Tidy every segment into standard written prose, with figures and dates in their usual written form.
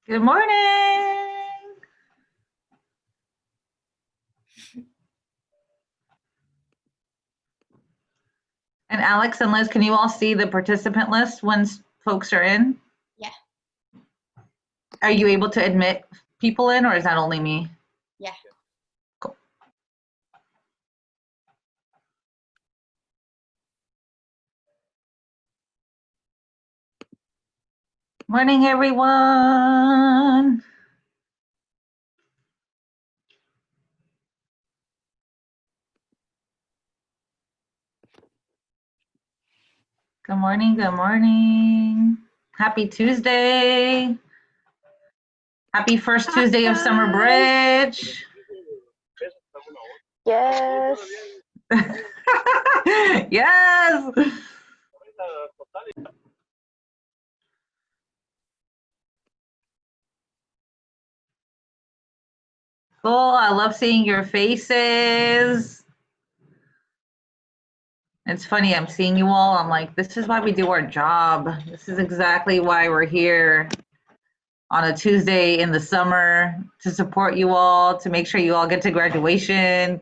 Good morning. And Alex and Liz, can you all see the participant list once folks are in? Yeah. Are you able to admit people in, or is that only me? Yeah. Cool. Morning, everyone. Good morning, good morning. Happy Tuesday. Happy first Tuesday of summer bridge. Yes. Yes. Cool. I love seeing your faces. It's funny, I'm seeing you all. I'm like, this is why we do our job. This is exactly why we're here on a Tuesday in the summer, to support you all, to make sure you all get to graduation.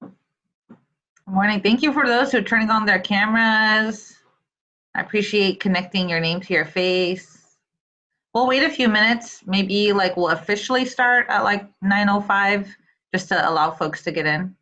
Good morning. Thank you for those who are turning on their cameras. I appreciate connecting your name to your face. We'll wait a few minutes. Maybe like we'll officially start at like 9:05 just to allow folks to get in.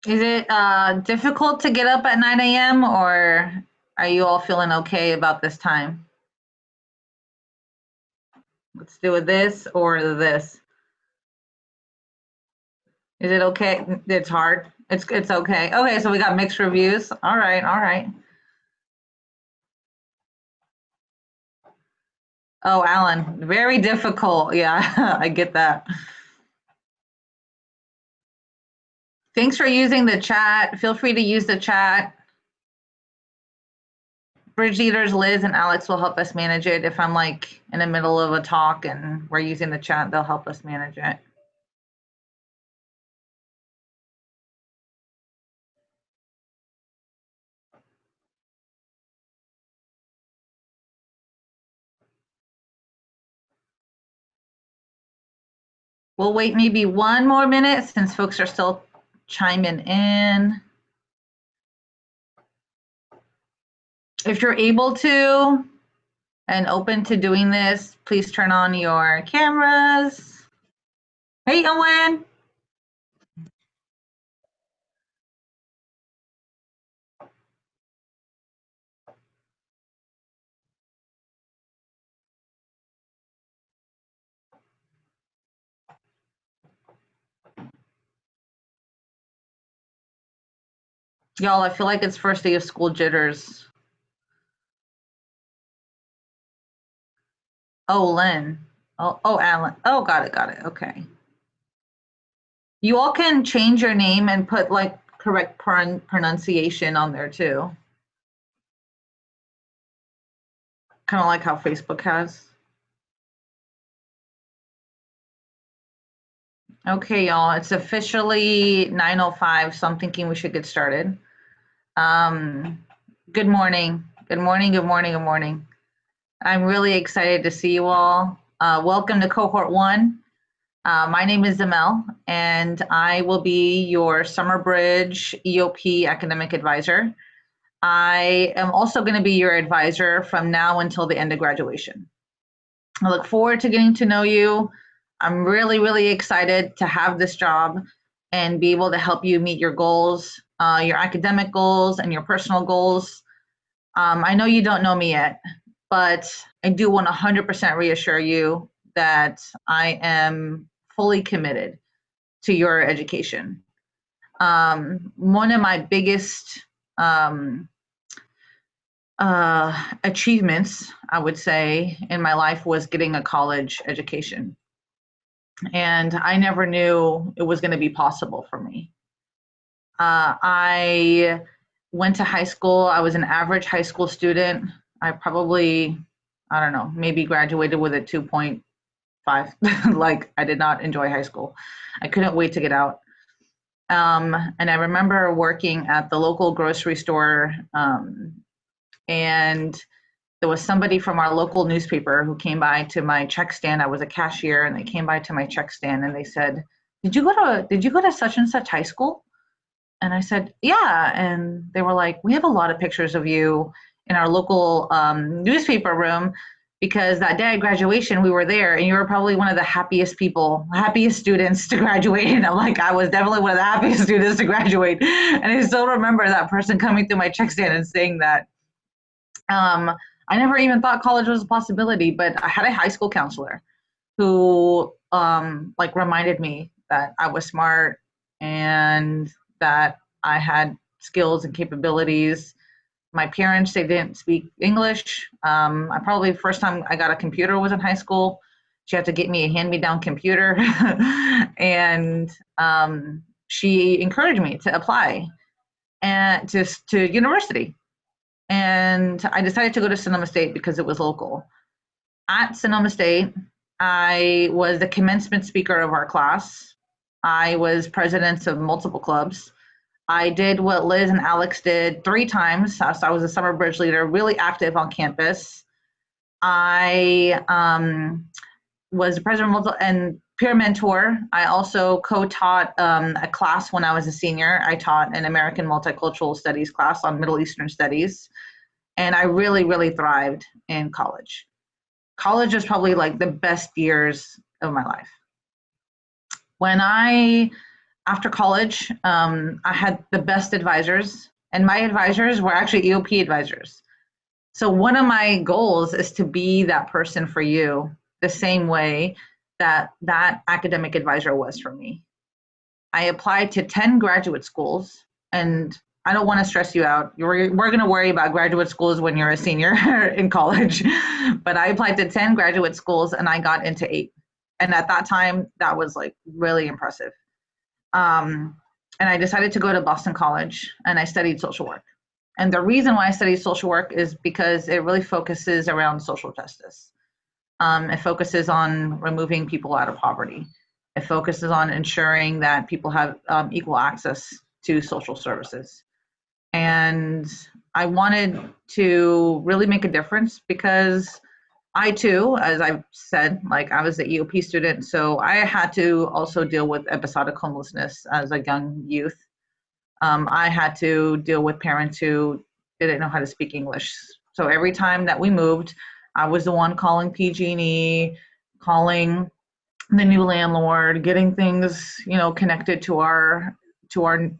Is it difficult to get up at 9 a.m. or are you all feeling okay about this time? Let's do it this or this. Is it okay? It's hard. It's okay. Okay, so we got mixed reviews. All right, all right. Oh, Alan, very difficult. Yeah, I get that. Thanks for using the chat. Feel free to use the chat. Bridge leaders Liz and Alex will help us manage it. If I'm like in the middle of a talk and we're using the chat, they'll help us manage it. We'll wait maybe one more minute since folks are still chiming in. If you're able to and open to doing this, please turn on your cameras. Hey, Owen. Y'all, I feel like it's first day of school jitters. Oh, Lynn. Oh, Alan. Oh, got it. Okay. You all can change your name and put like correct pronunciation on there too. Kind of like how Facebook has. Okay, y'all, it's officially 9:05, so I'm thinking we should get started. Good morning. Good morning. I'm really excited to see you all. Welcome to Cohort 1. My name is Zamel, and I will be your Summer Bridge EOP Academic Advisor. I am also going to be your advisor from now until the end of graduation. I look forward to getting to know you. I'm really excited to have this job and be able to help you meet your goals, your academic goals and your personal goals. I know you don't know me yet, but I do want to 100% reassure you that I am fully committed to your education. One of my biggest achievements, I would say, in my life was getting a college education. And I never knew it was going to be possible for me. I went to high school. I was an average high school student. I probably, I don't know, maybe graduated with a 2.5. Like, I did not enjoy high school. I couldn't wait to get out. And I remember working at the local grocery store, and there was somebody from our local newspaper who came by to my check stand. I was a cashier, and they came by to my check stand and they said, did you go to such and such high school?" And I said, "Yeah." And they were like, "We have a lot of pictures of you in our local newspaper room because that day at graduation, we were there and you were probably one of the happiest students to graduate." And I'm like, I was definitely one of the happiest students to graduate. And I still remember that person coming through my check stand and saying that. I never even thought college was a possibility, but I had a high school counselor who like reminded me that I was smart and that I had skills and capabilities. My parents, they didn't speak English. I probably the first time I got a computer was in high school. She had to get me a hand-me-down computer, and she encouraged me to apply and to university. And I decided to go to Sonoma State because it was local. At Sonoma State, I was the commencement speaker of our class. I was president of multiple clubs. I did what Liz and Alex did 3 times. So I was a summer bridge leader, really active on campus. I was the president and peer mentor. I also co-taught a class when I was a senior. I taught an American Multicultural Studies class on Middle Eastern Studies. And I really, really thrived in college. College was probably like the best years of my life. After college, I had the best advisors, and my advisors were actually EOP advisors. So one of my goals is to be that person for you the same way that that academic advisor was for me. I applied to 10 graduate schools, and I don't want to stress you out. We're going to worry about graduate schools when you're a senior in college. But I applied to 10 graduate schools and I got into 8. And at that time, that was like really impressive. And I decided to go to Boston College and I studied social work. And the reason why I studied social work is because it really focuses around social justice. It focuses on removing people out of poverty. It focuses on ensuring that people have equal access to social services. And I wanted to really make a difference because I too, as I've said, like I was the EOP student, so I had to also deal with episodic homelessness as a young youth. I had to deal with parents who didn't know how to speak English. So every time that we moved, I was the one calling PG&E, calling the new landlord, getting things, connected to our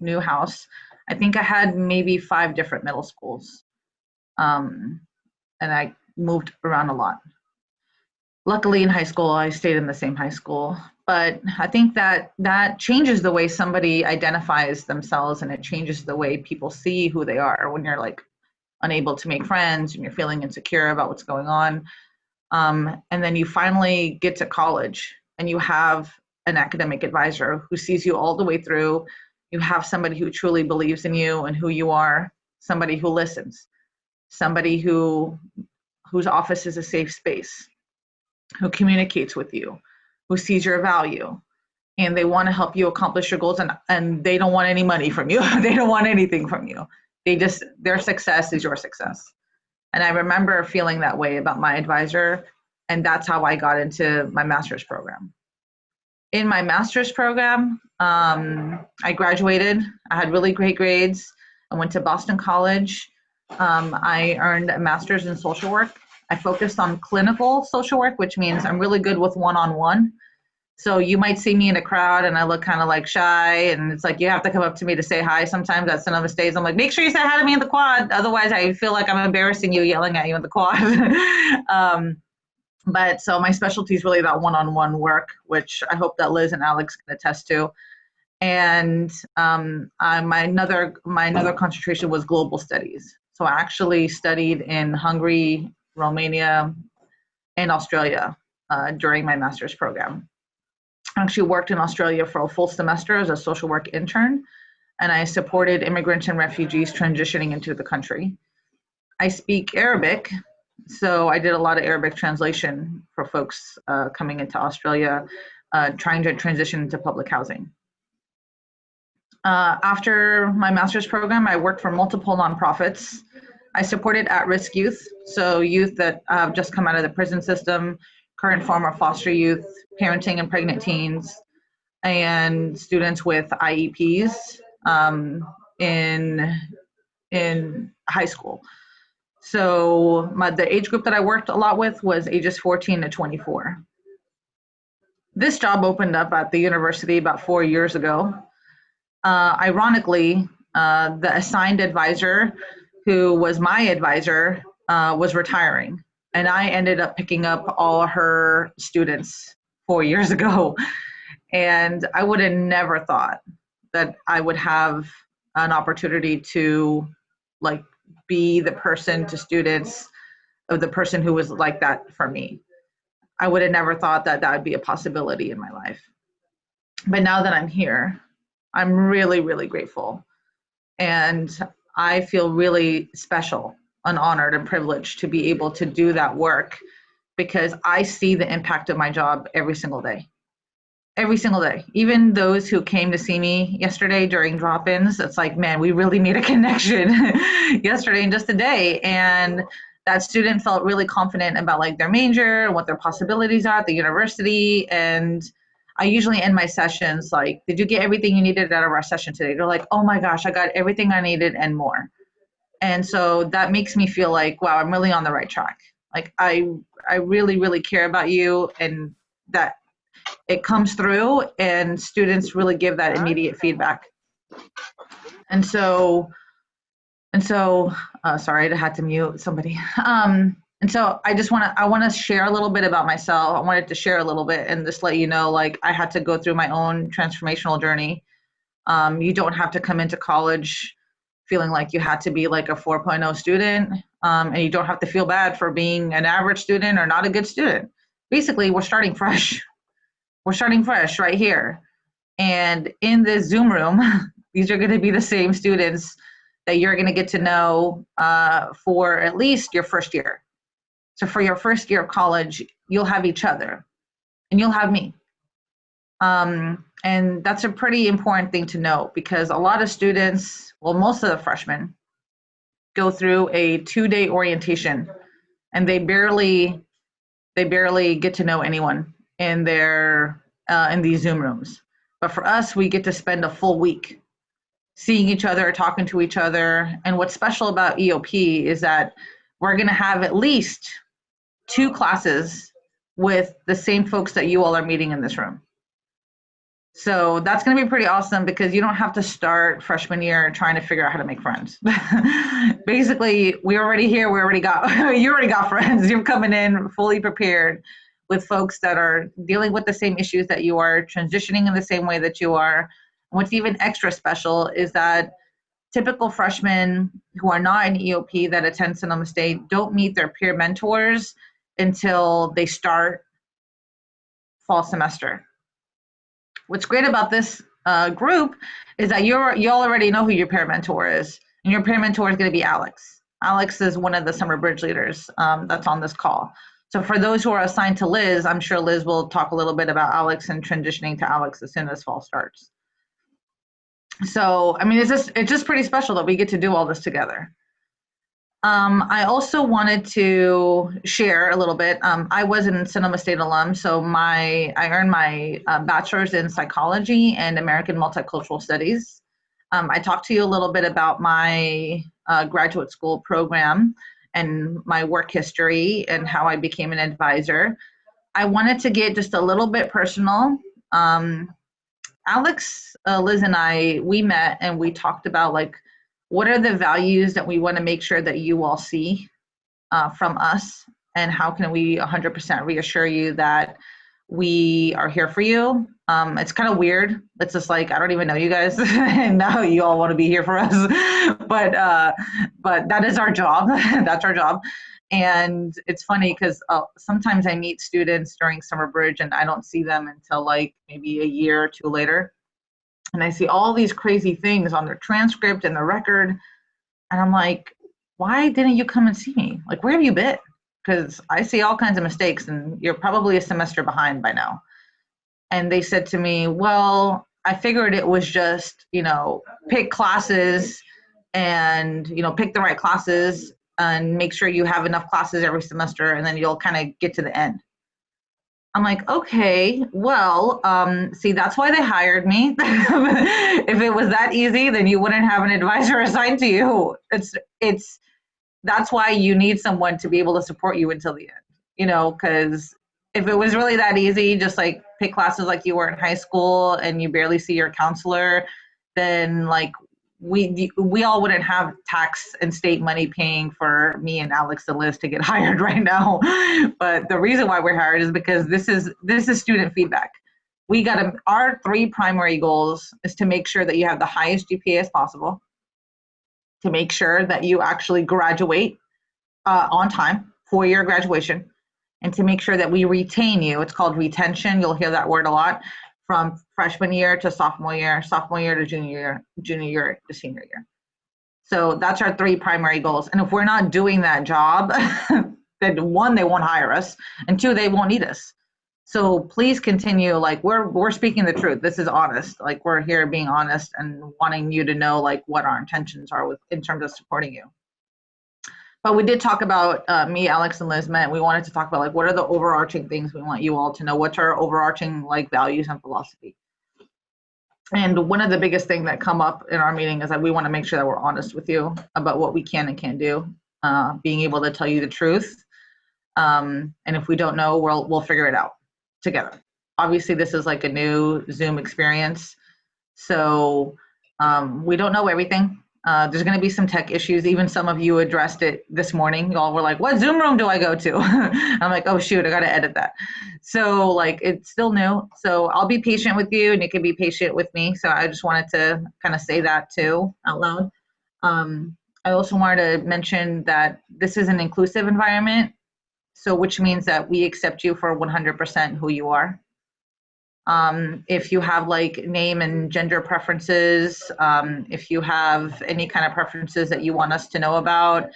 new house. I think I had maybe 5 different middle schools, and I moved around a lot. Luckily, in high school, I stayed in the same high school. But I think that changes the way somebody identifies themselves, and it changes the way people see who they are when you're like unable to make friends and you're feeling insecure about what's going on. And then you finally get to college and you have an academic advisor who sees you all the way through. You have somebody who truly believes in you and who you are, somebody who listens, somebody whose office is a safe space, who communicates with you, who sees your value, and they want to help you accomplish your goals, and they don't want any money from you. They don't want anything from you. Their success is your success. And I remember feeling that way about my advisor, and that's how I got into my master's program. In my master's program, I graduated. I had really great grades. I went to Boston College. I earned a master's in social work. I focused on clinical social work, which means I'm really good with one-on-one. So you might see me in a crowd and I look kind of like shy, and it's like you have to come up to me to say hi sometimes at Sonoma State. I'm like, make sure you say hi to me in the quad. Otherwise, I feel like I'm embarrassing you yelling at you in the quad. But so my specialty is really that one-on-one work, which I hope that Liz and Alex can attest to. And my another concentration was global studies. So I actually studied in Hungary, Romania, and Australia during my master's program. actually worked in Australia for a full semester as a social work intern, and I supported immigrants and refugees transitioning into the country. I speak Arabic, so I did a lot of Arabic translation for folks coming into Australia, trying to transition into public housing. After my master's program, I worked for multiple nonprofits. I supported at-risk youth, so youth that have just come out of the prison system, current former foster youth, parenting and pregnant teens, and students with IEPs in high school. So the age group that I worked a lot with was ages 14 to 24. This job opened up at the university about 4 years ago. Ironically, the assigned advisor who was my advisor was retiring, and I ended up picking up all her students 4 years ago. And I would have never thought that I would have an opportunity to like be the person to students of the person who was like that for me. I would have never thought that that would be a possibility in my life. But now that I'm here, I'm really, really grateful. And I feel really special and honored and privileged to be able to do that work because I see the impact of my job every single day. Every single day. Even those who came to see me yesterday during drop-ins, it's like, man, we really made a connection yesterday and just today. And that student felt really confident about like their major and what their possibilities are at the university. And I usually end my sessions like, did you get everything you needed out of our session today? They're like, oh my gosh, I got everything I needed and more. And so that makes me feel like, wow, I'm really on the right track. Like I really, really care about you, and that it comes through, and students really give that immediate feedback. And so, sorry, I had to mute somebody. And so I want to share a little bit about myself. I wanted to share a little bit and just let you know, like I had to go through my own transformational journey. You don't have to come into college feeling like you had to be like a 4.0 student, and you don't have to feel bad for being an average student or not a good student. Basically, we're starting fresh. We're starting fresh right here. And in this Zoom room, these are going to be the same students that you're going to get to know for at least your first year. So for your first year of college, you'll have each other and you'll have me. And that's a pretty important thing to know, because a lot of students, well, most of the freshmen go through a 2-day orientation and they barely get to know anyone in their in these Zoom rooms. But for us, we get to spend a full week seeing each other, talking to each other. And what's special about EOP is that we're going to have at least 2 classes with the same folks that you all are meeting in this room. So that's going to be pretty awesome, because you don't have to start freshman year trying to figure out how to make friends. Basically, we're already here. We already got, you already got friends. You're coming in fully prepared with folks that are dealing with the same issues that you are, transitioning in the same way that you are. And what's even extra special is that typical freshmen who are not in EOP that attend Sonoma State don't meet their peer mentors until they start fall semester. What's great about this group is that you all already know who your peer mentor is, and your peer mentor is going to be Alex. Alex is one of the summer bridge leaders that's on this call. So for those who are assigned to Liz, I'm sure Liz will talk a little bit about Alex and transitioning to Alex as soon as fall starts. So, I mean, it's just pretty special that we get to do all this together. I also wanted to share a little bit. I was an Sonoma State alum, so I earned my bachelor's in psychology and American multicultural studies. I talked to you a little bit about my graduate school program and my work history and how I became an advisor. I wanted to get just a little bit personal. Alex, Liz, and we met and we talked about like, what are the values that we want to make sure that you all see from us, and how can we 100% reassure you that we are here for you? It's kind of weird. It's just like, I don't even know you guys, and now you all want to be here for us. But that is our job. That's our job. And it's funny because sometimes I meet students during summer bridge and I don't see them until like maybe a year or two later. And I see all these crazy things on their transcript and their record. And I'm like, why didn't you come and see me? Like, where have you been? Because I see all kinds of mistakes and you're probably a semester behind by now. And they said to me, well, I figured it was just, pick classes and, pick the right classes and make sure you have enough classes every semester and then you'll kind of get to the end. I'm like, okay, well, see, that's why they hired me. If it was that easy, then you wouldn't have an advisor assigned to you. That's why you need someone to be able to support you until the end, because if it was really that easy, just like pick classes like you were in high school and you barely see your counselor, then like we all wouldn't have tax and state money paying for me and Alex and Liz to get hired right now. But the reason why we're hired is because this is student feedback. Our three primary goals is to make sure that you have the highest GPA as possible, to make sure that you actually graduate on time for your graduation, and to make sure that we retain you. It's called retention. You'll hear that word a lot, from freshman year to sophomore year to junior year to senior year. So that's our three primary goals. And if we're not doing that job, then one, they won't hire us, and two, they won't need us. So please continue. Like we're speaking the truth. This is honest. Like we're here being honest and wanting you to know like what our intentions are in terms of supporting you. But we did talk about me, Alex, and Liz met. We wanted to talk about like what are the overarching things we want you all to know. What's our overarching like values and philosophy? And one of the biggest things that come up in our meeting is that we want to make sure that we're honest with you about what we can and can't do, being able to tell you the truth. And if we don't know, we'll figure it out together. Obviously, this is like a new Zoom experience, so we don't know everything. There's going to be some tech issues. Even some of you addressed it this morning. Y'all were like, what Zoom room do I go to? I'm like, oh, shoot, I got to edit that. So like, it's still new. So I'll be patient with you and you can be patient with me. So I just wanted to kind of say that too out loud. I also wanted to mention that this is an inclusive environment. So which means that we accept you for 100% who you are. If you have like name and gender preferences, if you have any kind of preferences that you want us to know about,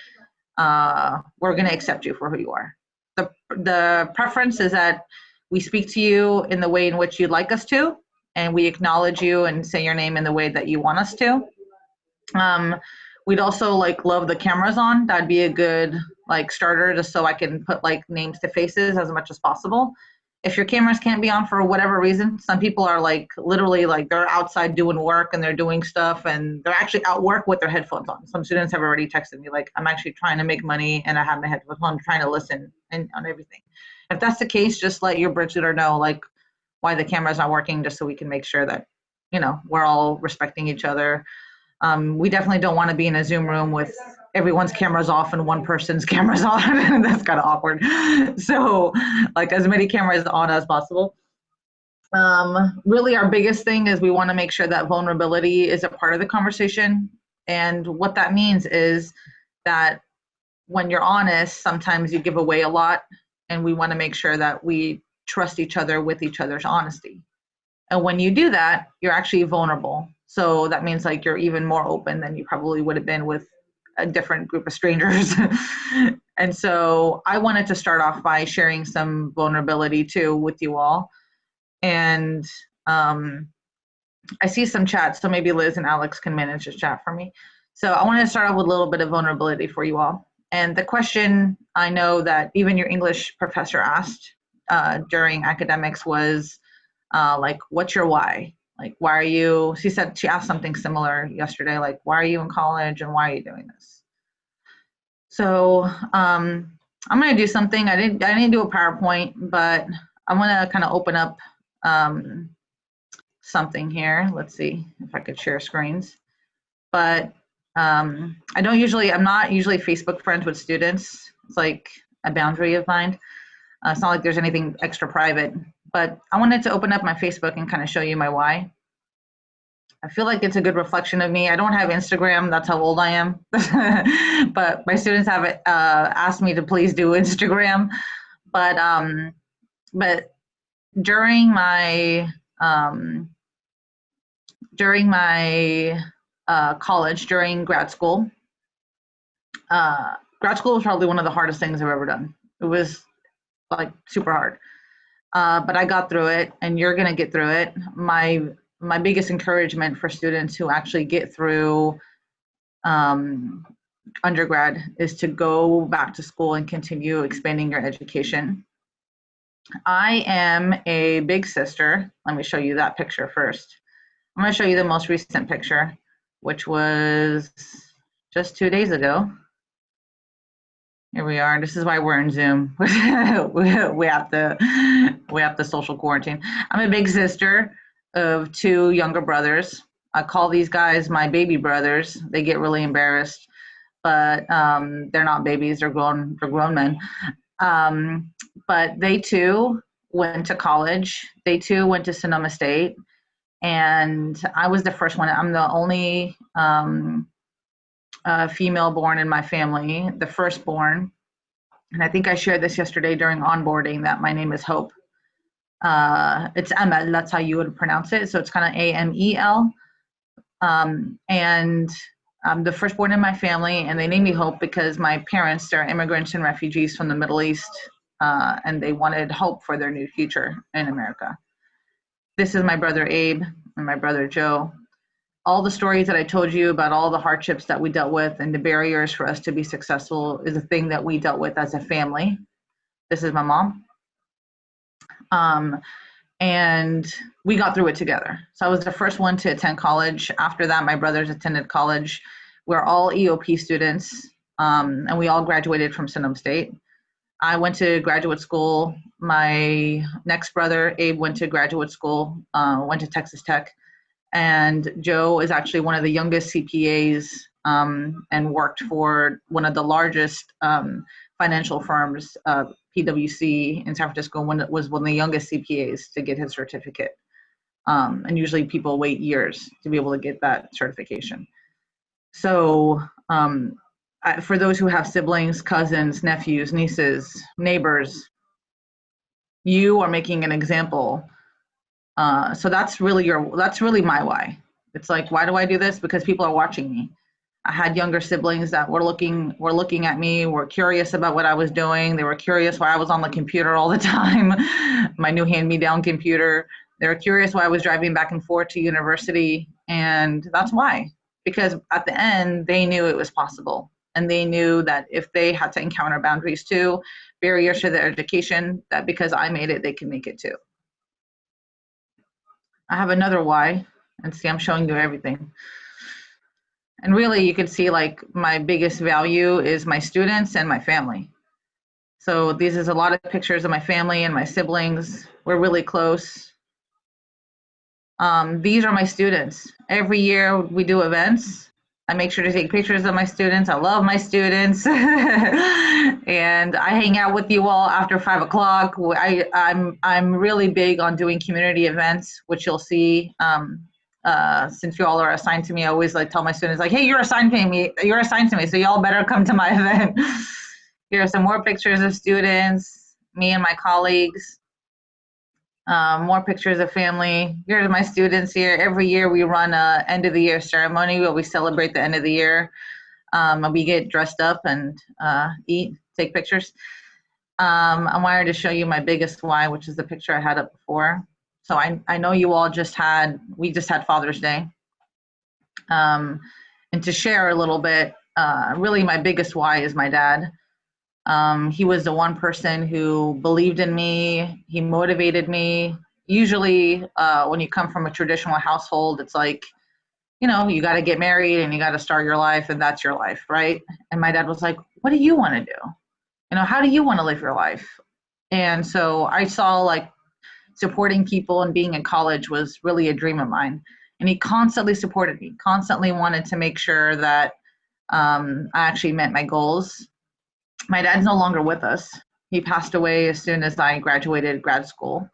we're going to accept you for who you are. The preference is that we speak to you in the way in which you'd like us to, and we acknowledge you and say your name in the way that you want us to. We'd also like love the cameras on. That'd be a good like starter, just so I can put like names to faces as much as possible. If your cameras can't be on for whatever reason, some people are like literally like they're outside doing work and they're doing stuff and they're actually at work with their headphones on. Some students have already texted me like, I'm actually trying to make money and I have my headphones on, trying to listen and on everything. If that's the case, just let your bridge leader know like why the camera's not working, just so we can make sure that, we're all respecting each other. We definitely don't want to be in a Zoom room with everyone's cameras off and one person's cameras on. That's kind of awkward. So like as many cameras on as possible. Really our biggest thing is we want to make sure that vulnerability is a part of the conversation. And what that means is that when you're honest, sometimes you give away a lot, and we want to make sure that we trust each other with each other's honesty. And when you do that, you're actually vulnerable. So that means like you're even more open than you probably would have been with a different group of strangers. And so I wanted to start off by sharing some vulnerability too with you all. And I see some chats, so maybe Liz and Alex can manage this chat for me. So I wanted to start off with a little bit of vulnerability for you all. And the question I know that even your English professor asked during academics was like, what's your why? Like, why are you, she asked something similar yesterday, like, why are you in college and why are you doing this? So I'm going to do something. I didn't do a PowerPoint, but I'm going to kind of open up something here. Let's see if I could share screens. But I'm not usually Facebook friends with students. It's like a boundary of mine. It's not like there's anything extra private, but I wanted to open up my Facebook and kind of show you my why. I feel like it's a good reflection of me. I don't have Instagram. That's how old I am. But my students have asked me to please do Instagram. But but during my um, during my college, during grad school was probably one of the hardest things I've ever done. It was like super hard. But I got through it, and you're gonna get through it. My biggest encouragement for students who actually get through um, undergrad is to go back to school and continue expanding your education. I am a big sister. Let me show you that picture first. I'm going to show you the most recent picture, which was just 2 days ago. Here we are. This is why we're in Zoom. we have to social quarantine. I'm a big sister of two younger brothers. I call these guys my baby brothers. They get really embarrassed, but they're not babies. They're grown men. But they too went to college. They too went to Sonoma State, and I was the first one. I'm the only female born in my family, the firstborn. And I think I shared this yesterday during onboarding that my name is Hope. It's Amel, that's how you would pronounce it. So it's kind of Amel. And I'm the firstborn in my family, and they named me Hope because my parents are immigrants and refugees from the Middle East, and they wanted hope for their new future in America. This is my brother Abe and my brother Joe. All the stories that I told you about all the hardships that we dealt with and the barriers for us to be successful is a thing that we dealt with as a family. This is my mom. And we got through it together. So I was the first one to attend college. After that, my brothers attended college. We're all EOP students, and we all graduated from Sonoma State. I went to graduate school. My next brother, Abe, went to graduate school, went to Texas Tech. And Joe is actually one of the youngest CPAs and worked for one of the largest financial firms, PwC in San Francisco, when it was one of the youngest CPAs to get his certificate. And usually people wait years to be able to get that certification. So for those who have siblings, cousins, nephews, nieces, neighbors, you are making an example. So that's really my why. It's like, why do I do this? Because people are watching me. I had younger siblings that were looking at me, were curious about what I was doing. They were curious why I was on the computer all the time, my new hand-me-down computer. They were curious why I was driving back and forth to university. And that's why, because at the end, they knew it was possible. And they knew that if they had to encounter boundaries too, barriers to their education, that because I made it, they can make it too. I have another why, and see, I'm showing you everything. And really, you can see like my biggest value is my students and my family. So this is a lot of pictures of my family and my siblings. We're really close. These are my students. Every year we do events. I make sure to take pictures of my students. I love my students. And I hang out with you all after 5 o'clock. I'm really big on doing community events, which you'll see. Since you all are assigned to me, I always like tell my students like, hey, you're assigned to me, so y'all better come to my event. Here are some more pictures of students, me and my colleagues. More pictures of family. Here's my students here. Every year we run a end of the year ceremony where we celebrate the end of the year. And we get dressed up and eat, take pictures. I wanted to show you my biggest why, which is the picture I had up before. So I know you all we just had Father's Day. And to share a little bit, really my biggest why is my dad. He was the one person who believed in me. He motivated me. Usually when you come from a traditional household, it's like, you got to get married and you got to start your life and that's your life, right? And my dad was like, what do you want to do? How do you want to live your life? And so I saw like supporting people and being in college was really a dream of mine. And he constantly supported me, constantly wanted to make sure that I actually met my goals. My dad's no longer with us. He passed away as soon as I graduated grad school.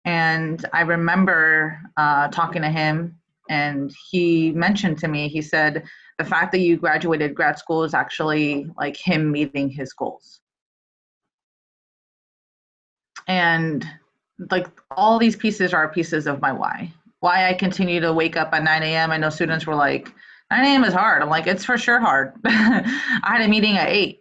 And I remember talking to him And he mentioned to me, he said, the fact that you graduated grad school is actually like him meeting his goals. And like all these pieces are pieces of my why I continue to wake up at 9 a.m. I know students were like, 9 a.m. is hard. I'm like, it's for sure hard. I had a meeting at 8,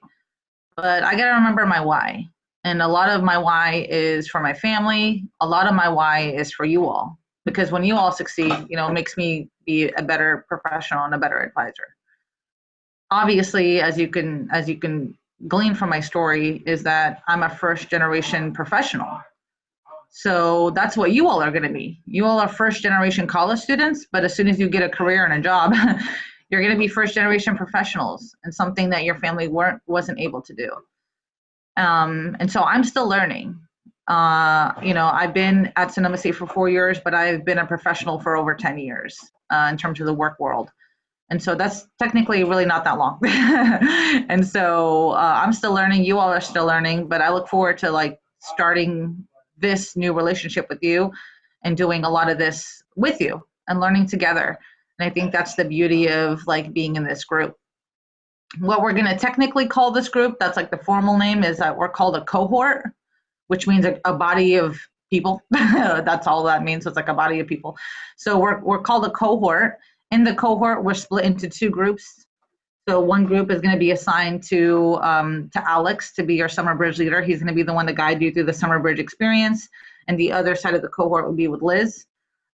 but I got to remember my why. And a lot of my why is for my family. A lot of my why is for you all, because when you all succeed, it makes me be a better professional and a better advisor. Obviously, as you can glean from my story, is that I'm a first generation professional. So that's what you all are going to be. You all are first generation college students, but as soon as you get a career and a job, you're going to be first generation professionals, and something that your family wasn't able to do. And so I'm still learning. I've been at Sonoma State for 4 years, but I've been a professional for over 10 years in terms of the work world. And so that's technically really not that long. And so I'm still learning. You all are still learning, but I look forward to like starting this new relationship with you and doing a lot of this with you and learning together. And I think that's the beauty of like being in this group. What we're going to technically call this group, that's like the formal name, is that we're called a cohort, which means a body of people. That's all that means. So it's like a body of people. So we're called a cohort. In the cohort, we're split into 2 groups. So one group is going to be assigned to Alex to be your summer bridge leader. He's going to be the one to guide you through the summer bridge experience. And the other side of the cohort will be with Liz.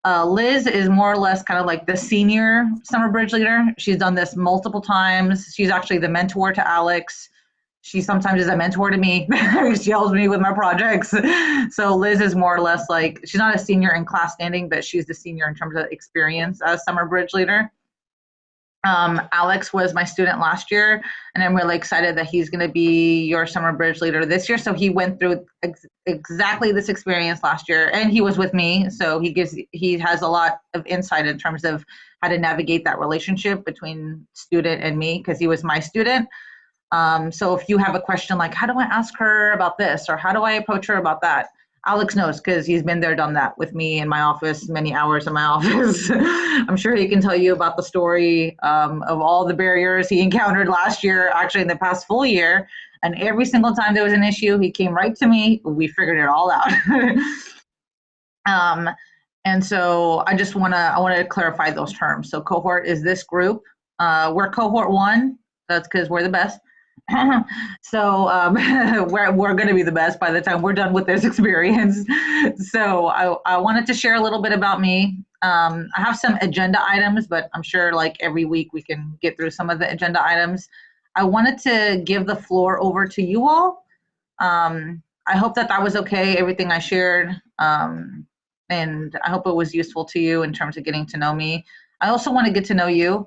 Liz is more or less kind of like the senior summer bridge leader. She's done this multiple times. She's actually the mentor to Alex. She sometimes is a mentor to me. She helps me with my projects. So Liz is more or less like, she's not a senior in class standing, but she's the senior in terms of experience as summer bridge leader. Alex was my student last year, and I'm really excited that he's going to be your summer bridge leader this year. So he went through exactly this experience last year, and he was with me. So he has a lot of insight in terms of how to navigate that relationship between student and me, because he was my student. So if you have a question like, how do I ask her about this, or how do I approach her about that? Alex knows, because he's been there, done that with me in my office, many hours in my office. I'm sure he can tell you about the story of all the barriers he encountered last year, actually in the past full year. And every single time there was an issue, he came right to me. We figured it all out. And so I want to clarify those terms. So cohort is this group. We're cohort 1. That's because we're the best. So we're going to be the best by the time we're done with this experience. So I wanted to share a little bit about me. I have some agenda items, but I'm sure like every week we can get through some of the agenda items. I wanted to give the floor over to you all. I hope that was okay, everything I shared. And I hope it was useful to you in terms of getting to know me. I also want to get to know you.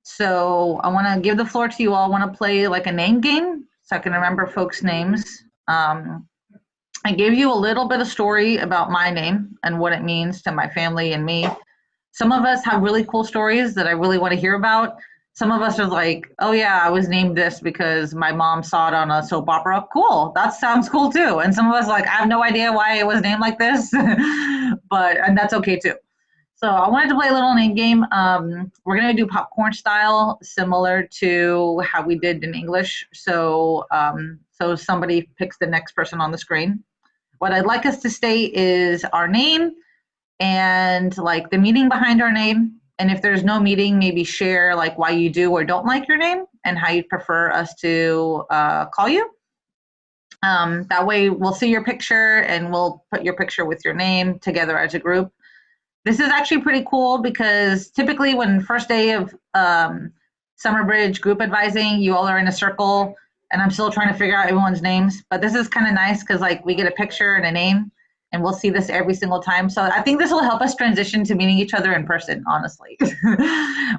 So I want to give the floor to you all. I want to play like a name game so I can remember folks' names. I gave you a little bit of story about my name and what it means to my family and me. Some of us have really cool stories that I really want to hear about. Some of us are like, oh yeah, I was named this because my mom saw it on a soap opera. Cool, that sounds cool too. And some of us are like, I have no idea why it was named like this, and that's okay too. So I wanted to play a little name game. We're going to do popcorn style, similar to how we did in English. So somebody picks the next person on the screen. What I'd like us to state is our name and like the meaning behind our name. And if there's no meaning, maybe share like why you do or don't like your name and how you'd prefer us to call you. That way we'll see your picture and we'll put your picture with your name together as a group. This is actually pretty cool because typically when first day of Summer Bridge group advising, you all are in a circle and I'm still trying to figure out everyone's names. But this is kind of nice because like we get a picture and a name and we'll see this every single time. So I think this will help us transition to meeting each other in person, honestly.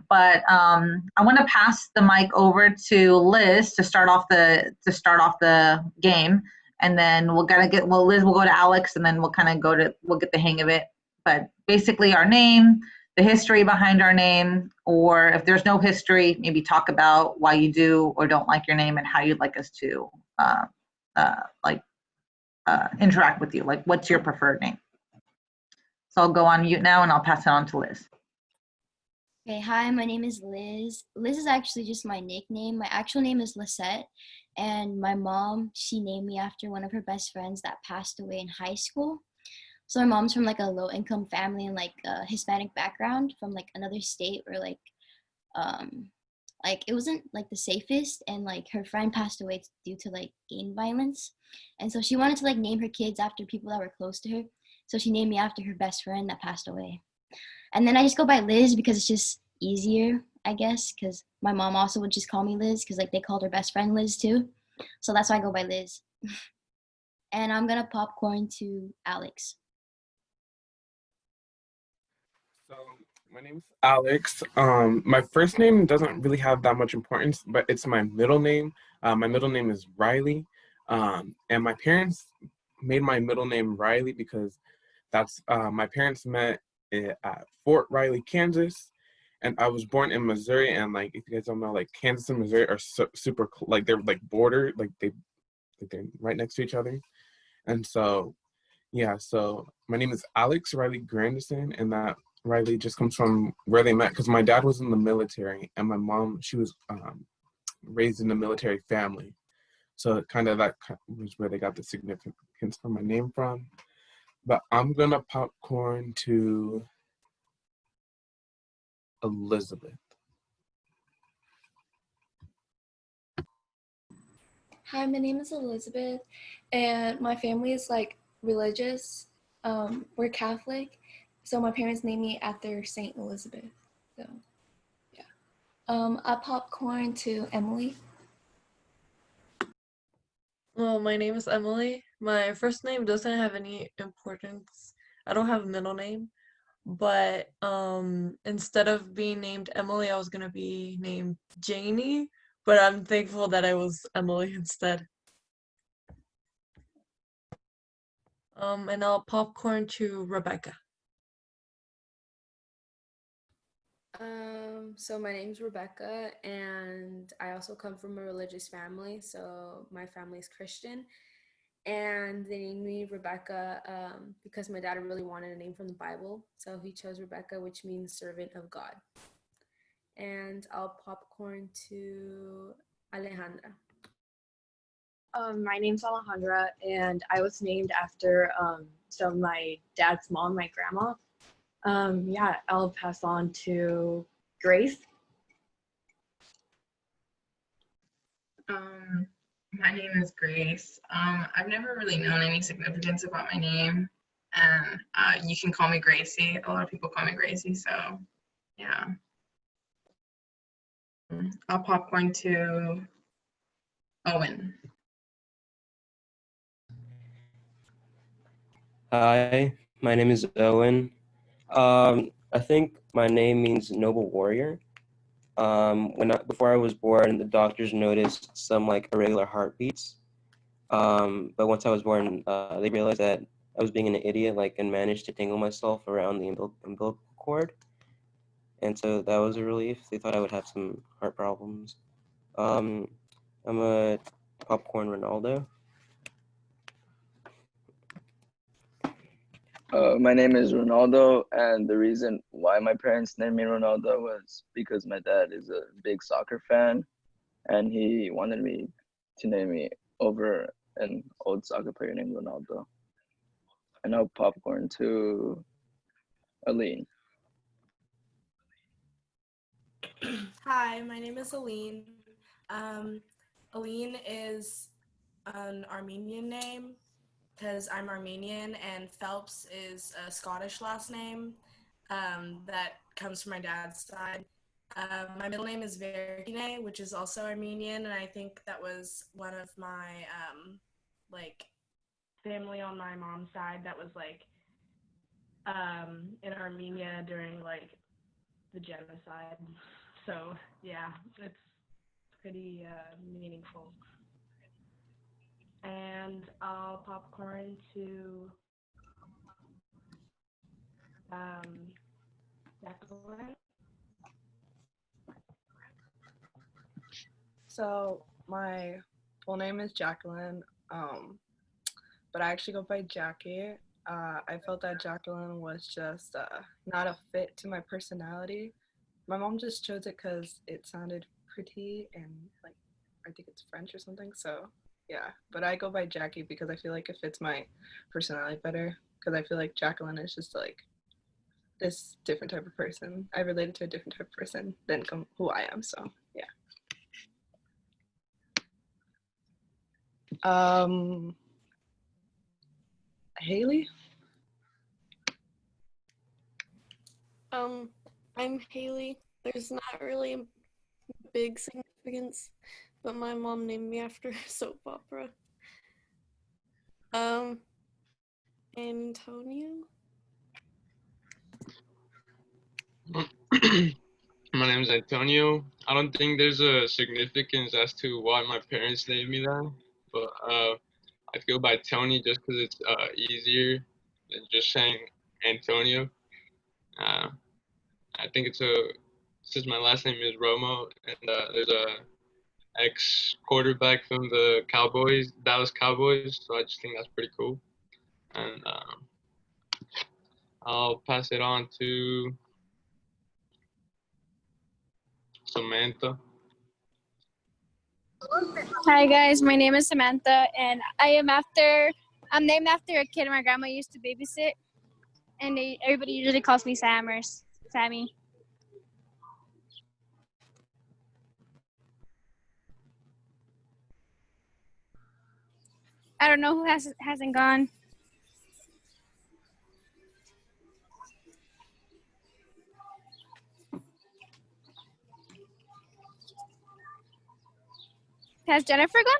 But I want to pass the mic over to Liz to start off the game. And then Liz will go to Alex and then we'll get the hang of it. But basically our name, the history behind our name, or if there's no history, maybe talk about why you do or don't like your name and how you'd like us to interact with you. Like, what's your preferred name? So I'll go on mute now and I'll pass it on to Liz. Okay, hi, my name is Liz. Liz is actually just my nickname. My actual name is Lisette, and my mom, she named me after one of her best friends that passed away in high school. So my mom's from like a low income family and like a Hispanic background from like another state where um like it wasn't like the safest, and like her friend passed away due to like gang violence. And so she wanted to like name her kids after people that were close to her. So she named me after her best friend that passed away. And then I just go by Liz because it's just easier, I guess, because my mom also would just call me Liz because like they called her best friend Liz too. So that's why I go by Liz. And I'm gonna popcorn to Alex. So my name's Alex. My first name doesn't really have that much importance, but it's my middle name. My middle name is Riley, and my parents made my middle name Riley because that's my parents met at Fort Riley, Kansas, and I was born in Missouri. And like, if you guys don't know, like Kansas and Missouri are super like they're like border, they're right next to each other, and so yeah, so my name is Alex Riley Grandison, and that Riley just comes from where they met because my dad was in the military and my mom, she was raised in a military family. So kind of that was where they got the significance for my name from. But I'm gonna popcorn to Elizabeth. Hi, my name is Elizabeth, and my family is like religious. We're Catholic, so my parents named me after Saint Elizabeth. So, yeah. I popcorn to Emily. Well, my name is Emily. My first name doesn't have any importance. I don't have a middle name, but instead of being named Emily, I was gonna be named Janie, but I'm thankful that I was Emily instead. And I'll popcorn to Rebecca. So my name's Rebecca, and I also come from a religious family. So my family is Christian, and they named me Rebecca because my dad really wanted a name from the Bible. So he chose Rebecca, which means servant of God. And I'll popcorn to Alejandra. My name's Alejandra, and I was named after my dad's mom, my grandma. Yeah, I'll pass on to Grace. My name is Grace. I've never really known any significance about my name, and you can call me Gracie. A lot of people call me Gracie, so yeah. I'll popcorn to Owen. Hi, my name is Owen. I think my name means noble warrior. Before I was born, the doctors noticed some like irregular heartbeats. But once I was born, they realized that I was being an idiot, like, and managed to tangle myself around the umbilical cord. And so that was a relief. They thought I would have some heart problems. I'm a popcorn Ronaldo. My name is Ronaldo, and the reason why my parents named me Ronaldo was because my dad is a big soccer fan, and he wanted me to name me over an old soccer player named Ronaldo. And now popcorn to Aline. Hi, my name is Aline. Aline is an Armenian name because I'm Armenian, and Phelps is a Scottish last name that comes from my dad's side. My middle name is Verkine, which is also Armenian, and I think that was one of my like family on my mom's side that was like in Armenia during like the genocide. So yeah, it's pretty meaningful. And I'll popcorn to Jacqueline. So my full name is Jacqueline, but I actually go by Jackie. I felt that Jacqueline was just not a fit to my personality. my mom just chose it because it sounded pretty and like I think it's French or something. So yeah, but I go by Jackie because I feel like it fits my personality better. Because I feel like Jacqueline is just like this different type of person. I related to a different type of person than who I am. So yeah. Haley. I'm Haley. There's not really a big significance, but my mom named me after a soap opera. Antonio? My name is Antonio. I don't think there's a significance as to why my parents named me that, but I go by Tony just because it's easier than just saying Antonio. Uh, I think since my last name is Romo, and there's a ex quarterback from the Cowboys, Dallas Cowboys, so I just think that's pretty cool. And I'll pass it on to Samantha. Hi guys, my name is Samantha, and I'm named after a kid my grandma used to babysit, and everybody usually calls me Sam or Sammy. I don't know who hasn't gone. Has Jennifer gone?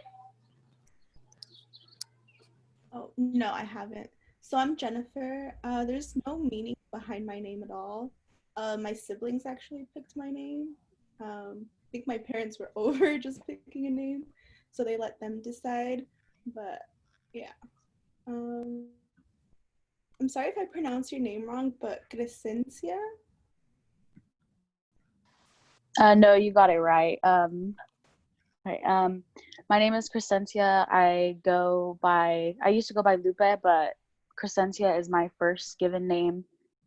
Oh, no, I haven't. So I'm Jennifer. There's no meaning behind my name at all. My siblings actually picked my name. I think my parents were over just picking a name, so they let them decide. But yeah. I'm sorry if I pronounce your name wrong, but Crescencia? No, you got it right. Right. My name is Crescencia. I used to go by Lupe, but Crescencia is my first given name,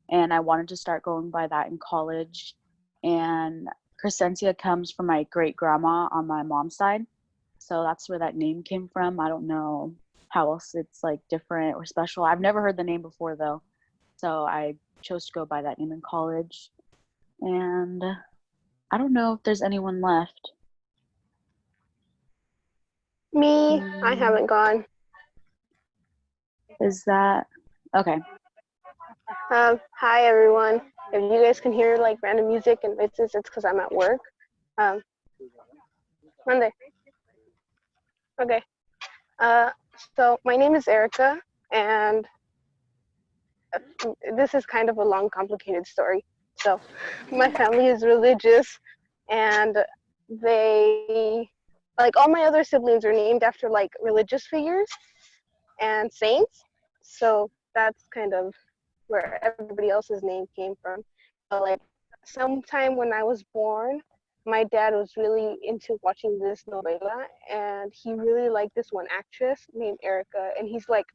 and I wanted to start going by that in college. And Crescencia comes from my great grandma on my mom's side, so that's where that name came from. I don't know how else it's like different or special. I've never heard the name before though, so I chose to go by that name in college. And I don't know if there's anyone left. Me, I haven't gone. Is that okay? Hi everyone. If you guys can hear like random music and voices, it's because I'm at work. Monday. Okay. So my name is Erica, and this is kind of a long, complicated story. So my family is religious, and they, like all my other siblings, are named after like religious figures and saints. So that's kind of where everybody else's name came from. But like sometime when I was born, my dad was really into watching this novela, and he really liked this one actress named Erica. And he's like,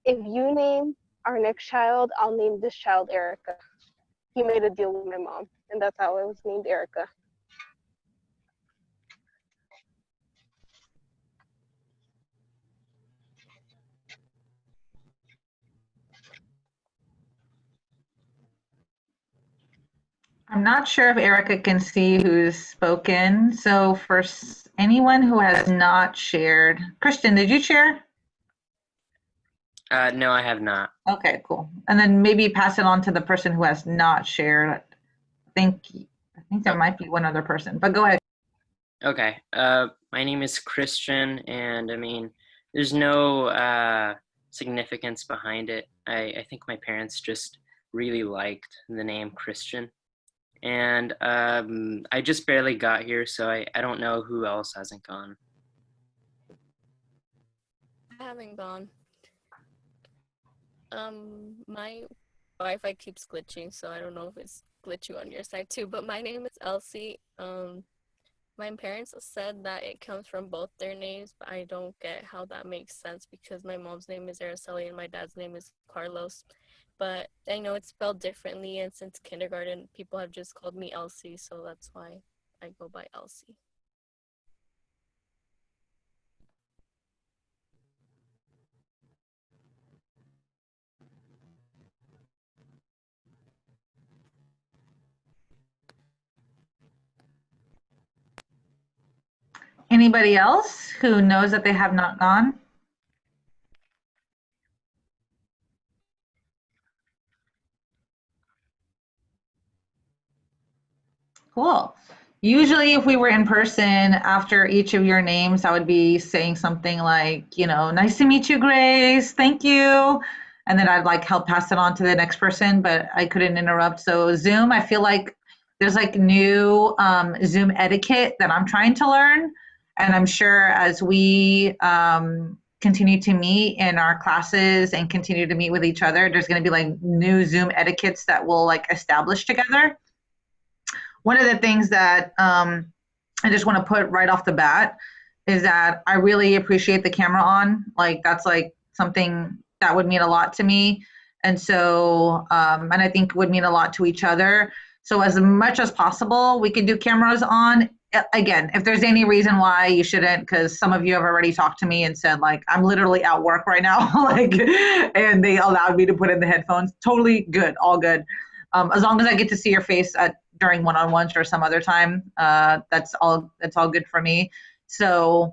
if you name our next child, I'll name this child Erica. He made a deal with my mom, and that's how I was named Erica. I'm not sure if Erica can see who's spoken. So for anyone who has not shared, Christian, did you share? No, I have not. Okay, cool. And then maybe pass it on to the person who has not shared. I think there might be one other person, but go ahead. Okay. My name is Christian, and I mean, there's no significance behind it. I think my parents just really liked the name Christian. And I just barely got here, so I don't know who else hasn't gone. I haven't gone. My Wi-Fi keeps glitching, so I don't know if it's glitchy on your side too, but my name is Elsie. My parents said that it comes from both their names, but I don't get how that makes sense because my mom's name is Araceli and my dad's name is Carlos. But I know it's spelled differently, and since kindergarten, people have just called me Elsie, so that's why I go by Elsie. Anybody else who knows that they have not gone? Cool. Usually if we were in person after each of your names, I would be saying something like, nice to meet you, Grace. Thank you. And then I'd like help pass it on to the next person, but I couldn't interrupt. So Zoom, I feel like there's like new Zoom etiquette that I'm trying to learn. And I'm sure as we continue to meet in our classes and continue to meet with each other, there's going to be like new Zoom etiquettes that we'll like establish together. One of the things that I just want to put right off the bat is that I really appreciate the camera on. Like that's like something that would mean a lot to me. And so, and I think would mean a lot to each other. So as much as possible, we can do cameras on. Again, if there's any reason why you shouldn't, because some of you have already talked to me and said like, I'm literally at work right now, like, and they allowed me to put in the headphones. Totally good, all good. As long as I get to see your face during one-on-ones or some other time, that's all good for me. So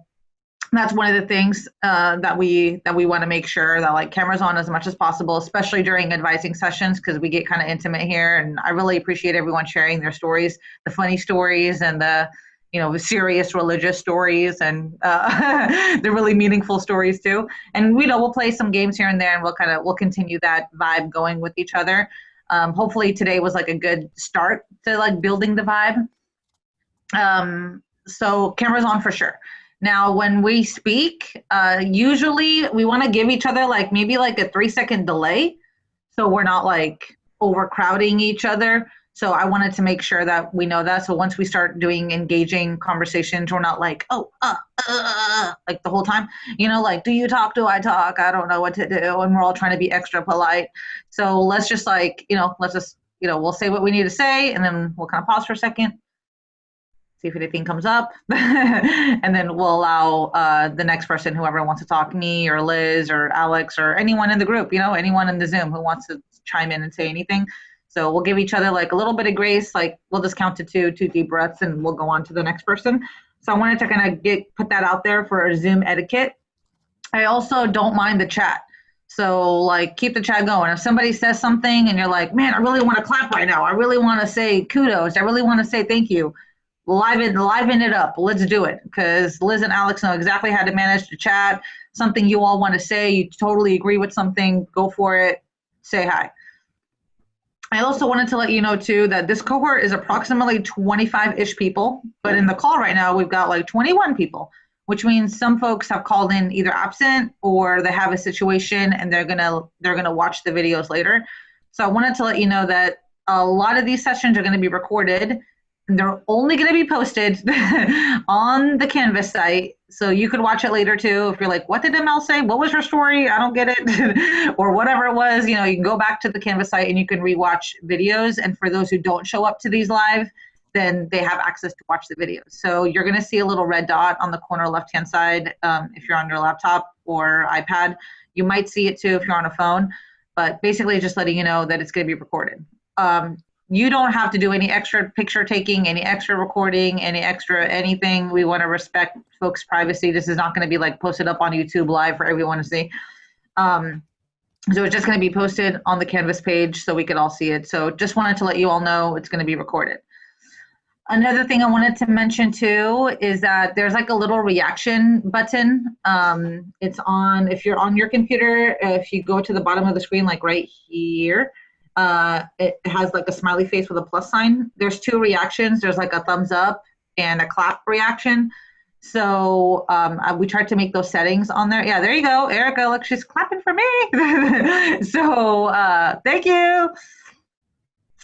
that's one of the things that we want to make sure that like cameras on as much as possible, especially during advising sessions, because we get kind of intimate here. And I really appreciate everyone sharing their stories, the funny stories and the the serious religious stories and the really meaningful stories too. And we'll play some games here and there, and we'll continue that vibe going with each other. Hopefully today was like a good start to like building the vibe. So cameras on for sure. Now, when we speak, usually we want to give each other like maybe like a 3-second delay, so we're not like overcrowding each other. So I wanted to make sure that we know that. So once we start doing engaging conversations, we're not like, like the whole time, like, do you talk? Do I talk? I don't know what to do. And we're all trying to be extra polite. So let's just like, let's just, we'll say what we need to say, and then we'll kind of pause for a second, see if anything comes up, and then we'll allow the next person, whoever wants to talk, me or Liz or Alex or anyone in the group, anyone in the Zoom who wants to chime in and say anything. So we'll give each other like a little bit of grace, like we'll just count to two deep breaths, and we'll go on to the next person. So I wanted to kind of put that out there for Zoom etiquette. I also don't mind the chat. So like keep the chat going. If somebody says something and you're like, man, I really want to clap right now. I really want to say kudos. I really want to say thank you. Liven it up. Let's do it, because Liz and Alex know exactly how to manage the chat. Something you all want to say, you totally agree with something, go for it. Say hi. I also wanted to let you know too that this cohort is approximately 25-ish people, but in the call right now we've got like 21 people, which means some folks have called in either absent or they have a situation and they're gonna watch the videos later. So I wanted to let you know that a lot of these sessions are going to be recorded. They're only going to be posted on the Canvas site, so you could watch it later too. If you're like, what did ML say? What was her story? I don't get it. Or whatever it was, you can go back to the Canvas site and you can rewatch videos. And for those who don't show up to these live, then they have access to watch the videos. So you're going to see a little red dot on the corner left-hand side if you're on your laptop or iPad. You might see it too if you're on a phone, but basically just letting you know that it's going to be recorded. You don't have to do any extra picture taking, any extra recording, any extra anything. We want to respect folks' privacy. This is not going to be like posted up on YouTube live for everyone to see. So it's just going to be posted on the Canvas page so we can all see it. So just wanted to let you all know it's going to be recorded. Another thing I wanted to mention too is that there's like a little reaction button. It's on, if you're on your computer, if you go to the bottom of the screen, like right here, it has like a smiley face with a plus sign. There's two reactions. There's like a thumbs up and a clap reaction. So we tried to make those settings on there. Yeah, there you go. Erica, look, she's clapping for me. So thank you.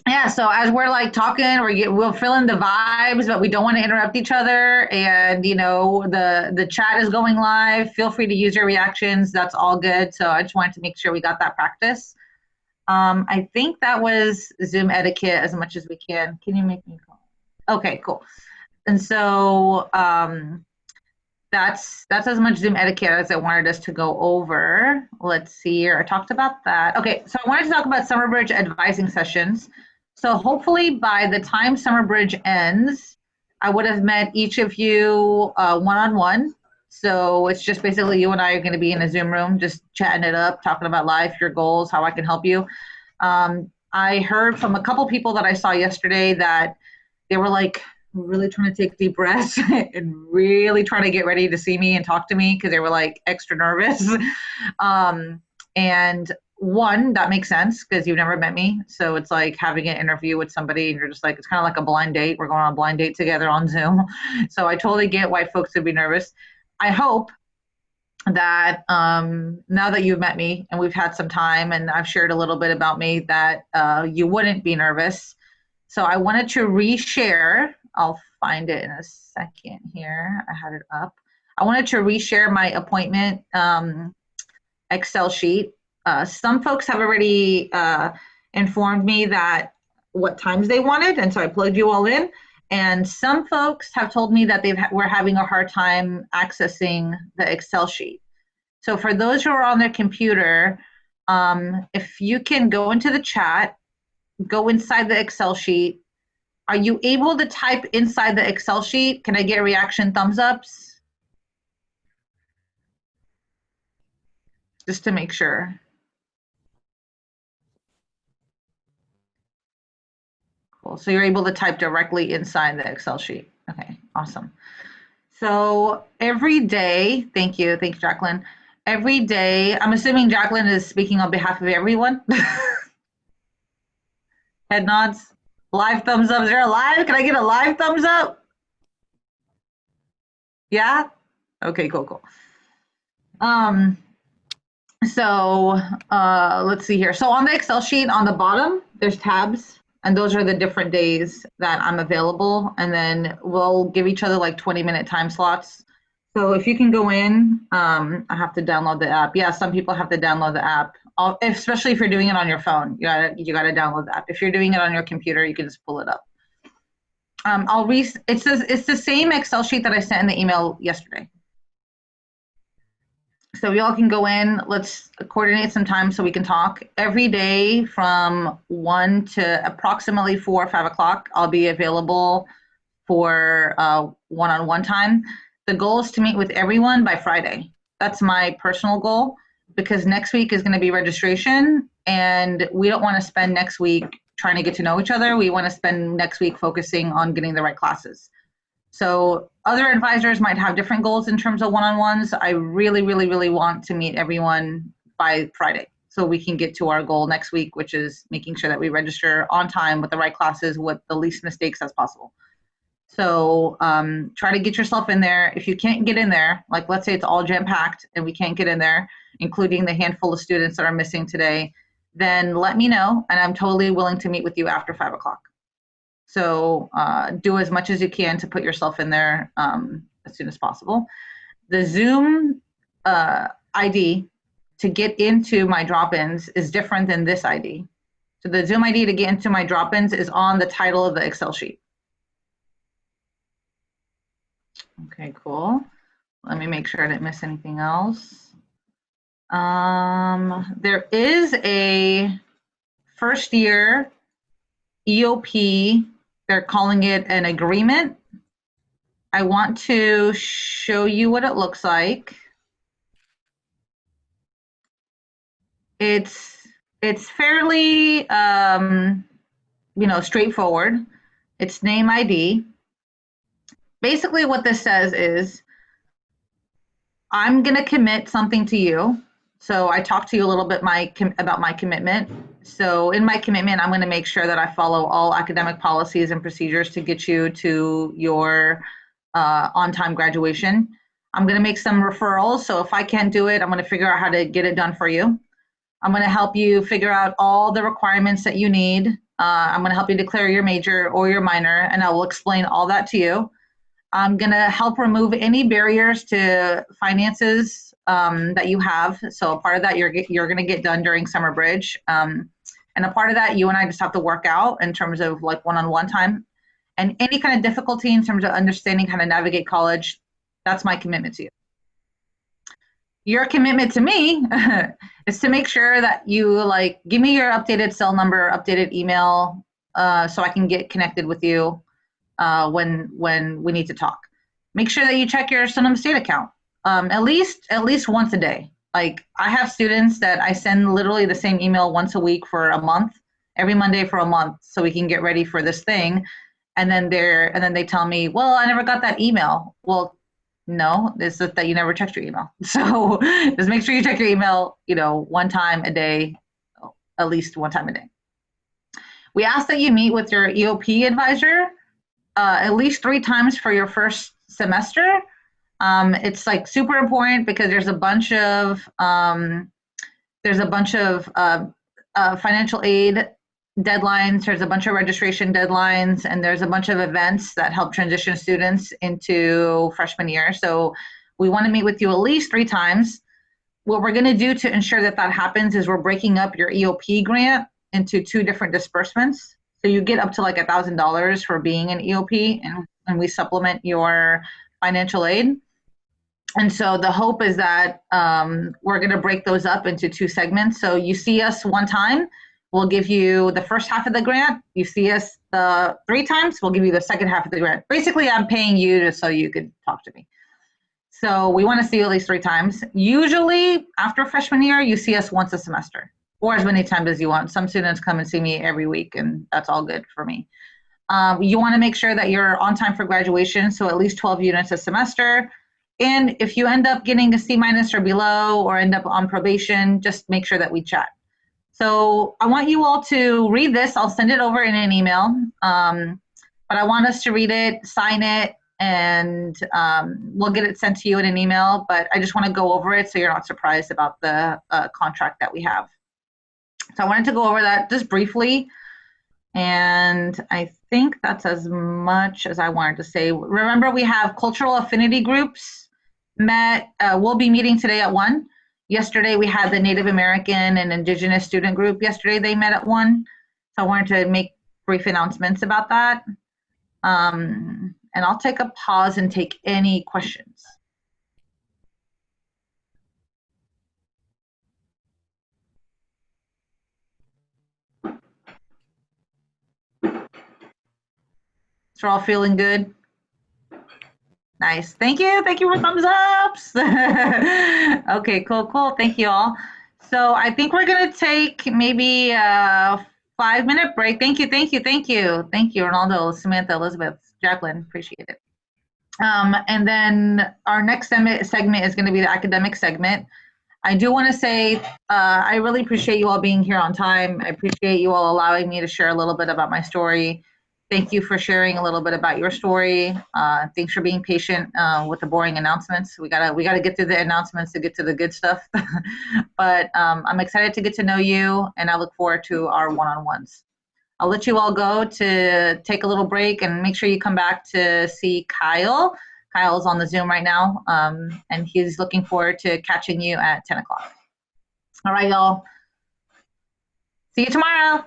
Yeah, so as we're like talking, we'll fill in the vibes, but we don't want to interrupt each other. And the chat is going live. Feel free to use your reactions. That's all good. So I just wanted to make sure we got that practice. I think that was Zoom etiquette as much as we can. Can you make me call? Okay, cool. And so that's as much Zoom etiquette as I wanted us to go over. Let's see here. I talked about that. Okay, so I wanted to talk about Summer Bridge advising sessions. So hopefully by the time Summer Bridge ends, I would have met each of you one-on-one. So it's just basically you and I are going to be in a Zoom room, just chatting it up, talking about life, your goals, how I can help you. I heard from a couple people that I saw yesterday that they were like really trying to take deep breaths and really trying to get ready to see me and talk to me because they were like extra nervous. And one, that makes sense because you've never met me. So it's like having an interview with somebody and you're just like, it's kind of like a blind date. We're going on a blind date together on Zoom. So I totally get why folks would be nervous. I hope that now that you've met me and we've had some time and I've shared a little bit about me, that you wouldn't be nervous. So I wanted to reshare. I'll find it in a second here. I had it up. I wanted to reshare my appointment Excel sheet. Some folks have already informed me that what times they wanted, and so I plugged you all in. And some folks have told me that we're having a hard time accessing the Excel sheet. So for those who are on their computer, if you can go into the chat, go inside the Excel sheet. Are you able to type inside the Excel sheet? Can I get reaction thumbs ups? Just to make sure. Cool. So you're able to type directly inside the Excel sheet. Okay, awesome. So every day, thank you, Jacqueline. Every day, I'm assuming Jacqueline is speaking on behalf of everyone. Head nods. Live thumbs up. Is there a live? Can I get a live thumbs up? Yeah? Okay, cool. So let's see here. So on the Excel sheet on the bottom, there's tabs, and those are the different days that I'm available. And then we'll give each other like 20-minute time slots. So if you can go in, I have to download the app. Yeah, some people have to download the app, especially if you're doing it on your phone. You gotta download the app. If you're doing it on your computer, you can just pull it up. It's the same Excel sheet that I sent in the email yesterday. So y'all can go in, let's coordinate some time so we can talk. Every day from 1 to approximately 4 or 5 o'clock, I'll be available for one-on-one time. The goal is to meet with everyone by Friday. That's my personal goal because next week is gonna be registration and we don't wanna spend next week trying to get to know each other. We wanna spend next week focusing on getting the right classes. So other advisors might have different goals in terms of one-on-ones. I really, really, really want to meet everyone by Friday so we can get to our goal next week, which is making sure that we register on time with the right classes with the least mistakes as possible. So try to get yourself in there. If you can't get in there, like let's say it's all jam-packed and we can't get in there, including the handful of students that are missing today, then let me know and I'm totally willing to meet with you after 5 o'clock. So do as much as you can to put yourself in there as soon as possible. The Zoom ID to get into my drop-ins is different than this ID. So the Zoom ID to get into my drop-ins is on the title of the Excel sheet. Okay, cool. Let me make sure I didn't miss anything else. There is a first year EOP. They're calling it an agreement. I want to show you what it looks like. It's fairly straightforward. It's name ID. Basically what this says is I'm going to commit something to you. So I talked to you a little bit about my commitment. So in my commitment, I'm going to make sure that I follow all academic policies and procedures to get you to your on-time graduation. I'm going to make some referrals. So if I can't do it, I'm going to figure out how to get it done for you. I'm going to help you figure out all the requirements that you need I'm going to help you declare your major or your minor, and I will explain all that to you. I'm going to help remove any barriers to finances that you have. So a part of that you're going to get done during summer bridge. And a part of that you and I just have to work out in terms of like one-on-one time. And any kind of difficulty in terms of understanding how to navigate college, that's my commitment to you. Your commitment to me is to make sure that you like give me your updated cell number, updated email, so I can get connected with you when we need to talk. Make sure that you check your Sonoma State account at least once a day. Like I have students that I send literally the same email once a week for a month, every Monday for a month, so we can get ready for this thing. And then they tell me, well, I never got that email. Well, no, it's just that you never checked your email. So just make sure you check your email, one time a day, at least one time a day. We ask that you meet with your EOP advisor at least 3 times for your first semester. It's like super important because there's a bunch of financial aid deadlines, there's a bunch of registration deadlines, and there's a bunch of events that help transition students into freshman year. So we want to meet with you at least 3 times. What we're going to do to ensure that happens is we're breaking up your EOP grant into 2 different disbursements. So you get up to like $1,000 for being an EOP, and we supplement your financial aid. And so the hope is that we're going to break those up into 2 segments. So you see us 1 time, we'll give you the first half of the grant. You see us 3 times, we'll give you the second half of the grant. Basically, I'm paying you just so you could talk to me. So we want to see you at least 3 times. Usually after freshman year, you see us once a semester or as many times as you want. Some students come and see me every week, and that's all good for me. You want to make sure that you're on time for graduation, so at least 12 units a semester. And if you end up getting a C- or below or end up on probation, just make sure that we chat. So I want you all to read this. I'll send it over in an email, but I want us to read it, sign it, and we'll get it sent to you in an email. But I just want to go over it so you're not surprised about the contract that we have. So I wanted to go over that just briefly. And I think that's as much as I wanted to say. Remember, we have cultural affinity groups we'll be meeting today at 1. Yesterday, we had the Native American and Indigenous student group. Yesterday, they met at 1. So I wanted to make brief announcements about that. And I'll take a pause and take any questions. So we're all feeling good? Nice. Thank you. Thank you for thumbs ups. Okay, cool. Thank you all. So I think we're going to take maybe a 5-minute break. Thank you, Ronaldo, Samantha, Elizabeth, Jacqueline. Appreciate it. And then our next segment is going to be the academic segment. I do want to say I really appreciate you all being here on time. I appreciate you all allowing me to share a little bit about my story. Thank you for sharing a little bit about your story. Thanks for being patient with the boring announcements. We gotta get through the announcements to get to the good stuff. But I'm excited to get to know you, and I look forward to our one-on-ones. I'll let you all go to take a little break, and make sure you come back to see Kyle. Kyle's on the Zoom right now, and he's looking forward to catching you at 10 o'clock. All right, y'all. See you tomorrow.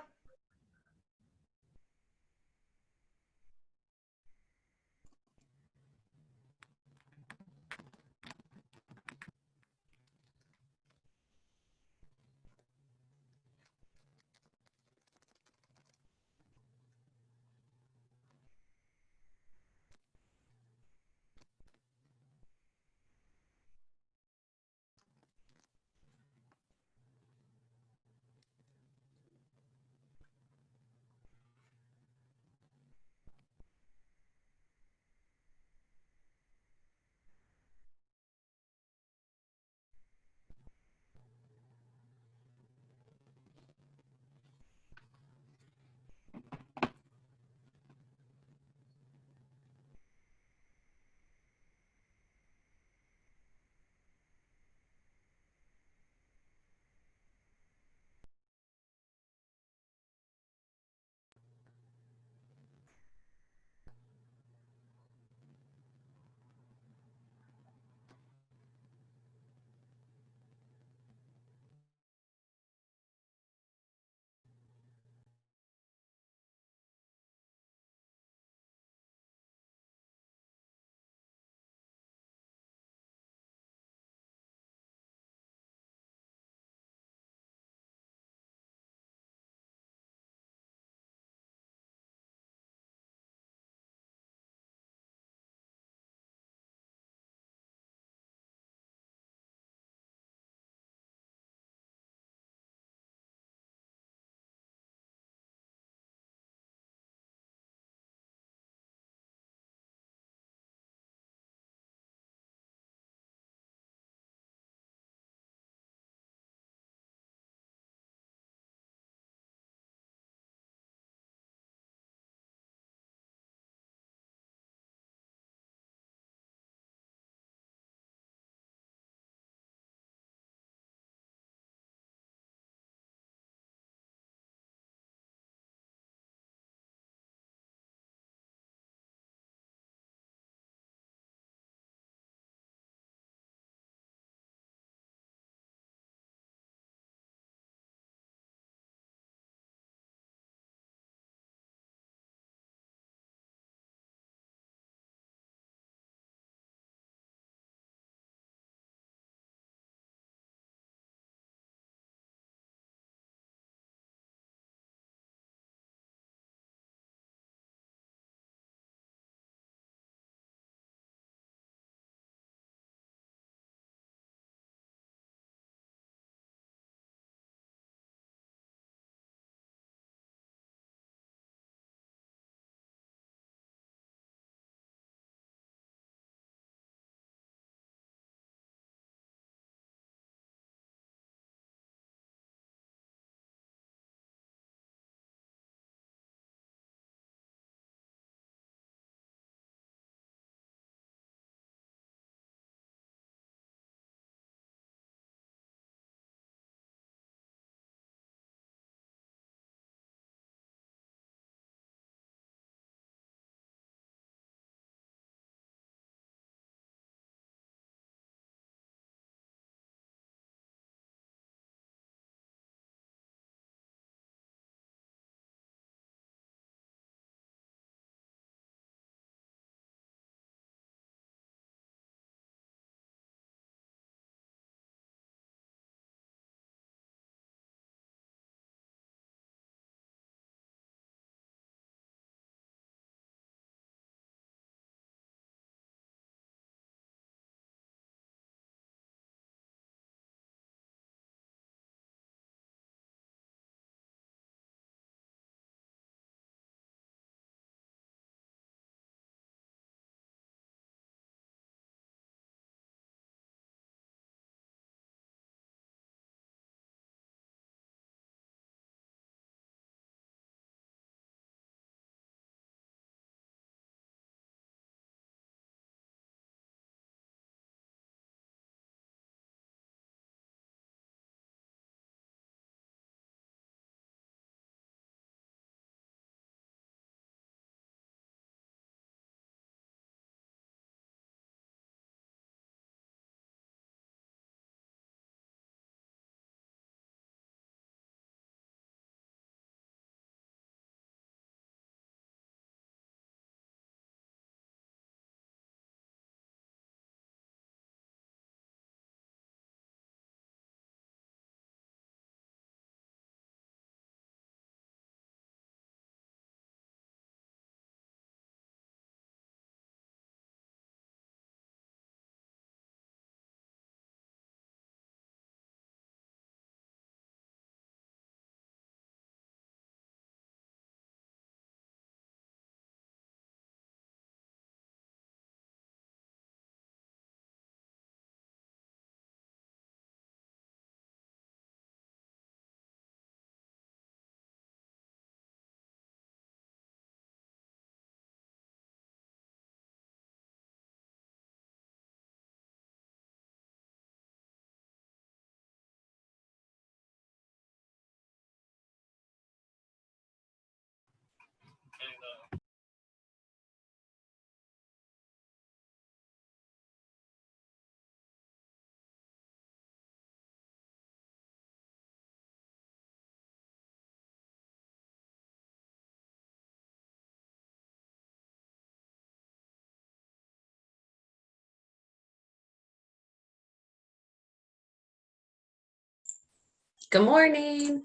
Good morning.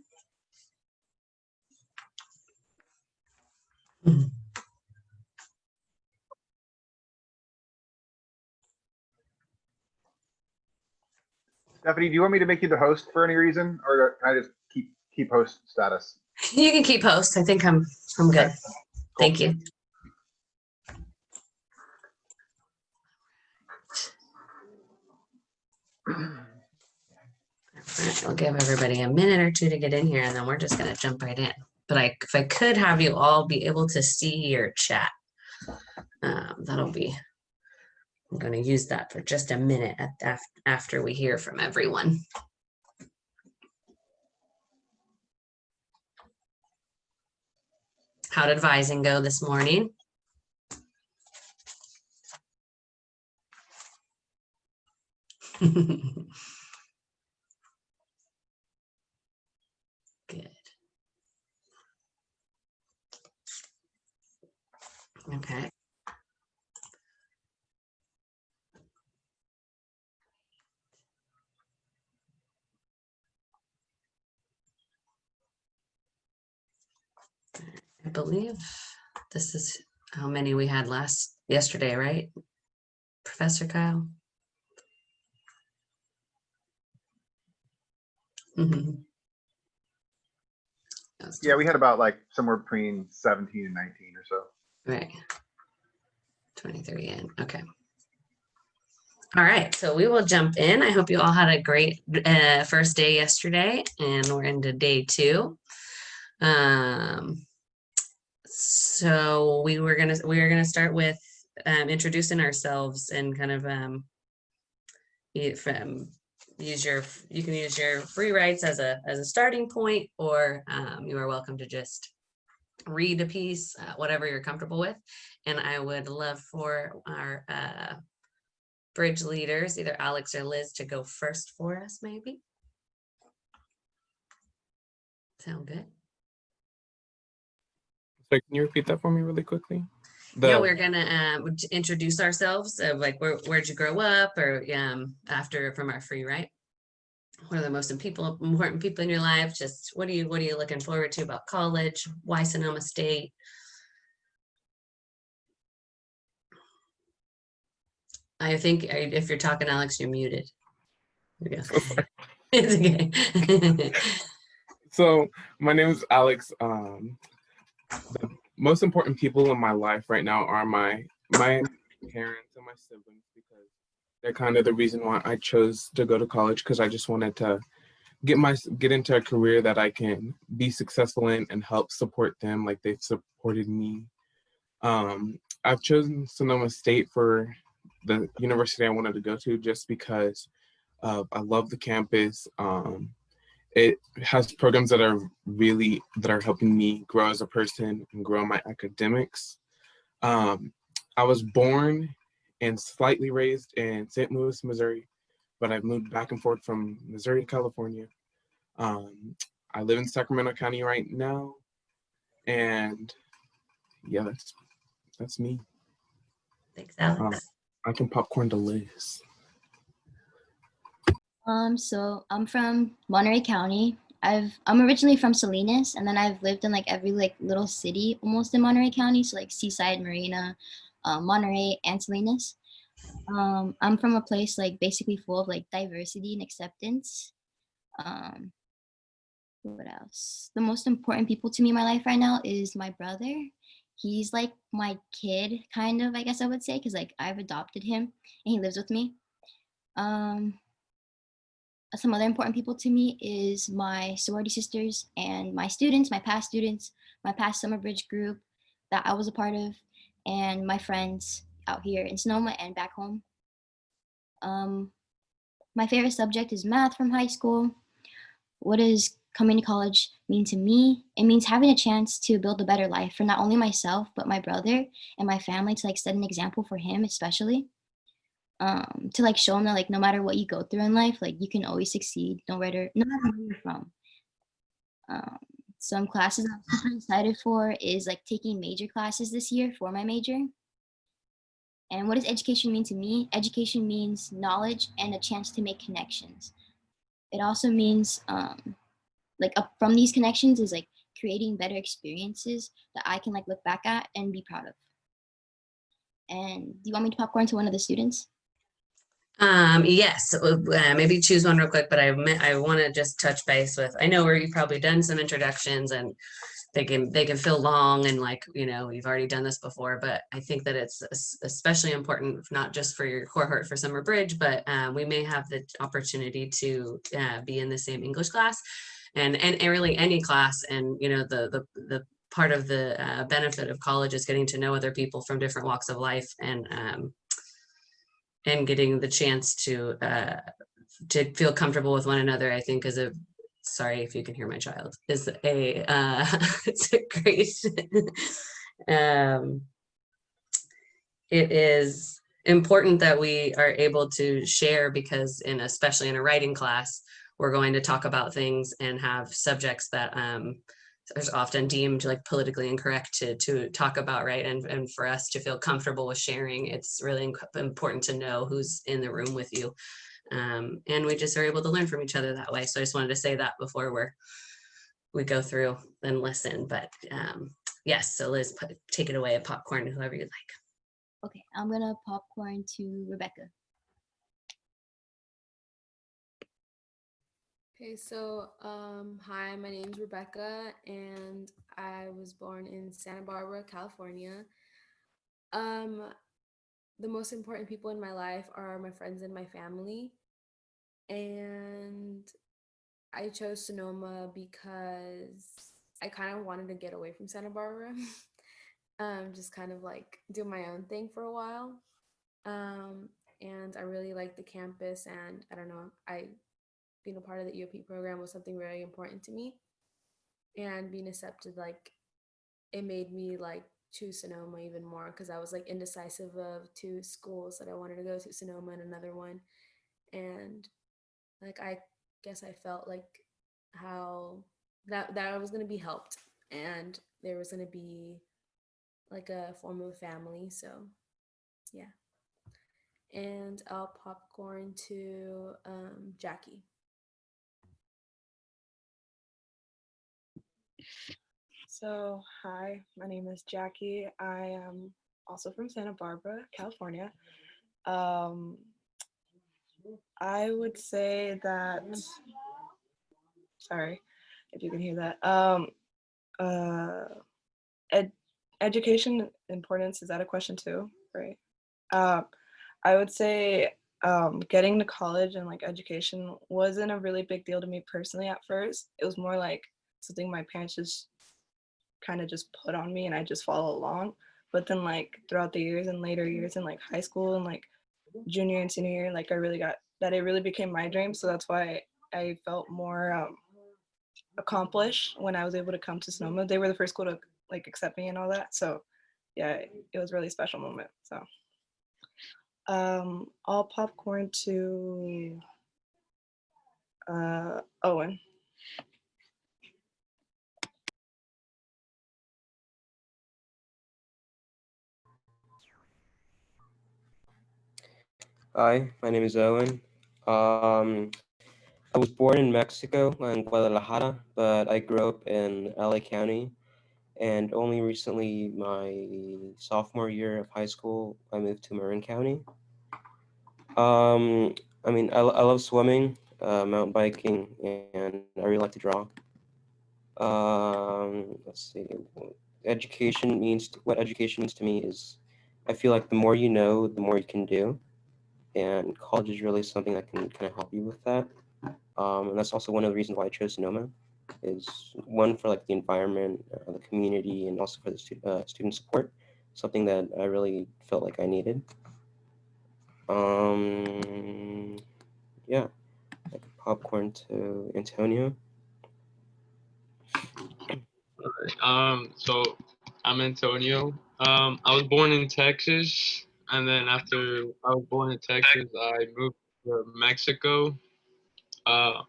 Stephanie, do you want me to make you the host for any reason, or can I just keep host status? You can keep host. I think I'm good. Okay, Thank you. I'll give everybody a minute or two to get in here, and then we're just going to jump right in. But if I could have you all be able to see your chat, that'll be. I'm going to use that for just a minute after we hear from everyone. How did advising go this morning? Good. Okay. I believe this is how many we had yesterday, right? Professor Kyle? Yeah, we had about like somewhere between 17 and 19 or so. Right. 23 in. Okay. All right, so we will jump in. I hope you all had a great first day yesterday, and we're into day 2. So we are gonna start with introducing ourselves and kind of you can use your free writes as a starting point, or you are welcome to just read a piece, whatever you're comfortable with. And I would love for our bridge leaders, either Alex or Liz, to go first for us, maybe. Sound good? So can you repeat that for me really quickly? Yeah, we're gonna introduce ourselves, like where'd you grow up, or after from our free write. What are the most important people in your life? Just what are you looking forward to about college? Why Sonoma State? I think if you're talking, Alex, you're muted. There we go. It's okay. So my name is Alex. The most important people in my life right now are my parents and my siblings, because they're kind of the reason why I chose to go to college, because I just wanted to get into a career that I can be successful in and help support them like they've supported me. I've chosen Sonoma State for the university I wanted to go to just because I love the campus. It has programs that are helping me grow as a person and grow my academics. I was born and slightly raised in St. Louis, Missouri, but I've moved back and forth from Missouri to California. I live in Sacramento County right now, and yeah, that's me. Thanks, Alex. I can popcorn to Liz. So I'm from Monterey County. I'm originally from Salinas, and then I've lived in like every little city almost in Monterey County, so like Seaside, Marina, Monterey, and Salinas. I'm from a place like basically full of like diversity and acceptance. What else? The most important people to me in my life right now is my brother. He's like my kid, kind of, I guess I would say, because like I've adopted him and he lives with me. Some other important people to me is my sorority sisters and my students, my past summer bridge group that I was a part of, and my friends out here in Sonoma and back home. My favorite subject is math from high school. What does coming to college mean to me? It means having a chance to build a better life for not only myself, but my brother and my family, to like set an example for him, especially. To like show him that like no matter what you go through in life, like you can always succeed no matter where you're from. Some classes I'm super excited for is like taking major classes this year for my major. And what does education mean to me? Education means knowledge and a chance to make connections. It also means like up from these connections is like creating better experiences that I can like look back at and be proud of. And do you want me to popcorn to one of the students? Yes, maybe choose one real quick, but I want to just touch base with, I know where you've probably done some introductions and they can feel long and like, you know, you've already done this before, but I think that it's especially important, not just for your cohort for summer bridge, but we may have the opportunity to be in the same English class and really any class. And, you know, the part of the benefit of college is getting to know other people from different walks of life and getting the chance to feel comfortable with one another, I think is a, sorry if you can hear my child, is a it's a great it is important that we are able to share, because especially in a writing class, we're going to talk about things and have subjects that is often deemed like politically incorrect to talk about, right? And for us to feel comfortable with sharing, it's really important to know who's in the room with you. And we just are able to learn from each other that way. So I just wanted to say that before we go through and listen. But yes, so Liz, take it away, popcorn, whoever you'd like. Okay, I'm gonna popcorn to Rebecca. Okay, so hi, my name's Rebecca, and I was born in Santa Barbara, California. The most important people in my life are my friends and my family, and I chose Sonoma because I kind of wanted to get away from Santa Barbara, just kind of like do my own thing for a while. And I really like the campus, and I don't know, being a part of the EOP program was something very important to me, and being accepted, like, it made me like choose Sonoma even more, because I was like indecisive of two schools that I wanted to go to, Sonoma and another one. And like, I guess I felt like how that I was going to be helped, and there was going to be like a form of family. So yeah. And I'll popcorn to Jackie. So, hi, my name is Jackie. I am also from Santa Barbara, California. I would say that, sorry if you can hear that. Education importance, is that a question too? Right. I would say getting to college and like education wasn't a really big deal to me personally at first. It was more like something my parents just kind of just put on me and I just follow along. But then like throughout the years and later years in like high school and like junior and senior year, like I really got that it really became my dream. So that's why I felt more accomplished when I was able to come to Sonoma. They were the first school to like accept me and all that. So yeah, it was a really special moment. So I'll popcorn to Owen. Hi, my name is Owen. I was born in Mexico, in Guadalajara, but I grew up in LA County. And only recently, my sophomore year of high school, I moved to Marin County. I mean, I love swimming, mountain biking, and I really like to draw. Let's see. What education means to me is, I feel like the more you know, the more you can do. And college is really something that can kind of help you with that. And that's also one of the reasons why I chose Sonoma, is one for like the environment, the community, and also for the student support, something that I really felt like I needed. Yeah, like popcorn to Antonio. So I'm Antonio. I was born in Texas, and then after I was born in Texas, I moved to Mexico. Uh,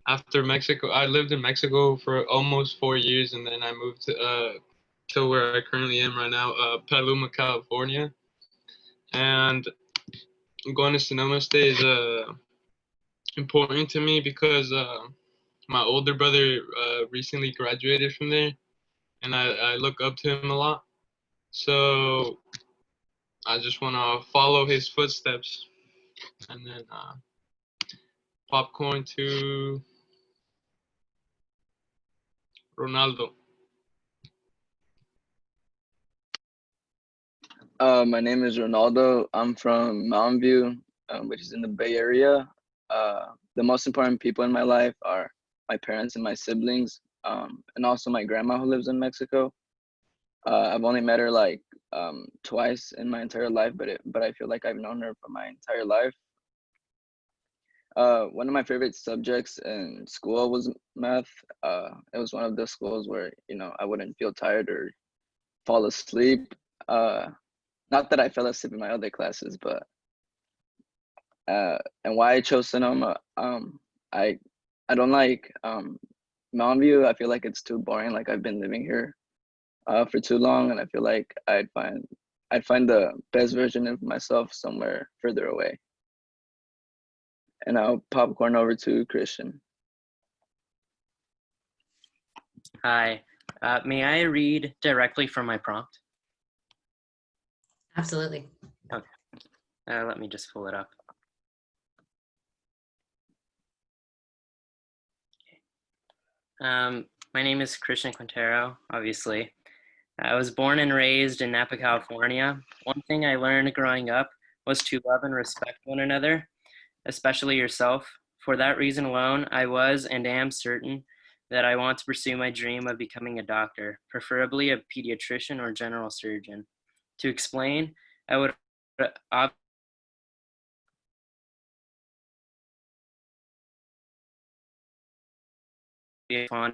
After Mexico, I lived in Mexico for almost 4 years, and then I moved to where I currently am right now, Petaluma, California. And going to Sonoma State is important to me because my older brother recently graduated from there, and I look up to him a lot. So I just want to follow his footsteps. And then popcorn to Ronaldo. My name is Ronaldo. I'm from Mountain View, which is in the Bay Area. The most important people in my life are my parents and my siblings, and also my grandma who lives in Mexico. I've only met her like twice in my entire life, but I feel like I've known her for my entire life. One of my favorite subjects in school was math. It was one of the schools where I wouldn't feel tired or fall asleep. Not that I fell asleep in my other classes, but and why I chose Sonoma. I don't like Mountain View. I feel like it's too boring. Like I've been living here for too long, and I feel like I'd find the best version of myself somewhere further away. And I'll popcorn over to Christian. Hi. May I read directly from my prompt? Absolutely. Okay. Let me just pull it up. My name is Christian Quintero, obviously. I was born and raised in Napa, California. One thing I learned growing up was to love and respect one another, especially yourself. For that reason alone, I was and am certain that I want to pursue my dream of becoming a doctor, preferably a pediatrician or general surgeon. To explain, I would be fun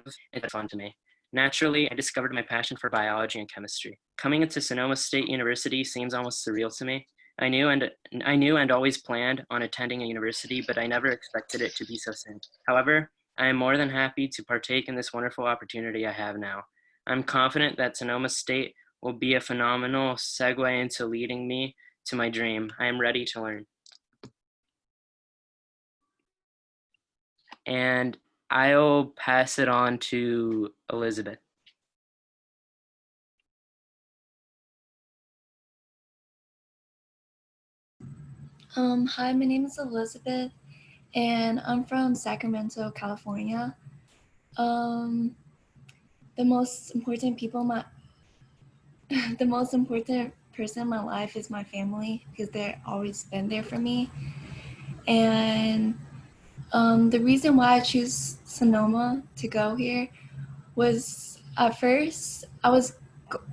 to me. Naturally, I discovered my passion for biology and chemistry. Coming into Sonoma State University seems almost surreal to me. I knew and always planned on attending a university, but I never expected it to be so soon. However, I am more than happy to partake in this wonderful opportunity I have now. I'm confident that Sonoma State will be a phenomenal segue into leading me to my dream. I am ready to learn. And I'll pass it on to Elizabeth. Hi, my name is Elizabeth, and I'm from Sacramento, California. The most important the most important person in my life is my family because they've always been there for me. And the reason why I choose Sonoma to go here was at first I was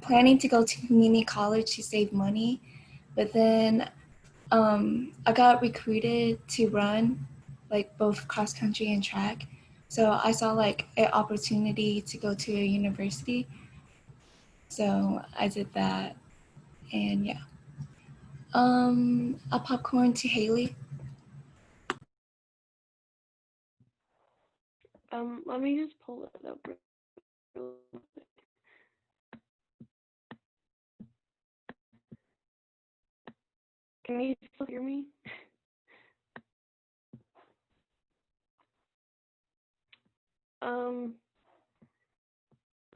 planning to go to community college to save money, but then I got recruited to run like both cross country and track. So I saw like an opportunity to go to a university. So I did that, and yeah. A popcorn to Haley. Let me just pull it up real quick. Can you still hear me?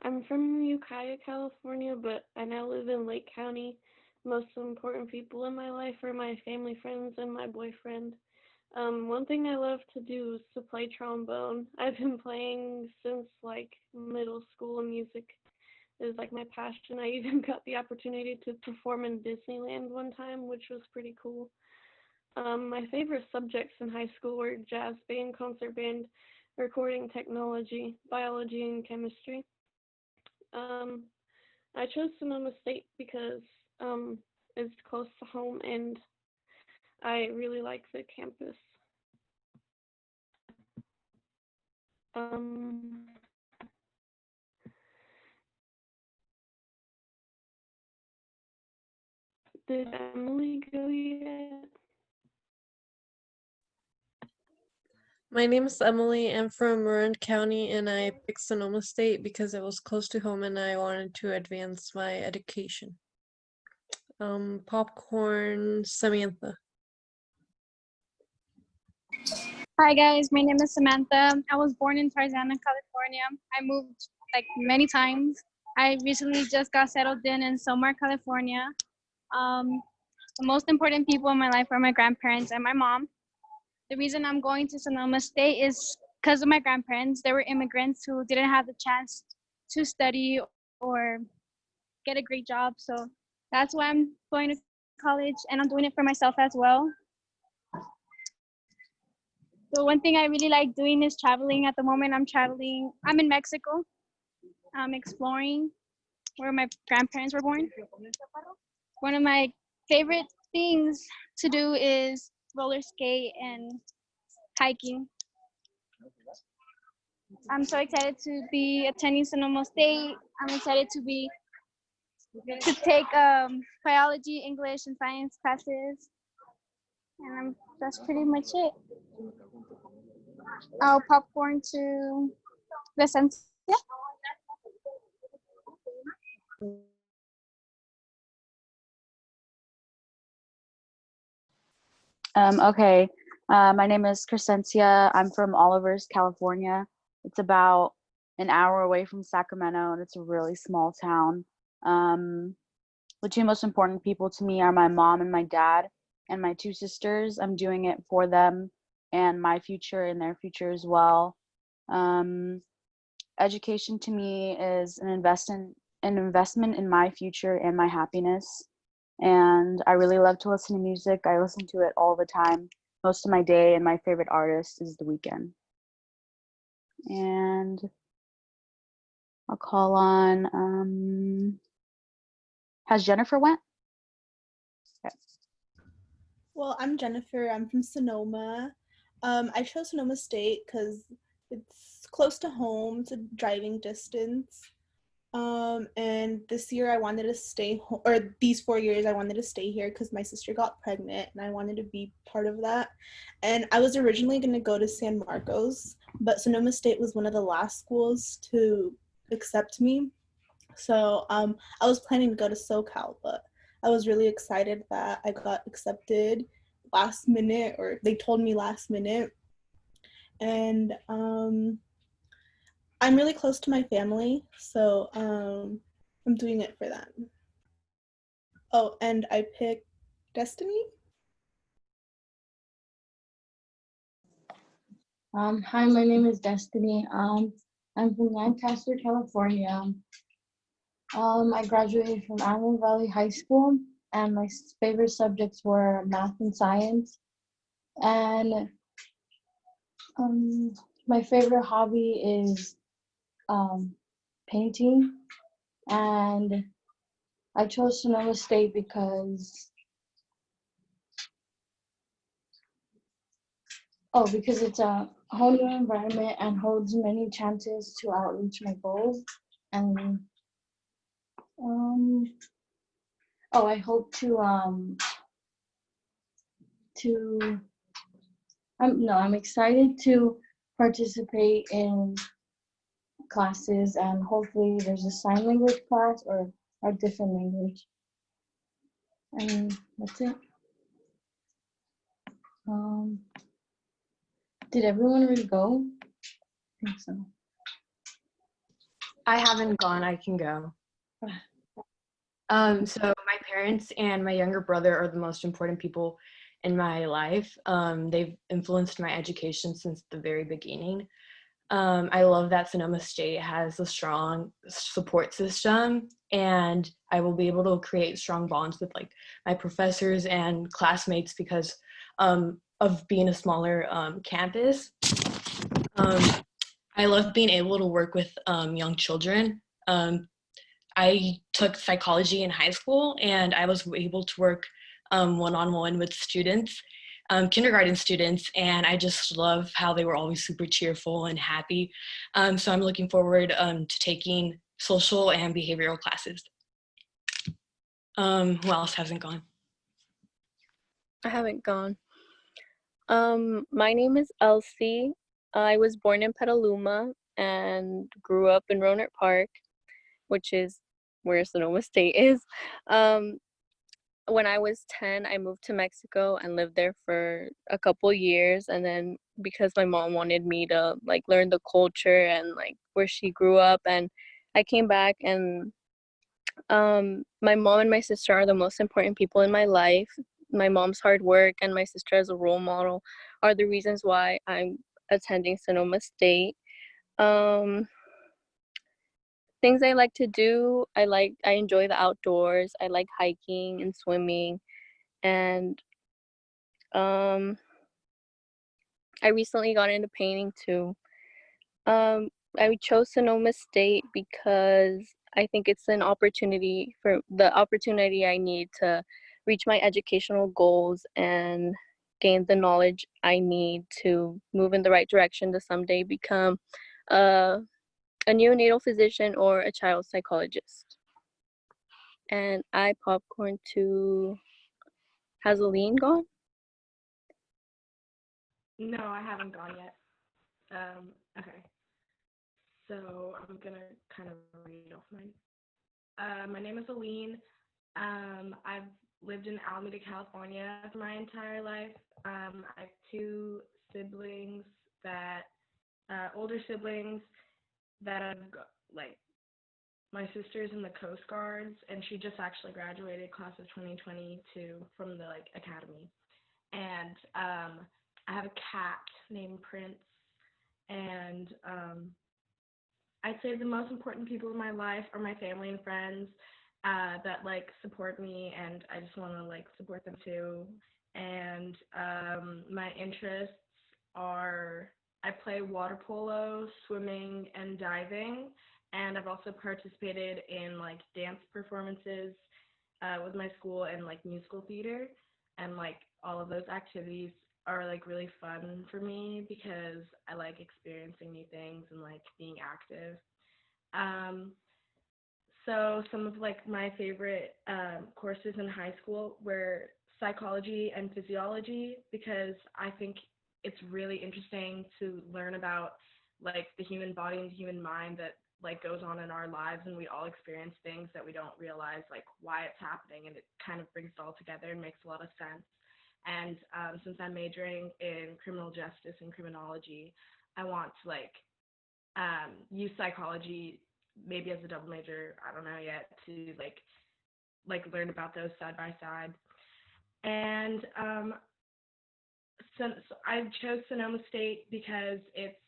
I'm from Ukiah, California, but I now live in Lake County. Most important people in my life are my family, friends, and my boyfriend. One thing I love to do is to play trombone. I've been playing since like middle school, and music is like my passion. I even got the opportunity to perform in Disneyland one time, which was pretty cool. My favorite subjects in high school were jazz band, concert band, recording technology, biology, and chemistry. I chose Sonoma State because it's close to home and I really like the campus. Did Emily go yet? My name is Emily. I'm from Marin County, and I picked Sonoma State because it was close to home and I wanted to advance my education. Popcorn, Samantha. Hi guys, my name is Samantha. I was born in Tarzana, California. I moved like many times. I recently just got settled in Somar, California. Um, the most important people in my life are my grandparents and my mom. The reason I'm going to Sonoma State is because of my grandparents. They were immigrants who didn't have the chance to study or get a great job. So that's why I'm going to college, and I'm doing it for myself as well. So one thing I really like doing is traveling. At the moment, I'm in Mexico. I'm exploring where my grandparents were born. One of my favorite things to do is roller skate and hiking. I'm so excited to be attending Sonoma State. I'm excited to take biology, English, and science classes. And that's pretty much it. I'll popcorn to Vicencia. Okay. My name is Crescencia. I'm from Olivers, California. It's about an hour away from Sacramento, and it's a really small town. The two most important people to me are my mom and my dad, and my two sisters. I'm doing it for them and my future and their future as well. Education to me is an investment in my future and my happiness. And I really love to listen to music. I listen to it all the time, most of my day, and my favorite artist is The Weeknd. And I'll call on, has Jennifer went? Okay. Well, I'm Jennifer. I'm from Sonoma. I chose Sonoma State because it's close to home. It's a driving distance. And this year I wanted to stay home, or these 4 years I wanted to stay here because my sister got pregnant and I wanted to be part of that. And I was originally going to go to San Marcos, but Sonoma State was one of the last schools to accept me. So I was planning to go to SoCal, but I was really excited that I got accepted last minute, or they told me last minute. And I'm really close to my family, so I'm doing it for them. Oh, and I picked Destiny. Hi, my name is Destiny. I'm from Lancaster, California. I graduated from Antelope Valley High School, and my favorite subjects were math and science. And my favorite hobby is painting. And I chose Sonoma State because it's a whole new environment and holds many chances to outreach my goals. And I hope I'm excited to participate in classes, and hopefully there's a sign language class or a different language. And that's it. Did everyone already go? I think so. I haven't gone, I can go. So my parents and my younger brother are the most important people in my life. They've influenced my education since the very beginning. I love that Sonoma State has a strong support system, and I will be able to create strong bonds with like my professors and classmates because of being a smaller campus. I love being able to work with young children. I took psychology in high school, and I was able to work one-on-one with students, kindergarten students, and I just love how they were always super cheerful and happy. So I'm looking forward to taking social and behavioral classes. Who else hasn't gone? I haven't gone. My name is Elsie. I was born in Petaluma and grew up in Rohnert Park, which is where Sonoma State is. when I was 10, I moved to Mexico and lived there for a couple years. And then because my mom wanted me to like learn the culture and like where she grew up, and I came back, and my mom and my sister are the most important people in my life. My mom's hard work and my sister as a role model are the reasons why I'm attending Sonoma State. Um, Things I like to do, I enjoy the outdoors. I like hiking and swimming, and um, I recently got into painting too. I chose Sonoma State because I think it's an opportunity for the opportunity I need to reach my educational goals and gain the knowledge I need to move in the right direction to someday become a, a neonatal physician or a child psychologist. And I popcorn to has Aline gone? No, I haven't gone yet. Okay. So I'm gonna kind of read off mine. My name is Aline. I've lived in Alameda, California for my entire life. I have two siblings that, older siblings that like, my sister's in the Coast Guards, and she just actually graduated class of 2022 from the like academy. And I have a cat named Prince, and I'd say the most important people in my life are my family and friends that like support me, and I just want to like support them too. And my interests are I play water polo, swimming, and diving, and I've also participated in like dance performances with my school and like musical theater, and like all of those activities are like really fun for me because I like experiencing new things and like being active. Um, so some of like my favorite courses in high school were psychology and physiology because I think it's really interesting to learn about like the human body and the human mind that like goes on in our lives, and we all experience things that we don't realize like why it's happening, and it kind of brings it all together and makes a lot of sense. And since I'm majoring in criminal justice and criminology, I want to like use psychology maybe as a double major. I don't know yet, to like learn about those side by side. And so I chose Sonoma State because it's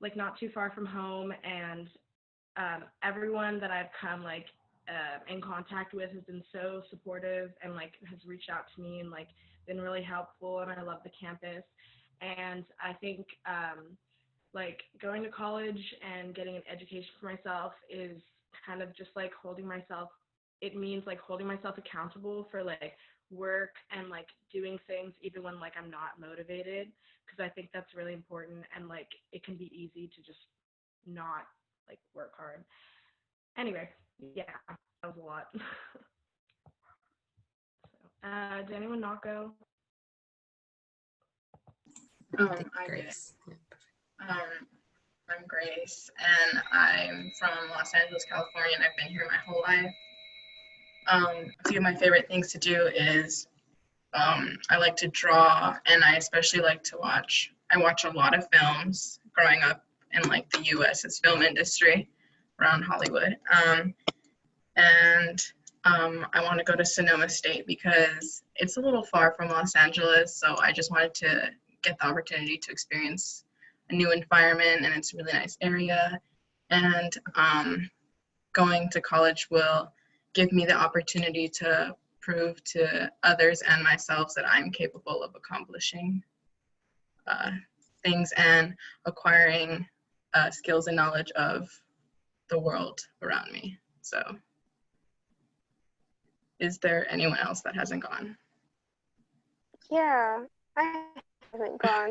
like not too far from home, and everyone that I've come like in contact with has been so supportive and like has reached out to me and like been really helpful, and I love the campus. And I think like going to college and getting an education for myself is kind of just like holding myself, it means like holding myself accountable for like work and like doing things even when like I'm not motivated, because I think that's really important, and like it can be easy to just not like work hard. Anyway, yeah, that was a lot. Did anyone not go? I did. Um, I'm Grace, and I'm from Los Angeles, California, and I've been here my whole life. A few of my favorite things to do is I like to draw, and I especially like to watch. I watch a lot of films growing up in like the U.S.'s film industry around Hollywood. And I want to go to Sonoma State because it's a little far from Los Angeles, so I just wanted to get the opportunity to experience a new environment, and it's a really nice area. And going to college will give me the opportunity to prove to others and myself that I'm capable of accomplishing things and acquiring skills and knowledge of the world around me. So, is there anyone else that hasn't gone? Yeah, I haven't gone.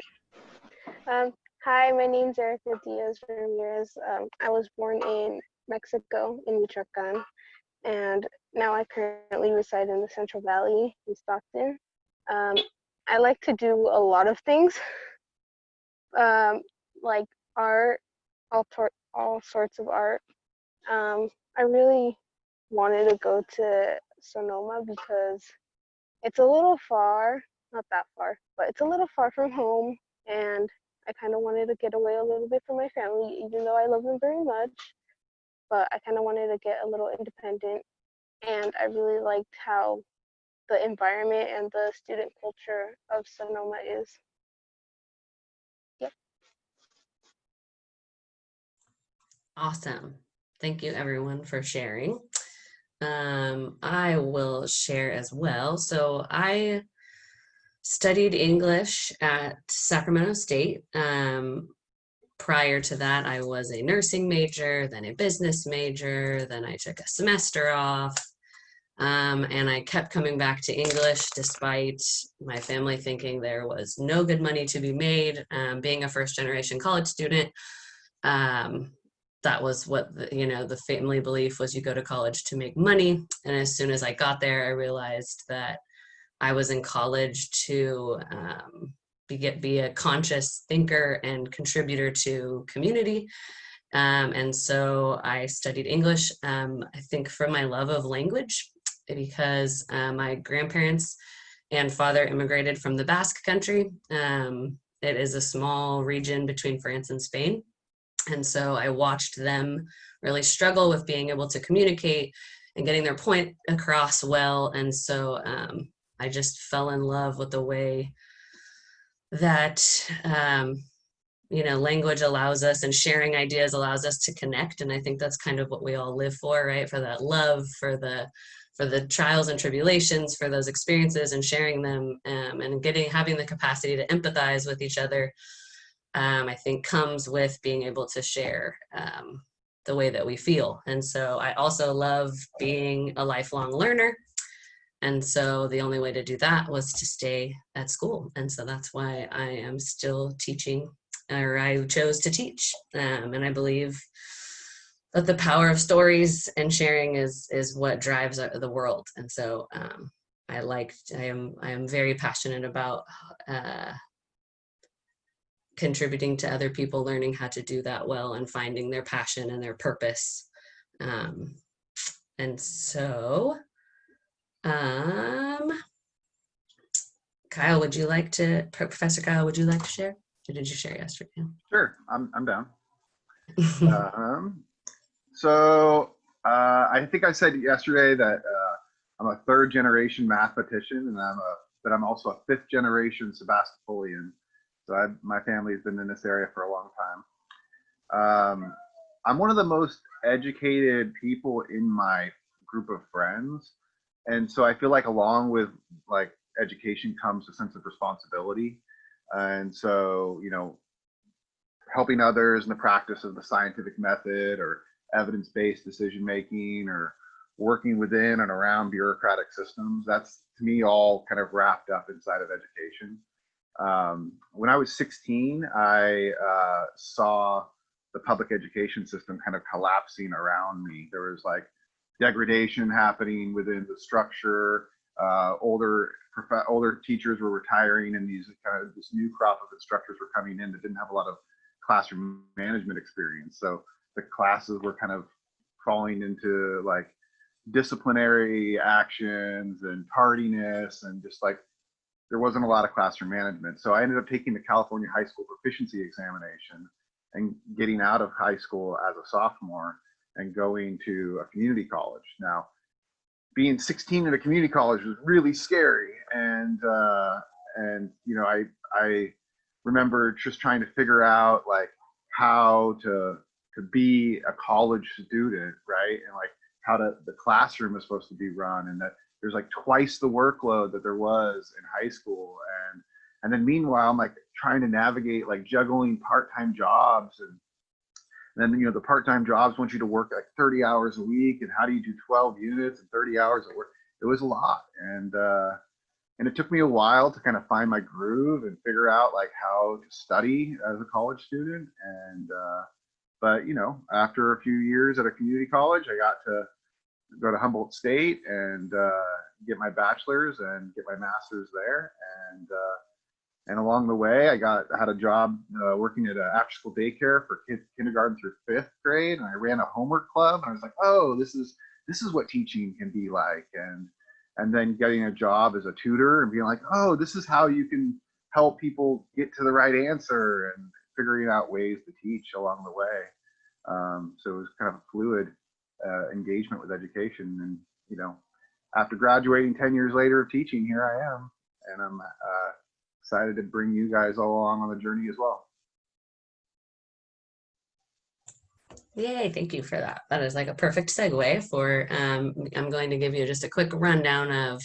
Hi, my name's Erica Diaz Ramirez. I was born in Mexico, in Michoacan, and now I currently reside in the Central Valley in Stockton. I like to do a lot of things, like art, all sorts of art. I really wanted to go to Sonoma because it's a little far, not that far, but it's a little far from home, and I kind of wanted to get away a little bit from my family, even though I love them very much. But I kind of wanted to get a little independent, and I really liked how the environment and the student culture of Sonoma is. Yep. Awesome. Thank you everyone for sharing. I will share as well. So I studied English at Sacramento State. Prior to that, I was a nursing major, then a business major, then I took a semester off. And I kept coming back to English despite my family thinking there was no good money to be made. Being a first-generation college student, that was what the family belief was: you go to college to make money. And as soon as I got there, I realized that I was in college to be a conscious thinker and contributor to community. And so I studied English, I think from my love of language, because my grandparents and father immigrated from the Basque Country. It is a small region between France and Spain. And so I watched them really struggle with being able to communicate and getting their point across well. And so I just fell in love with the way that language allows us, and sharing ideas allows us to connect. And I think that's kind of what we all live for, right? For that love, for the trials and tribulations, for those experiences and sharing them, and having the capacity to empathize with each other, I think comes with being able to share the way that we feel. And so I also love being a lifelong learner. And so the only way to do that was to stay at school. And so that's why I am still teaching, or I chose to teach. And I believe that the power of stories and sharing is what drives the world. And so I am very passionate about contributing to other people, learning how to do that well, and finding their passion and their purpose. And so Kyle, Professor Kyle, would you like to share? Or did you share yesterday? Sure, I'm down. So I think I said yesterday that I'm a third generation mathematician, and but I'm also a fifth generation Sebastopolian. So my family's been in this area for a long time. I'm one of the most educated people in my group of friends. And so I feel like along with like education comes a sense of responsibility. And so, helping others in the practice of the scientific method, or evidence-based decision-making, or working within and around bureaucratic systems, that's to me all kind of wrapped up inside of education. When I was 16, I saw the public education system kind of collapsing around me. There was like degradation happening within the structure. Older teachers were retiring, and this new crop of instructors were coming in that didn't have a lot of classroom management experience. So the classes were kind of falling into like disciplinary actions and tardiness, and just like there wasn't a lot of classroom management. So I ended up taking the California High School Proficiency Examination and getting out of high school as a sophomore and going to a community college. Now, being 16 in a community college was really scary, and I remember just trying to figure out like how to be a college student, right? And like how the classroom is supposed to be run, and that there's like twice the workload that there was in high school, and then meanwhile I'm like trying to navigate like juggling part-time jobs, and then the part-time jobs want you to work like 30 hours a week, and how do you do 12 units and 30 hours at work? It was a lot, and it took me a while to kind of find my groove and figure out like how to study as a college student. And but after a few years at a community college, I got to go to Humboldt State and get my bachelor's and get my master's there. And along the way, I had a job working at an after-school daycare for kids kindergarten through 5th grade, and I ran a homework club. And I was like, oh, this is this is what teaching can be like. And then getting a job as a tutor and being like, oh, this is how you can help people get to the right answer, and figuring out ways to teach along the way. So it was kind of a fluid engagement with education. And, you know, after graduating 10 years later of teaching, here I am, and I'm excited to bring you guys all along on the journey as well. Yay, thank you for that. That is like a perfect segue for, I'm going to give you just a quick rundown of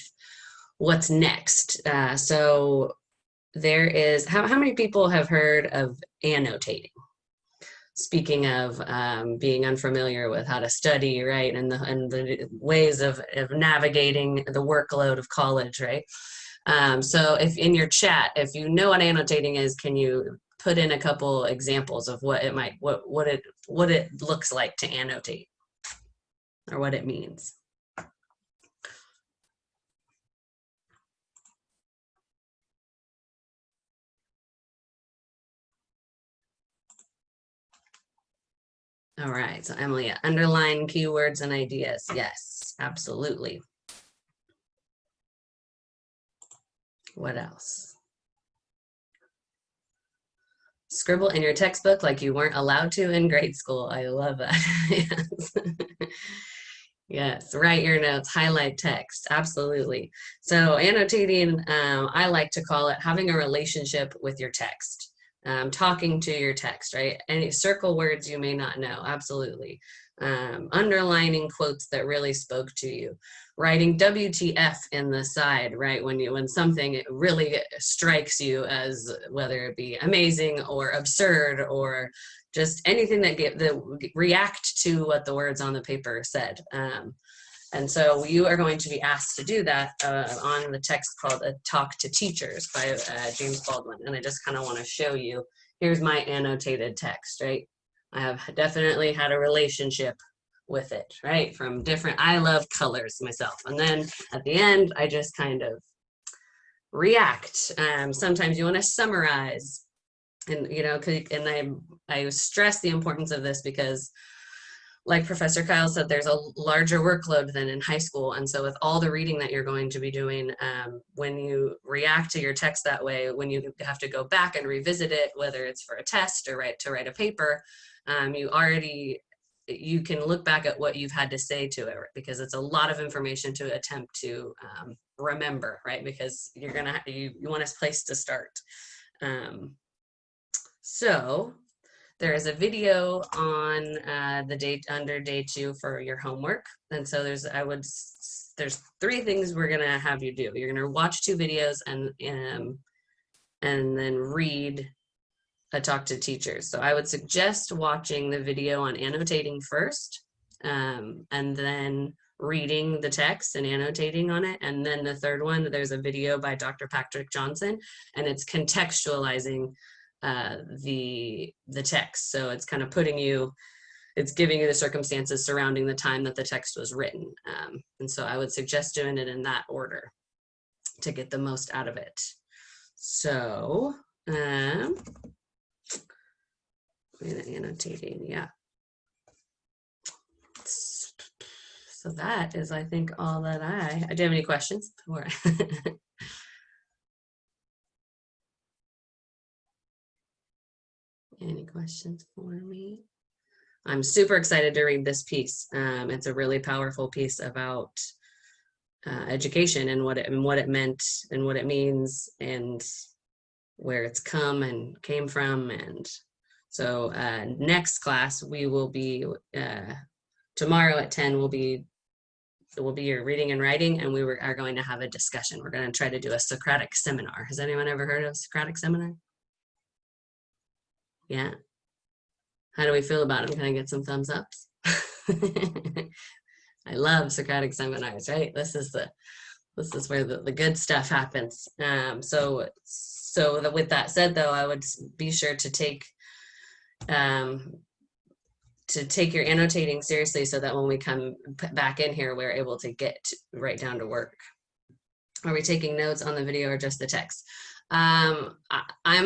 what's next. So there is, how many people have heard of annotating? Speaking of being unfamiliar with how to study, right? And the ways of navigating the workload of college, right? So if in your chat, if you know what annotating is, can you put in a couple examples of what it might, what it looks like to annotate, or what it means? All right, so Emily, underline keywords and ideas. Yes, absolutely. What else? Scribble in your textbook like you weren't allowed to in grade school. I love that. Yes. Yes, write your notes, highlight text, absolutely. So annotating, I like to call it having a relationship with your text. Talking to your text, right? Any circle words you may not know, absolutely. Underlining quotes that really spoke to you. Writing WTF in the side, right? When something really strikes you as whether it be amazing or absurd or just anything that react to what the words on the paper said. And so you are going to be asked to do that on the text called A Talk to Teachers by James Baldwin. And I just kind of want to show you, here's my annotated text, right? I have definitely had a relationship with it, right? From different, I love colors myself. And then at the end, I just kind of react. Sometimes you want to summarize. And, you know, and I stress the importance of this because, like Professor Kyle said, there's a larger workload than in high school. And so with all the reading that you're going to be doing, when you react to your text that way, when you have to go back and revisit it, whether it's for a test or to write a paper, you can look back at what you've had to say to it, because it's a lot of information to attempt to remember, right? Because you want a place to start. So there is a video on under day 2 for your homework. And so there's 3 things we're gonna have you do. You're gonna watch 2 videos and then read A Talk to Teachers. So I would suggest watching the video on annotating first, and then reading the text and annotating on it. And then the third one, there's a video by Dr. Patrick Johnson, and it's contextualizing the text. So it's kind of it's giving you the circumstances surrounding the time that the text was written. And so I would suggest doing it in that order to get the most out of it. So, annotating, yeah. So that is, I think, all that do you have any questions? Any questions for me? I'm super excited to read this piece. It's a really powerful piece about education and what it meant and what it means and where it's came from. And so next class we will be tomorrow at 10 will be your reading and writing, and we are going to have a discussion. We're going to try to do a Socratic seminar. Has anyone ever heard of Socratic seminar? Yeah. How do we feel about them? Can I get some thumbs ups? I love Socratic seminars, right? This is where the good stuff happens. So with that said, though, I would be sure to take your annotating seriously, so that when we come back in here, we're able to get right down to work. Are we taking notes on the video or just the text? I'm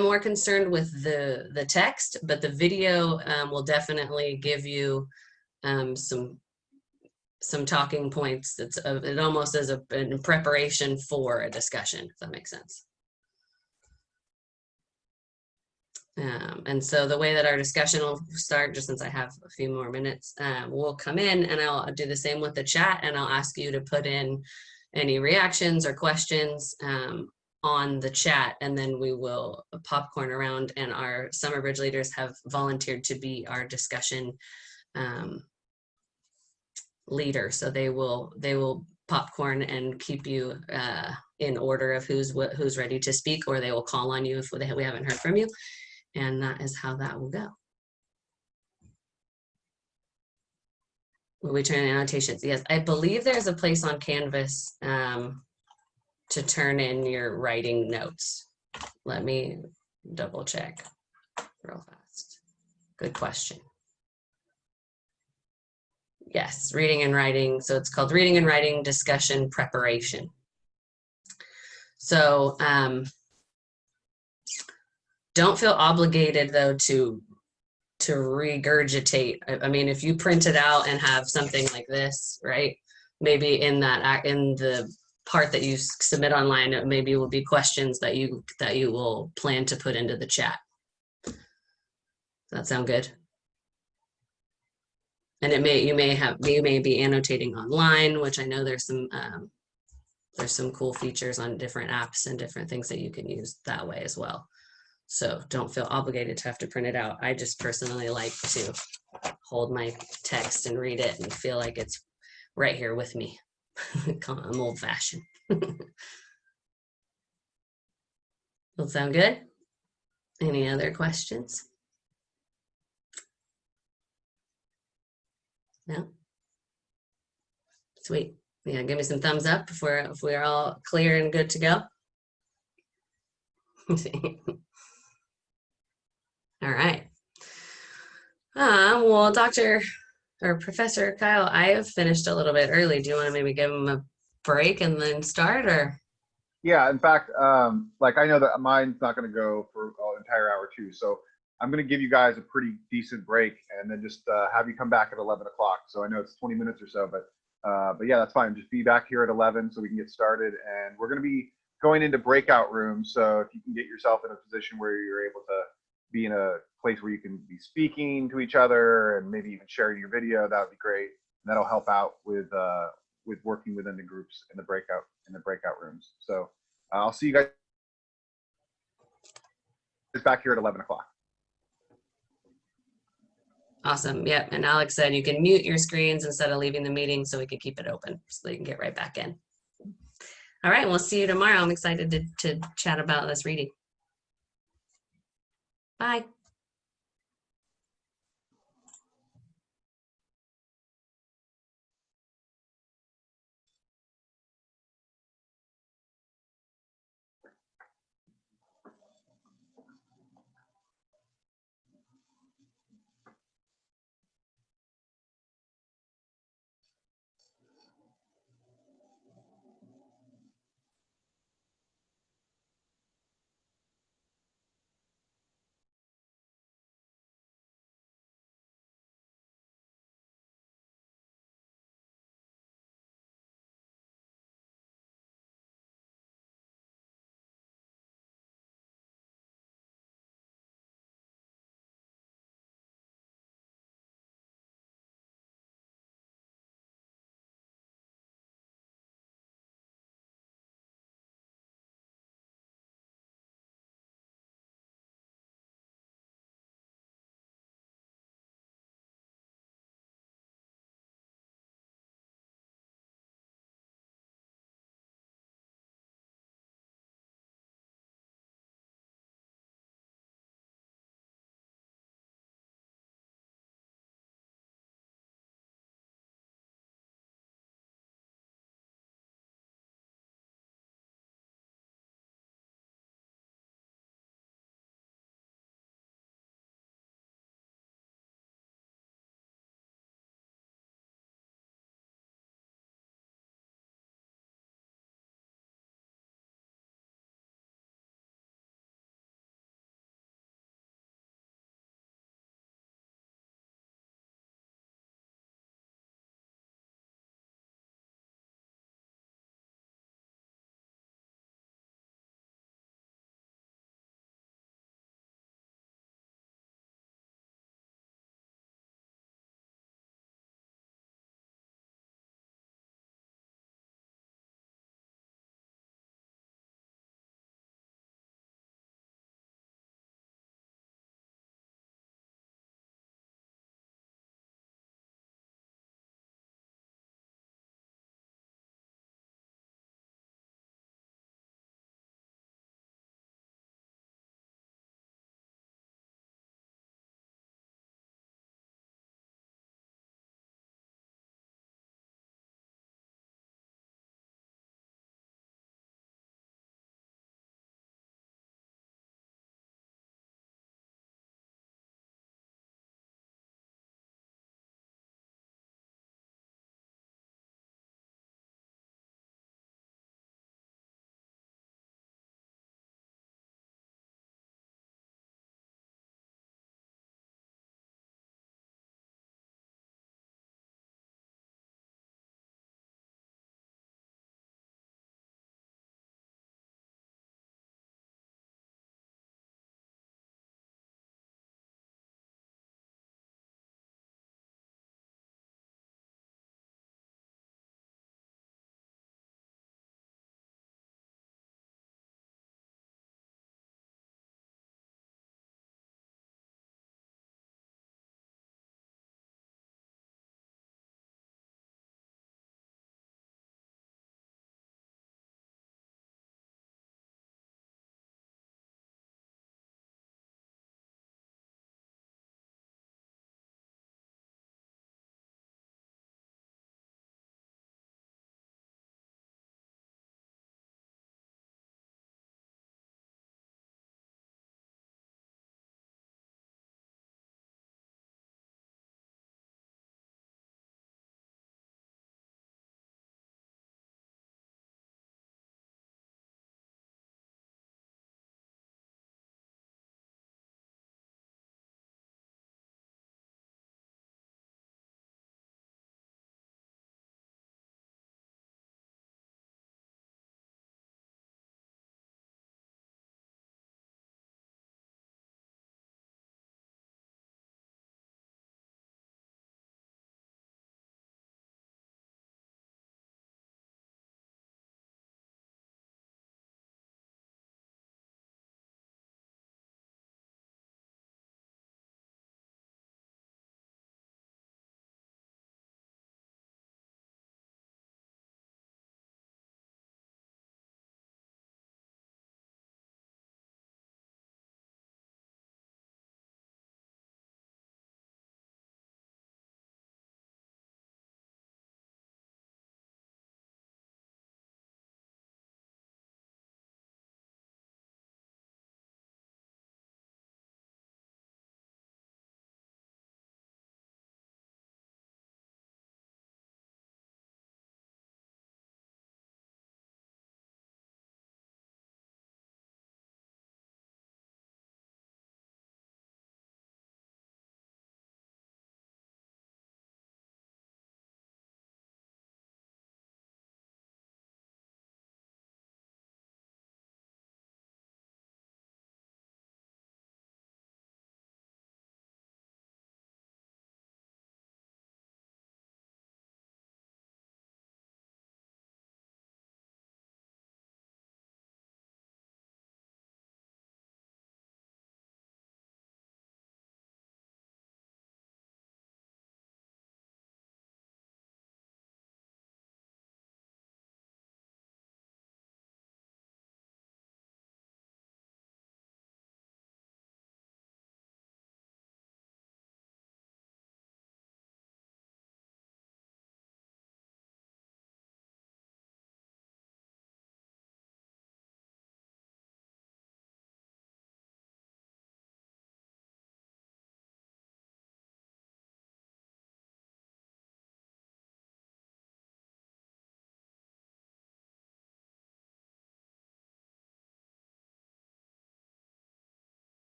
more concerned with the text, but the video will definitely give you some some talking points. It almost is in preparation for a discussion, if that makes sense. And so the way that our discussion will start, just since I have a few more minutes, we'll come in and I'll do the same with the chat, and I'll ask you to put in any reactions or questions on the chat, and then we will popcorn around, and our Summer Bridge leaders have volunteered to be our discussion leader. So they will popcorn and keep you in order of who's ready to speak, or they will call on you if we haven't heard from you. And that is how that will go. Will we turn in annotations? Yes, I believe there's a place on Canvas to turn in your writing notes. Let me double check real fast. Good question. Yes, reading and writing. So it's called Reading and Writing Discussion Preparation. So don't feel obligated though to regurgitate. I mean, if you print it out and have something like this, right? Maybe in the part that you submit online, it maybe will be questions that you will plan to put into the chat. Does that sound good? And you may be annotating online, which I know there's some cool features on different apps and different things that you can use that way as well. So don't feel obligated to have to print it out. I just personally like to hold my text and read it and feel like it's right here with me. I'm old fashioned. Will sound good? Any other questions? No? Sweet. Yeah, give me some thumbs up if we're all clear and good to go. All right. Well, Professor Kyle, I have finished a little bit early. Do you want to maybe give him a break and then start, or? Yeah, in fact, like I know that mine's not going to go for an entire hour too, so I'm going to give you guys a pretty decent break and then just have you come back at 11 o'clock. So I know it's 20 minutes or so, but yeah, that's fine. Just be back here at 11 so we can get started, and we're going to be going into breakout rooms. So if you can get yourself in a position where you're able to be in a place where you can be speaking to each other and maybe even sharing your video, that would be great. And that'll help out with working within the groups in the breakout rooms. So I'll see you guys back here at 11 o'clock. Awesome. Yep. And Alex said you can mute your screens instead of leaving the meeting so we can keep it open so they can get right back in. All right. We'll see you tomorrow. I'm excited to chat about this reading. Bye.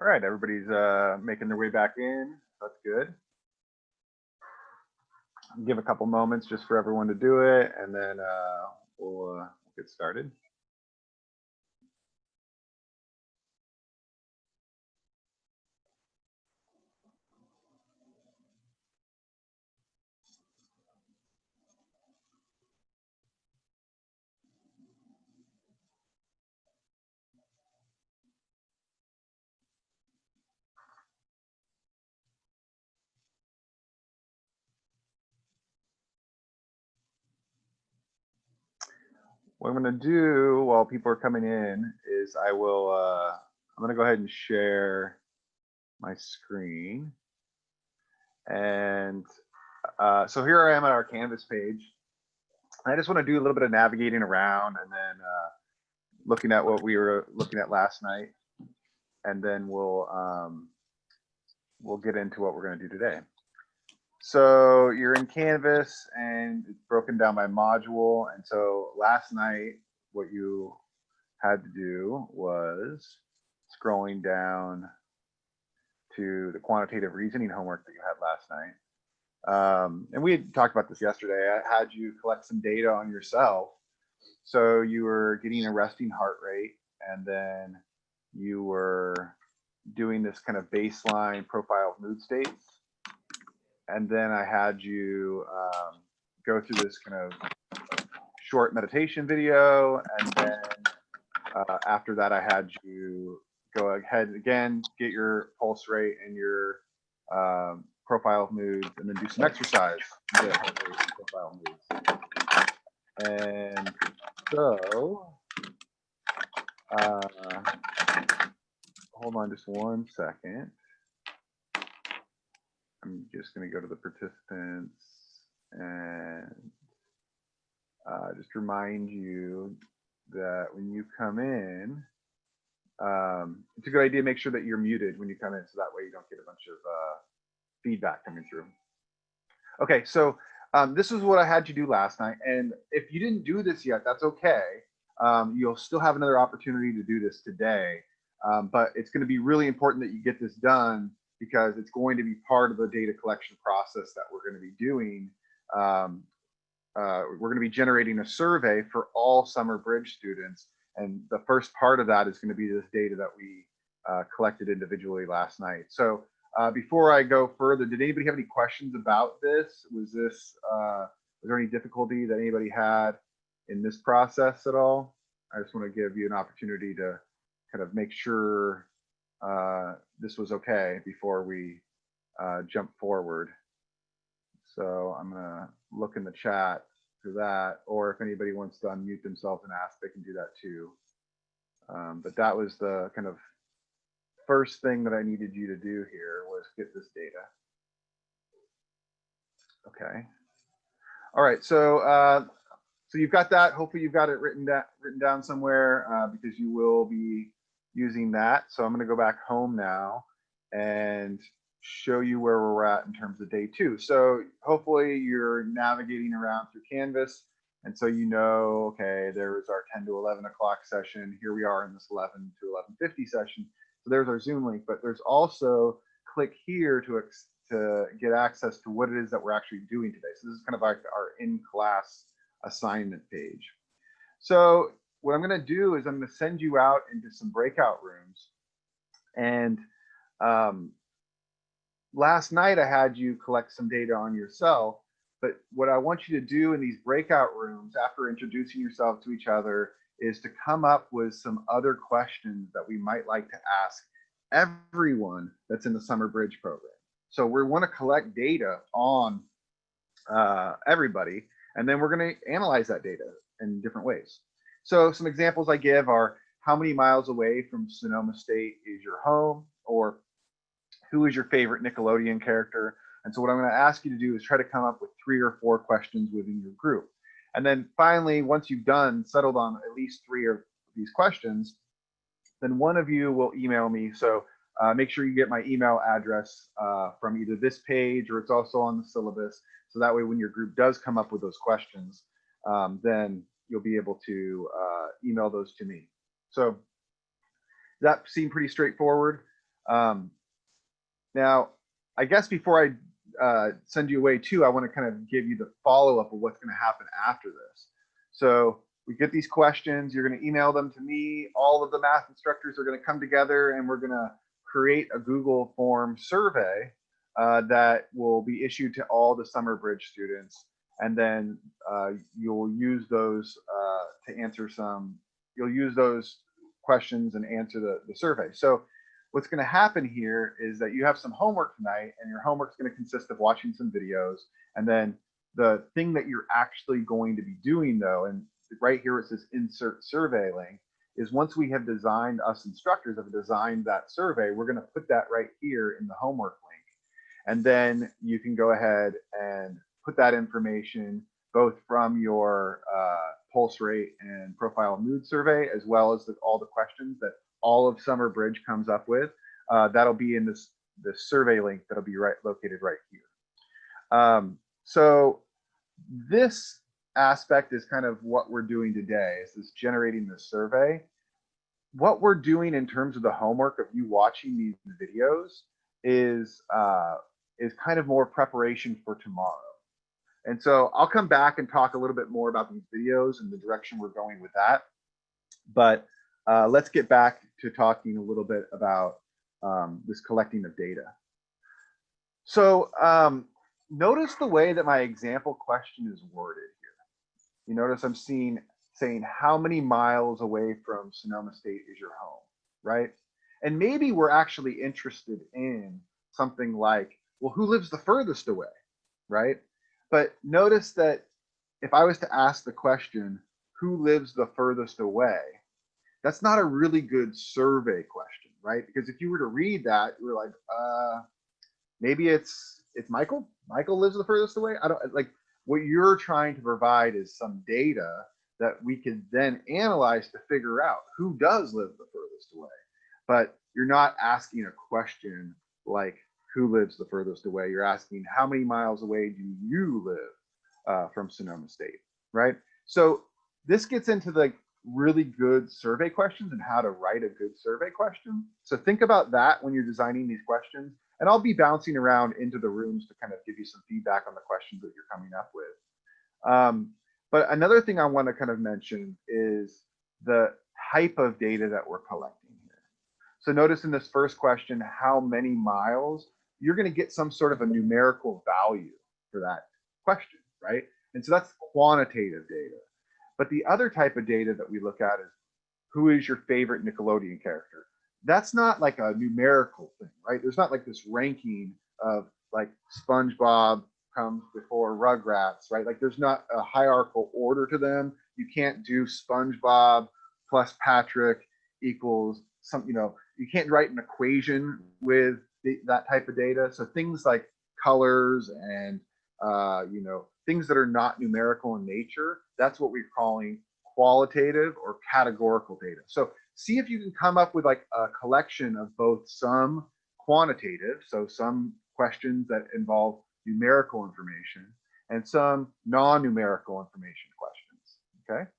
All right, everybody's making their way back in. That's good. Give a couple moments just for everyone to do it, and then we'll get started. What I'm going to do while people are coming in is I'm going to go ahead and share my screen. And so here I am at our Canvas page. I just want to do a little bit of navigating around and then looking at what we were looking at last night. And then we'll get into what we're going to do today. So you're in Canvas and it's broken down by module. And so last night, what you had to do was scrolling down to the quantitative reasoning homework that you had last night. And we had talked about this yesterday. I had you collect some data on yourself. So you were getting a resting heart rate, and then you were doing this kind of baseline profile of mood states. And then I had you go through this kind of short meditation video. And then after that, I had you go ahead again, get your pulse rate and your profile of moods, and then do some exercise to get heart rate and profile of moods. And so, hold on just one second. I'm just going to go to the participants and just remind you that when you come in, it's a good idea to make sure that you're muted when you come in, so that way you don't get a bunch of feedback coming through. Okay, so this is what I had you do last night, and if you didn't do this yet, that's okay. You'll still have another opportunity to do this today, but it's going to be really important that you get this done because it's going to be part of the data collection process that we're going to be doing. We're going to be generating a survey for all Summer Bridge students, and the first part of that is going to be this data that we collected individually last night. So before I go further, did anybody have any questions about this? Was there any difficulty that anybody had in this process at all? I just want to give you an opportunity to kind of make sure this was okay before we jump forward. So I'm going to look in the chat for that, or if anybody wants to unmute themselves and ask, they can do that too. But that was the kind of first thing that I needed you to do here, was get this data. Okay. All right. So so you've got that. Hopefully you've got it written down somewhere because you will be using that. So I'm going to go back home now and show you where we're at in terms of day 2. So hopefully you're navigating around through Canvas. And so you know, okay, there's our 10 to 11 o'clock session. Here we are in this 11 to 11:50 session. So there's our Zoom link, but there's also click here to get access to what it is that we're actually doing today. So this is kind of like our in-class assignment page. So what I'm going to do is I'm going to send you out into some breakout rooms. And last night I had you collect some data on yourself, but what I want you to do in these breakout rooms after introducing yourself to each other is to come up with some other questions that we might like to ask everyone that's in the Summer Bridge program. So we want to collect data on everybody, and then we're going to analyze that data in different ways. So some examples I give are, how many miles away from Sonoma State is your home? Or who is your favorite Nickelodeon character? And so what I'm going to ask you to do is try to come up with 3 or 4 questions within your group. And then finally, once you've settled on at least 3 of these questions, then one of you will email me. So make sure you get my email address from either this page, or it's also on the syllabus. So that way, when your group does come up with those questions, then you'll be able to email those to me. So that seemed pretty straightforward. Um, now, I guess before I send you away too, I want to kind of give you the follow-up of what's going to happen after this. So we get these questions, you're going to email them to me. All of the math instructors are going to come together and we're going to create a Google form survey that will be issued to all the Summer Bridge students. And then you'll use those to answer you'll use those questions and answer the survey. So what's going to happen here is that you have some homework tonight, and your homework's going to consist of watching some videos. And then the thing that you're actually going to be doing, though, and right here it says insert survey link, is once we have designed, us instructors have designed that survey, we're going to put that right here in the homework link. And then you can go ahead and put that information both from your pulse rate and profile mood survey, as well as all the questions that all of Summer Bridge comes up with. That'll be in this survey link that'll be located right here. So this aspect is kind of what we're doing today, is this generating the survey. What we're doing in terms of the homework of you watching these videos is kind of more preparation for tomorrow. And so I'll come back and talk a little bit more about these videos and the direction we're going with that. But let's get back to talking a little bit about this collecting of data. So notice the way that my example question is worded here. You notice I'm saying how many miles away from Sonoma State is your home, right? And maybe we're actually interested in something like, well, who lives the furthest away, right? But notice that if I was to ask the question, who lives the furthest away, that's not a really good survey question, right? Because if you were to read that, you were like, maybe it's Michael. Michael lives the furthest away. I don't like, what you're trying to provide is some data that we can then analyze to figure out who does live the furthest away. But you're not asking a question like, who lives the furthest away? You're asking, how many miles away do you live from Sonoma State, right? So this gets into the really good survey questions and how to write a good survey question. So think about that when you're designing these questions. And I'll be bouncing around into the rooms to kind of give you some feedback on the questions that you're coming up with. But another thing I want to kind of mention is the type of data that we're collecting here. So notice in this first question, how many miles, you're going to get some sort of a numerical value for that question, right? And so that's quantitative data. But the other type of data that we look at is, who is your favorite Nickelodeon character? That's not like a numerical thing, right? There's not like this ranking of like SpongeBob comes before Rugrats, right? Like there's not a hierarchical order to them. You can't do SpongeBob plus Patrick equals some, you can't write an equation with that type of data. So things like colors and things that are not numerical in nature, that's what we're calling qualitative or categorical data. So see if you can come up with like a collection of both some quantitative, so some questions that involve numerical information, and some non-numerical information questions, okay?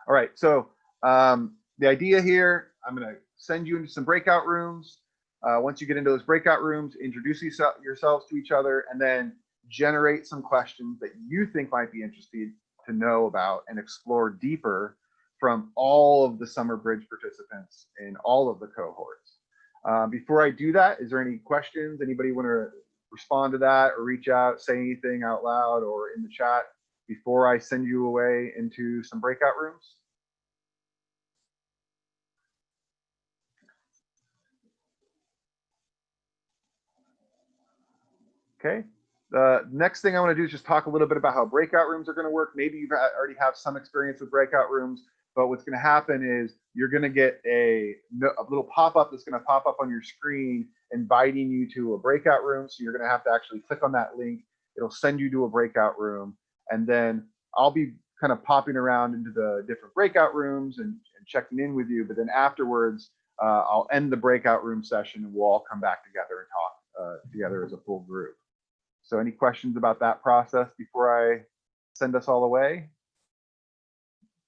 All right, so the idea here, I'm gonna send you into some breakout rooms. Once you get into those breakout rooms, introduce yourselves to each other, and then generate some questions that you think might be interesting to know about and explore deeper from all of the Summer Bridge participants in all of the cohorts. Before I do that, is there any questions? Anybody want to respond to that or reach out, say anything out loud or in the chat before I send you away into some breakout rooms? Okay. The next thing I want to do is just talk a little bit about how breakout rooms are going to work. Maybe you already have some experience with breakout rooms, but what's going to happen is you're going to get a little pop-up that's going to pop up on your screen inviting you to a breakout room. So you're going to have to actually click on that link. It'll send you to a breakout room. And then I'll be kind of popping around into the different breakout rooms and checking in with you. But then afterwards, I'll end the breakout room session and we'll all come back together and talk together as a full group. So any questions about that process before I send us all away?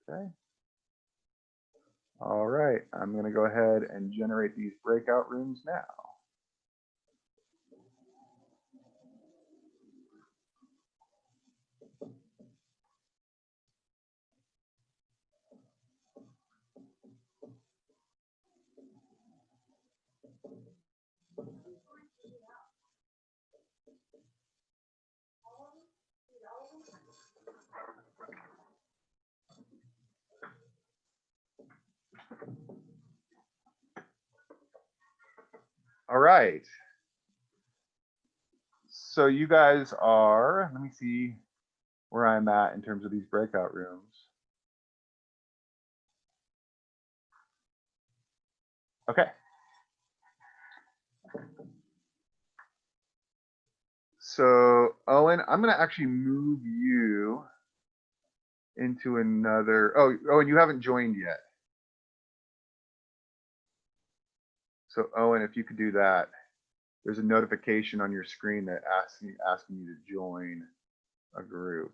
Okay. All right, I'm going to go ahead and generate these breakout rooms now. All right. So you guys are, let me see where I'm at in terms of these breakout rooms. Okay. So Owen, I'm going to actually move you into another. Oh, Owen, you haven't joined yet. So Owen, if you could do that, there's a notification on your screen that asking you to join a group.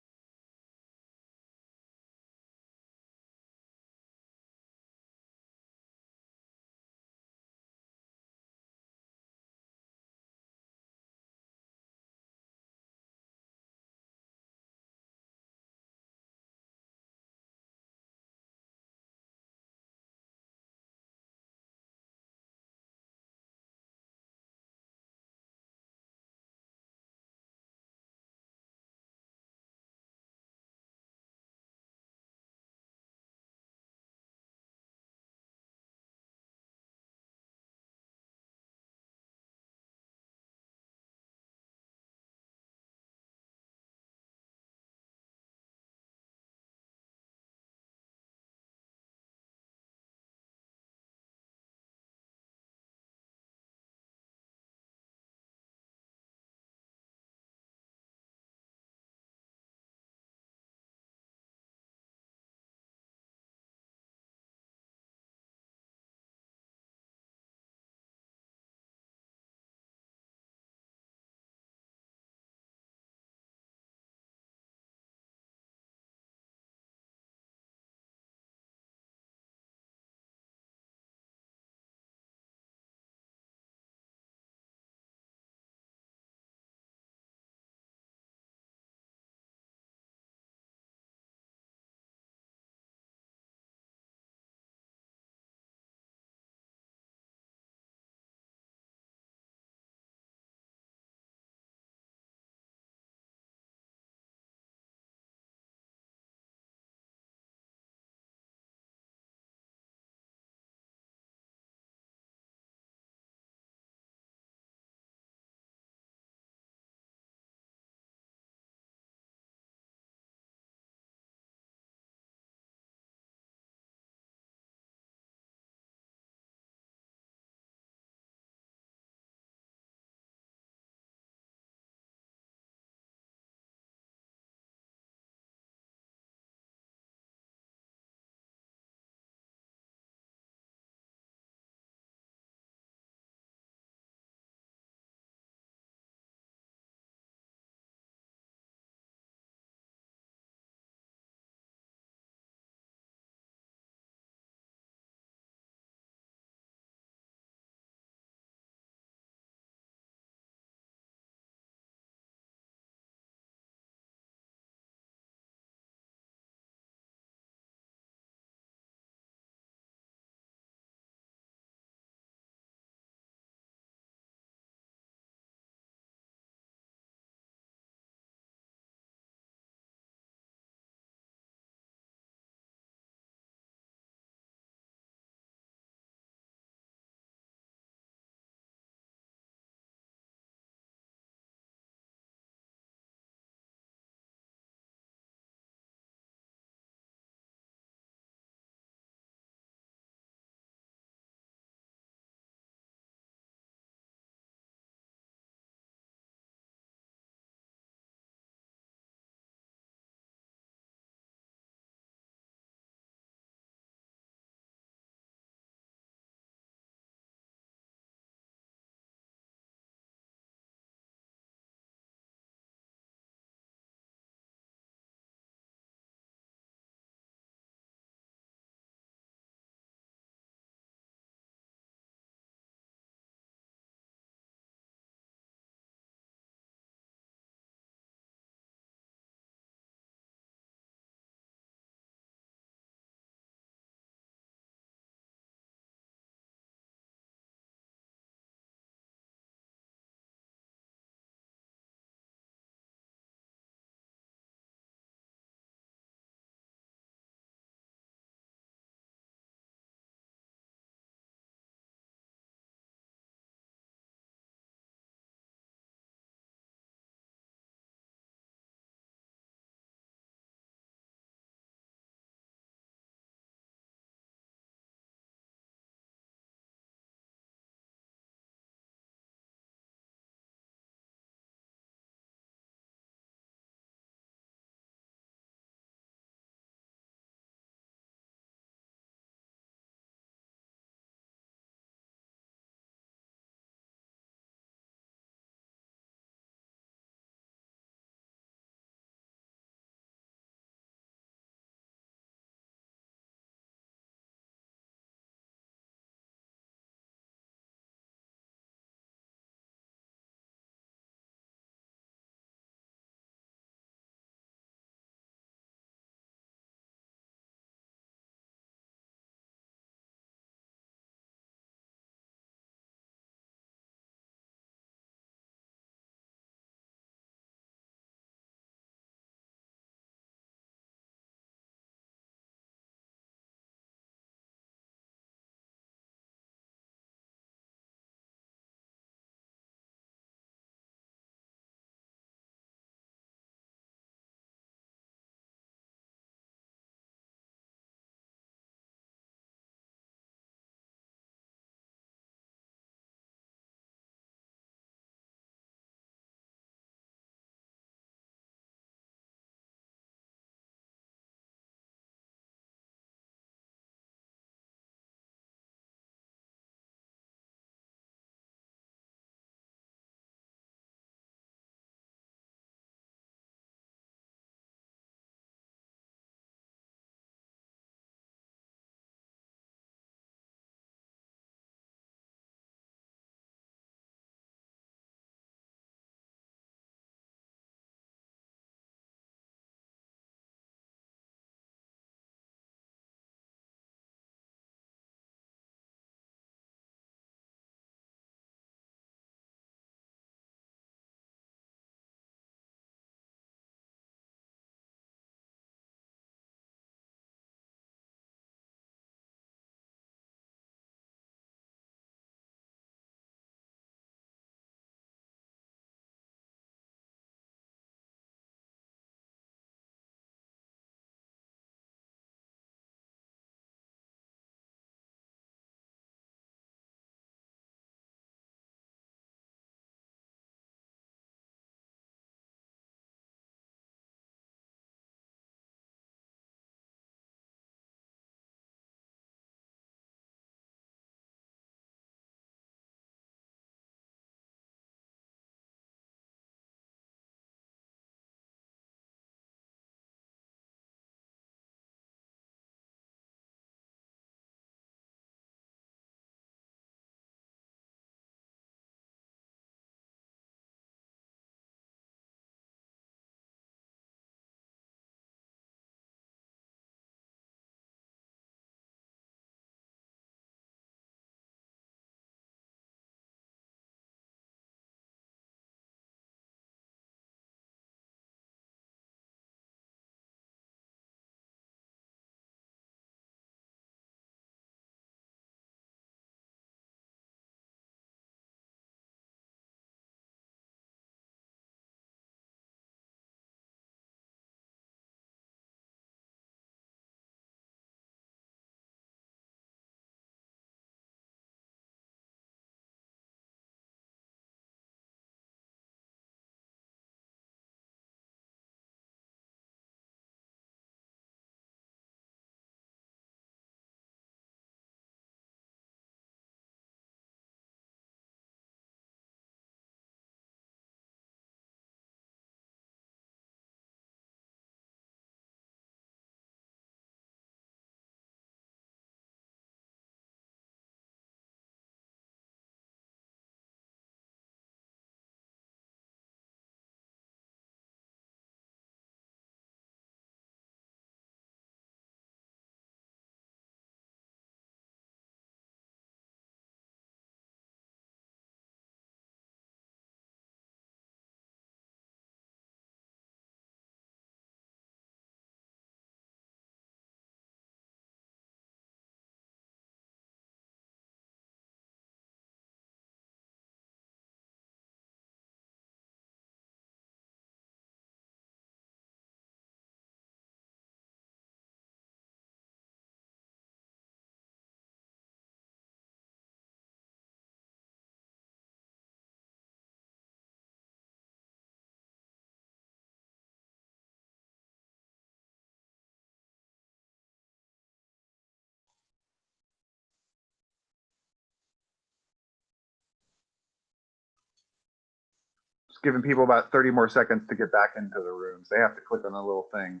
giving people about 30 more seconds to get back into the rooms. They have to click on the little thing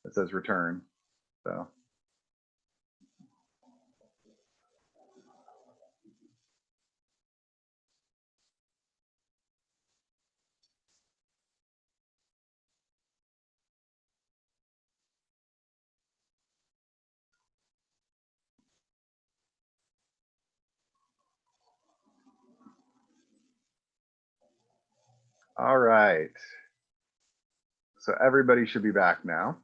that says return. So. All right. So everybody should be back now.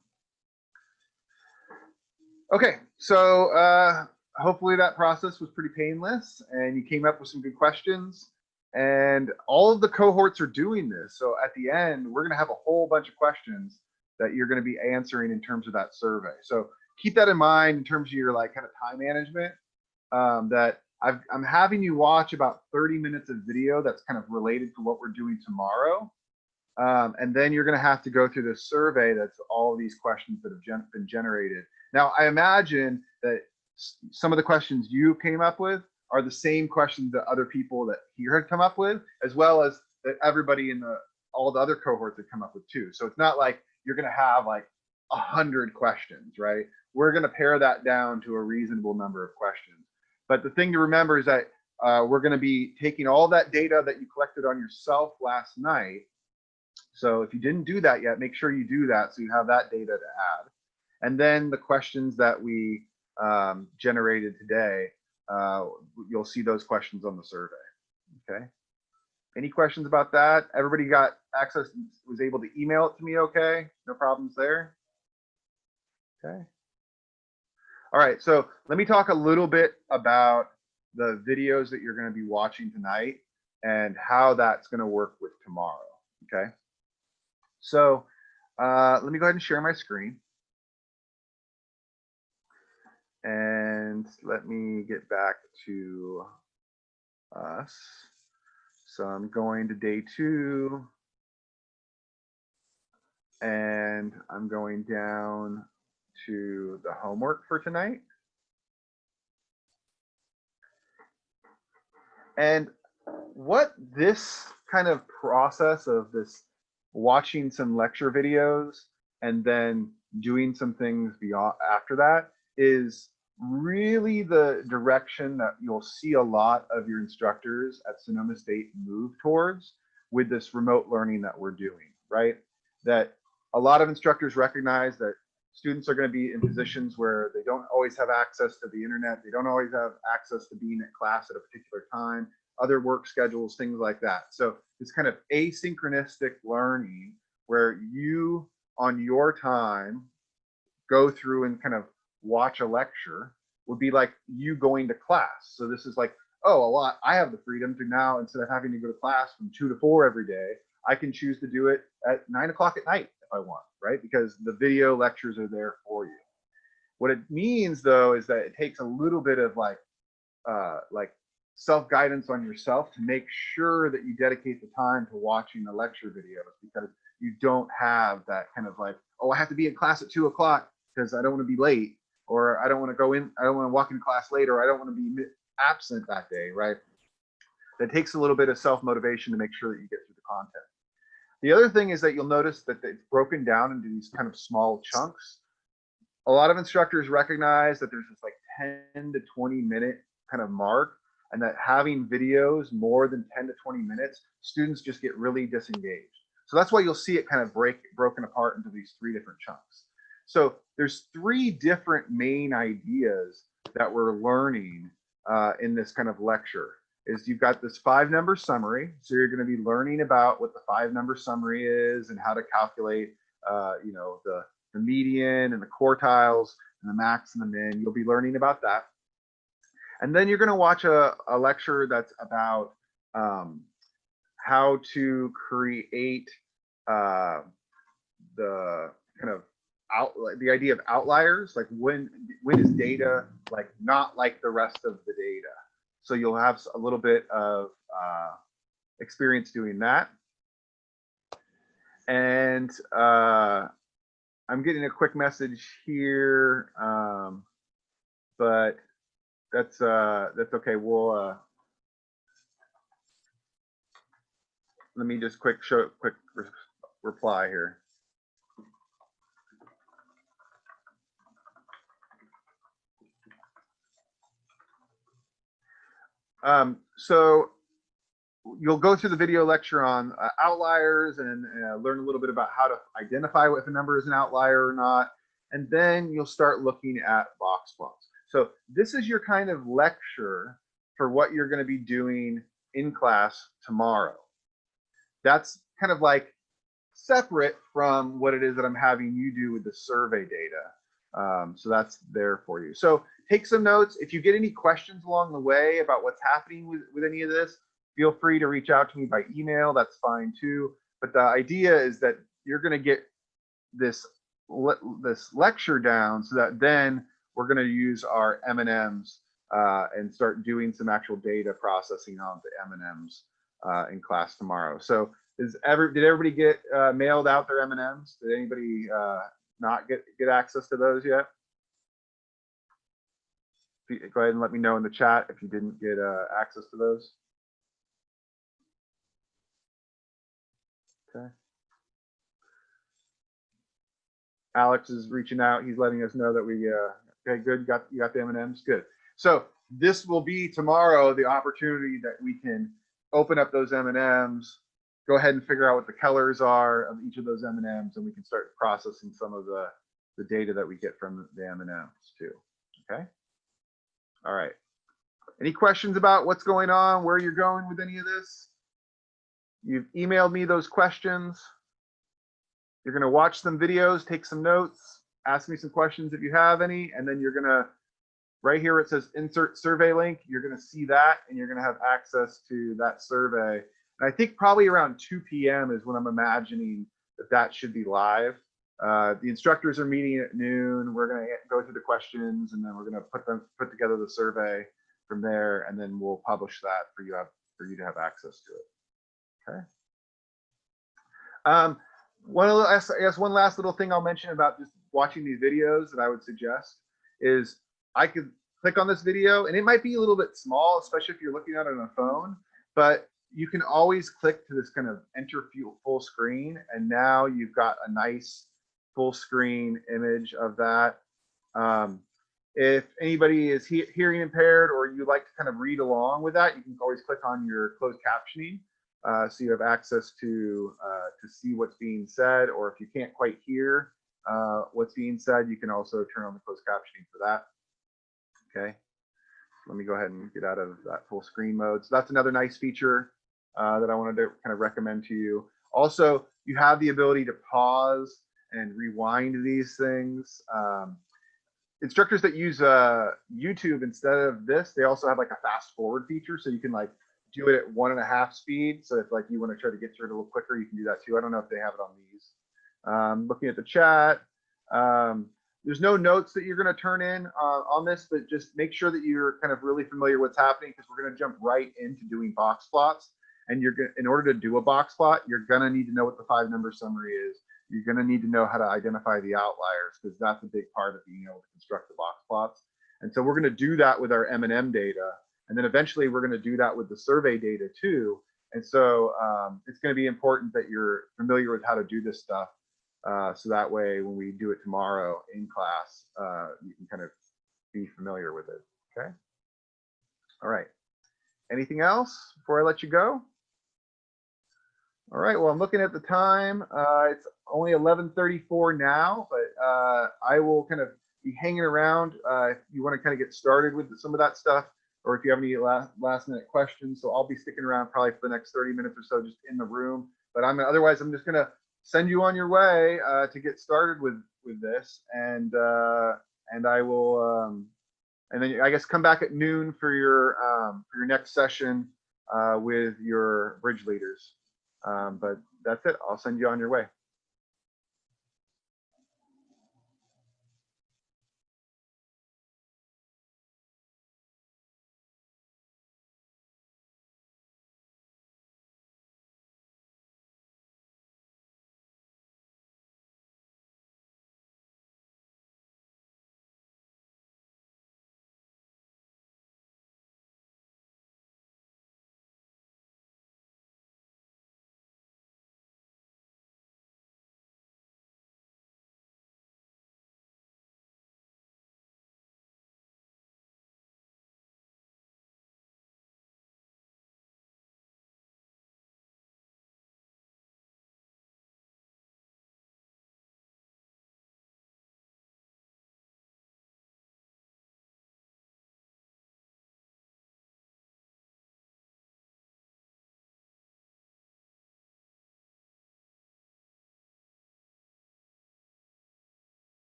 Okay, so hopefully that process was pretty painless and you came up with some good questions. And all of the cohorts are doing this. So at the end, we're going to have a whole bunch of questions that you're going to be answering in terms of that survey. So keep that in mind in terms of your like kind of time management. That I'm having you watch about 30 minutes of video that's kind of related to what we're doing tomorrow. And then you're going to have to go through this survey that's all of these questions that have been generated. Now, I imagine that some of the questions you came up with are the same questions that other people that here had come up with, as well as that everybody in all the other cohorts have come up with too. So it's not like you're going to have like 100 questions, right? We're going to pare that down to a reasonable number of questions. But the thing to remember is that we're going to be taking all that data that you collected on yourself last night. So if you didn't do that yet, make sure you do that so you have that data to add. And then the questions that we generated today, you'll see those questions on the survey. Okay. Any questions about that? Everybody got access, was able to email it to me okay? No problems there? Okay. All right, so let me talk a little bit about the videos that you're going to be watching tonight and how that's going to work with tomorrow. Okay. So let me go ahead and share my screen. And let me get back to us. So I'm going to day 2. And I'm going down to the homework for tonight. And what this kind of process of this watching some lecture videos and then doing some things beyond after that is really the direction that you'll see a lot of your instructors at Sonoma State move towards with this remote learning that we're doing, right? That a lot of instructors recognize that students are going to be in positions where they don't always have access to the internet. They don't always have access to being at class at a particular time, other work schedules, things like that. So it's kind of asynchronistic learning where you, on your time, go through and kind of watch a lecture would be like you going to class. So this is like, oh, I have the freedom to now, instead of having to go to class from 2 to 4 every day, I can choose to do it at 9 o'clock at night if I want, right? Because the video lectures are there for you. What it means though is that it takes a little bit of like self-guidance on yourself to make sure that you dedicate the time to watching the lecture videos, because you don't have that kind of like, oh, I have to be in class at 2 o'clock because I don't want to be late, or I don't want to go in, I don't want to walk in class late, or I don't want to be absent that day, right? That takes a little bit of self-motivation to make sure that you get through the content. The other thing is that you'll notice that it's broken down into these kind of small chunks. A lot of instructors recognize that there's this like 10 to 20 minute kind of mark, and that having videos more than 10 to 20 minutes, students just get really disengaged. So that's why you'll see it kind of broken apart into these 3 different chunks. So there's 3 different main ideas that we're learning in this kind of lecture. Is you've got this 5-number summary. So you're going to be learning about what the 5-number summary is and how to calculate, you know, the median and the quartiles and the max and the min. You'll be learning about that. And then you're going to watch a lecture that's about how to create the kind of the idea of outliers, like when is data like not like the rest of the data. So you'll have a little bit of experience doing that. And I'm getting a quick message here, but that's okay. We'll let me just quick reply here. So you'll go through the video lecture on outliers and learn a little bit about how to identify if a number is an outlier or not. And then you'll start looking at box plots. So this is your kind of lecture for what you're going to be doing in class tomorrow. That's kind of like separate from what it is that I'm having you do with the survey data. So that's there for you. So take some notes. If you get any questions along the way about what's happening with any of this, feel free to reach out to me by email. That's fine too. But the idea is that you're going to get this lecture down so that then we're going to use our M&Ms and start doing some actual data processing on the M&Ms in class tomorrow. So did everybody get mailed out their M&Ms? Did anybody not get access to those yet? Go ahead and let me know in the chat if you didn't get access to those. Okay. Alex is reaching out. He's letting us know that we okay, good. You got the M&Ms. Good. So this will be tomorrow the opportunity that we can open up those M&Ms, go ahead and figure out what the colors are of each of those M&Ms, and we can start processing some of the data that we get from the M&Ms too. Okay. All right. Any questions about what's going on, where you're going with any of this? You've emailed me those questions. You're going to watch some videos, take some notes, ask me some questions if you have any, and then you're going to, right here it says insert survey link, you're going to see that and you're going to have access to that survey. And I think probably around 2 p.m. is when I'm imagining that should be live. The instructors are meeting at noon. We're going to go through the questions and then we're going to put together the survey from there, and then we'll publish that for you to have access to it. Okay. I guess one last little thing I'll mention about just watching these videos that I would suggest is I could click on this video, and it might be a little bit small, especially if you're looking at it on a phone, but you can always click to this kind of enter full screen, and now you've got a nice full screen image of that. If anybody is hearing impaired or you'd like to kind of read along with that, you can always click on your closed captioning. So you have access to see what's being said, or if you can't quite hear what's being said, you can also turn on the closed captioning for that. Okay, let me go ahead and get out of that full screen mode. So that's another nice feature that I wanted to kind of recommend to you. Also, you have the ability to pause and rewind these things. Instructors that use YouTube instead of this, they also have like a fast forward feature, so you can like do it at 1.5 speed. So if like you want to try to get through it a little quicker, you can do that too. I don't know if they have it on these. Looking at the chat, there's no notes that you're going to turn in on this, but just make sure that you're kind of really familiar with what's happening, because we're going to jump right into doing box plots. And in order to do a box plot, you're going to need to know what the 5-number summary is. You're going to need to know how to identify the outliers, because that's a big part of being able to construct the box plots. And so we're going to do that with our M&M data. And then eventually we're going to do that with the survey data too. And so it's going to be important that you're familiar with how to do this stuff. So that way, when we do it tomorrow in class, you can kind of be familiar with it. Okay. All right. Anything else before I let you go? All right. Well, I'm looking at the time. It's only 11:34 now, but I will kind of be hanging around if you want to kind of get started with some of that stuff, or if you have any last minute questions. So I'll be sticking around probably for the next 30 minutes or so just in the room. But otherwise I'm just going to send you on your way to get started with this, and I will and then I guess come back at noon for your next session with your bridge leaders. But that's it. I'll send you on your way.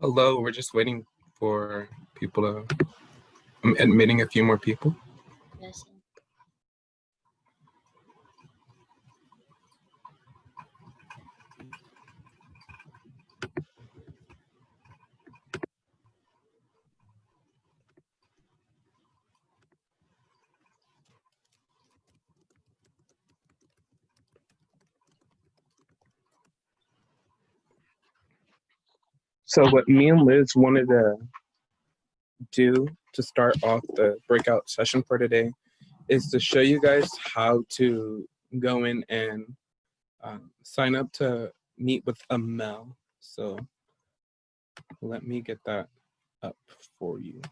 Hello, we're just waiting for people to, I'm admitting a few more people. Yes. So what me and Liz wanted to do to start off the breakout session for today is to show you guys how to go in and sign up to meet with a Mel. So let me get that up for you.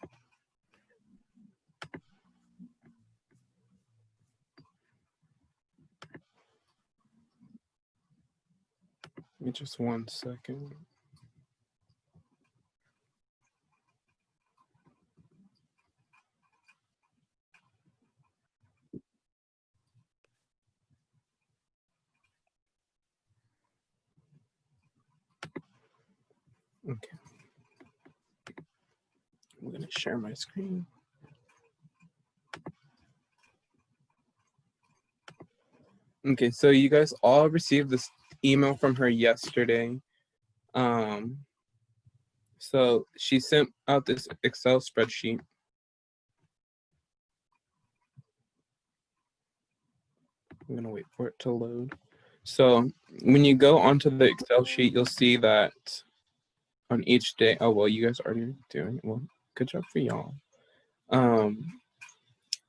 Give me just 1 second. Okay. I'm gonna share my screen. Okay, so you guys all received this email from her yesterday. So she sent out this Excel spreadsheet. I'm gonna wait for it to load. So when you go onto the Excel sheet, you'll see that on each day, oh, well, you guys are already doing it. Well, good job for y'all.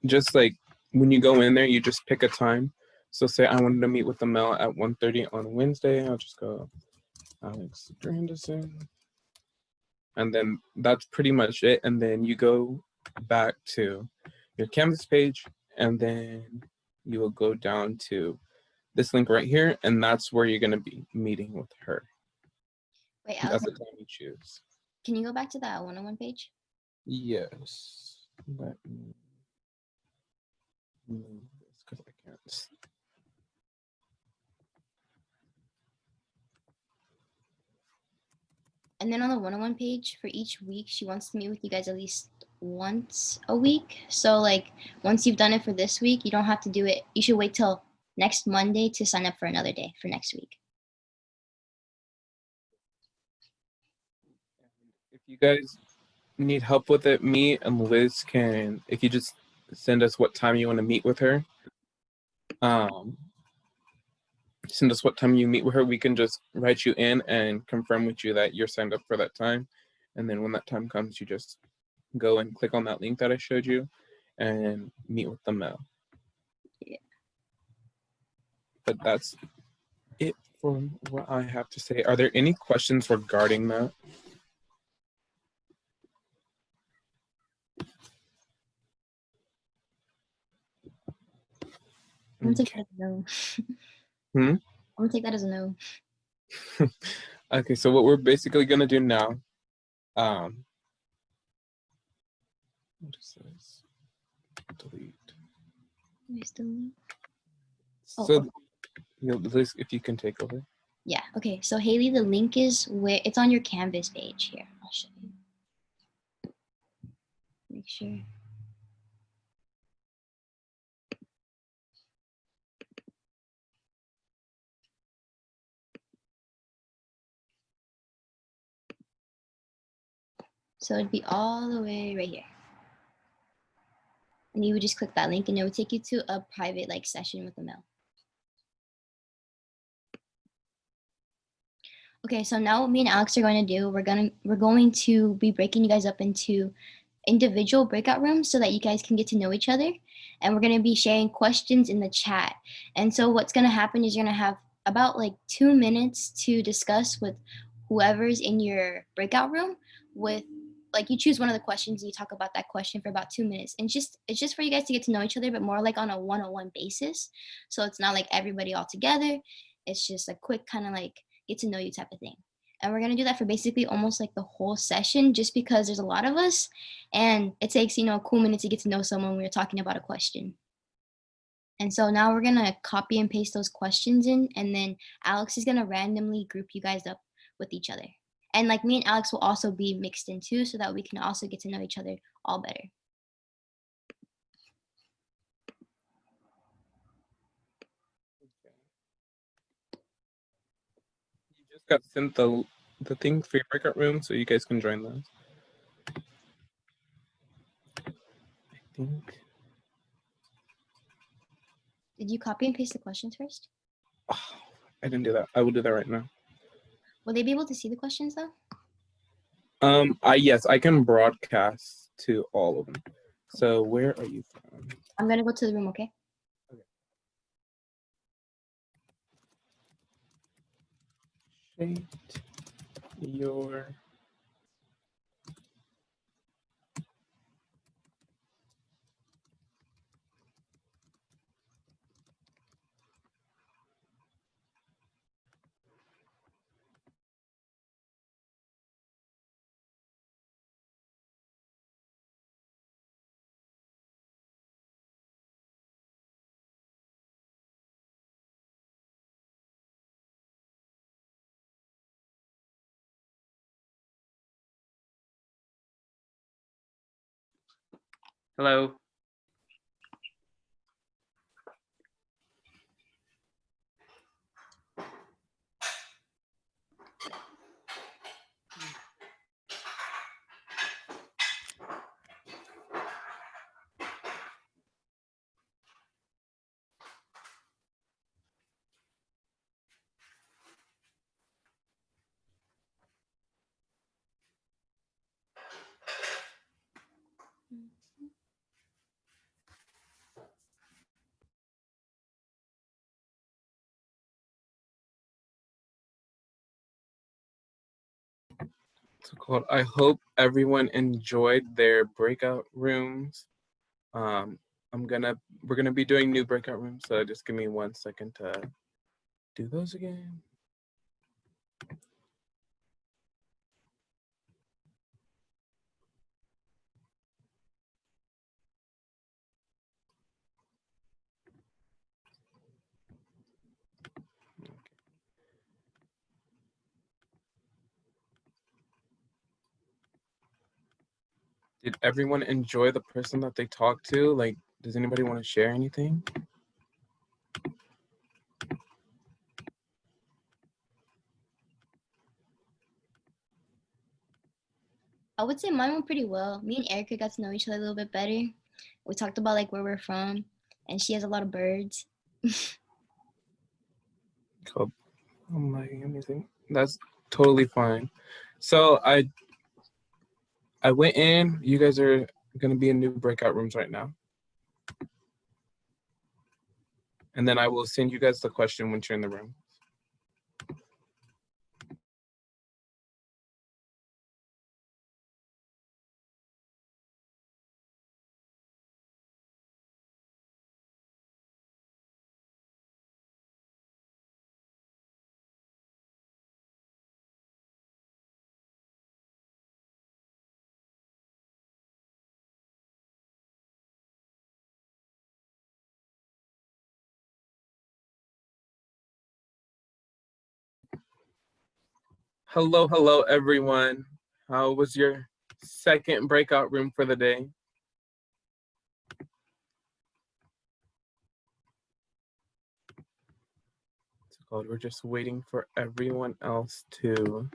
Just like when you go in there, you just pick a time. So say I wanted to meet with the Mel at 1:30 on Wednesday. I'll just go Alex Grandison. And then that's pretty much it. And then you go back to your Canvas page, and then you will go down to this link right here, and that's where you're going to be meeting with her. Wait, That's Alex, the time you choose. can you go back to that one-on-one page? Yes. Let me move this because I can't. And then on the one-on-one page for each week, she wants to meet with you guys at least once a week. So like once you've done it for this week, you don't have to do it. You should wait till next Monday to sign up for another day for next week. If you guys need help with it, me and Liz can, if you just send us what time you want to meet with her, send us what time you meet with her, we can just write you in and confirm with you that you're signed up for that time. And then when that time comes, you just go and click on that link that I showed you and meet with the Mel. Yeah. But that's it for what I have to say. Are there any questions regarding that? I'm gonna take that as a no. I'm gonna take that as a no. Okay, so what we're basically gonna do now, what is this? Delete. So, Liz, if you can take over. Yeah, okay. So Haley, the link is where it's on your Canvas page here. I'll show you. Make sure. So it'd be all the way right here. And you would just click that link and it would take you to a private like session with the Mel. Okay, so now what me and Alex are going to do, we're going to be breaking you guys up into individual breakout rooms so that you guys can get to know each other. And we're going to be sharing questions in the chat. And so what's going to happen is you're going to have about like 2 minutes to discuss with whoever's in your breakout room with like you choose one of the questions and you talk about that question for about 2 minutes. And it's just for you guys to get to know each other, but more like on a one-on-one basis. So it's not like everybody all together. It's just a quick kind of like get to know you type of thing. And we're going to do that for basically almost like the whole session just because there's a lot of us and it takes, a cool minute to get to know someone when we're talking about a question. And so now we're going to copy and paste those questions in, and then Alex is going to randomly group you guys up with each other. And like me and Alex will also be mixed in too, so that we can also get to know each other all better. You just got sent the thing for your breakout room, so you guys can join those. I think. Did you copy and paste the questions first? I didn't do that. I will do that right now. Will they be able to see the questions though? Yes, I can broadcast to all of them. So where are you from? I'm gonna go to the room, okay? Shaped your Hello. So cool. I hope everyone enjoyed their breakout rooms. We're gonna be doing new breakout rooms, so just give me 1 second to do those again. Did everyone enjoy the person that they talked to? Like, does anybody want to share anything? I would say mine went pretty well. Me and Erica got to know each other a little bit better. We talked about like where we're from, and she has a lot of birds. Cool. Oh my, amazing. That's totally fine. So I went in. You guys are gonna be in new breakout rooms right now. And then I will send you guys the question once you're in the room. Hello, hello, everyone. How was your second breakout room for the day? We're just waiting for everyone else to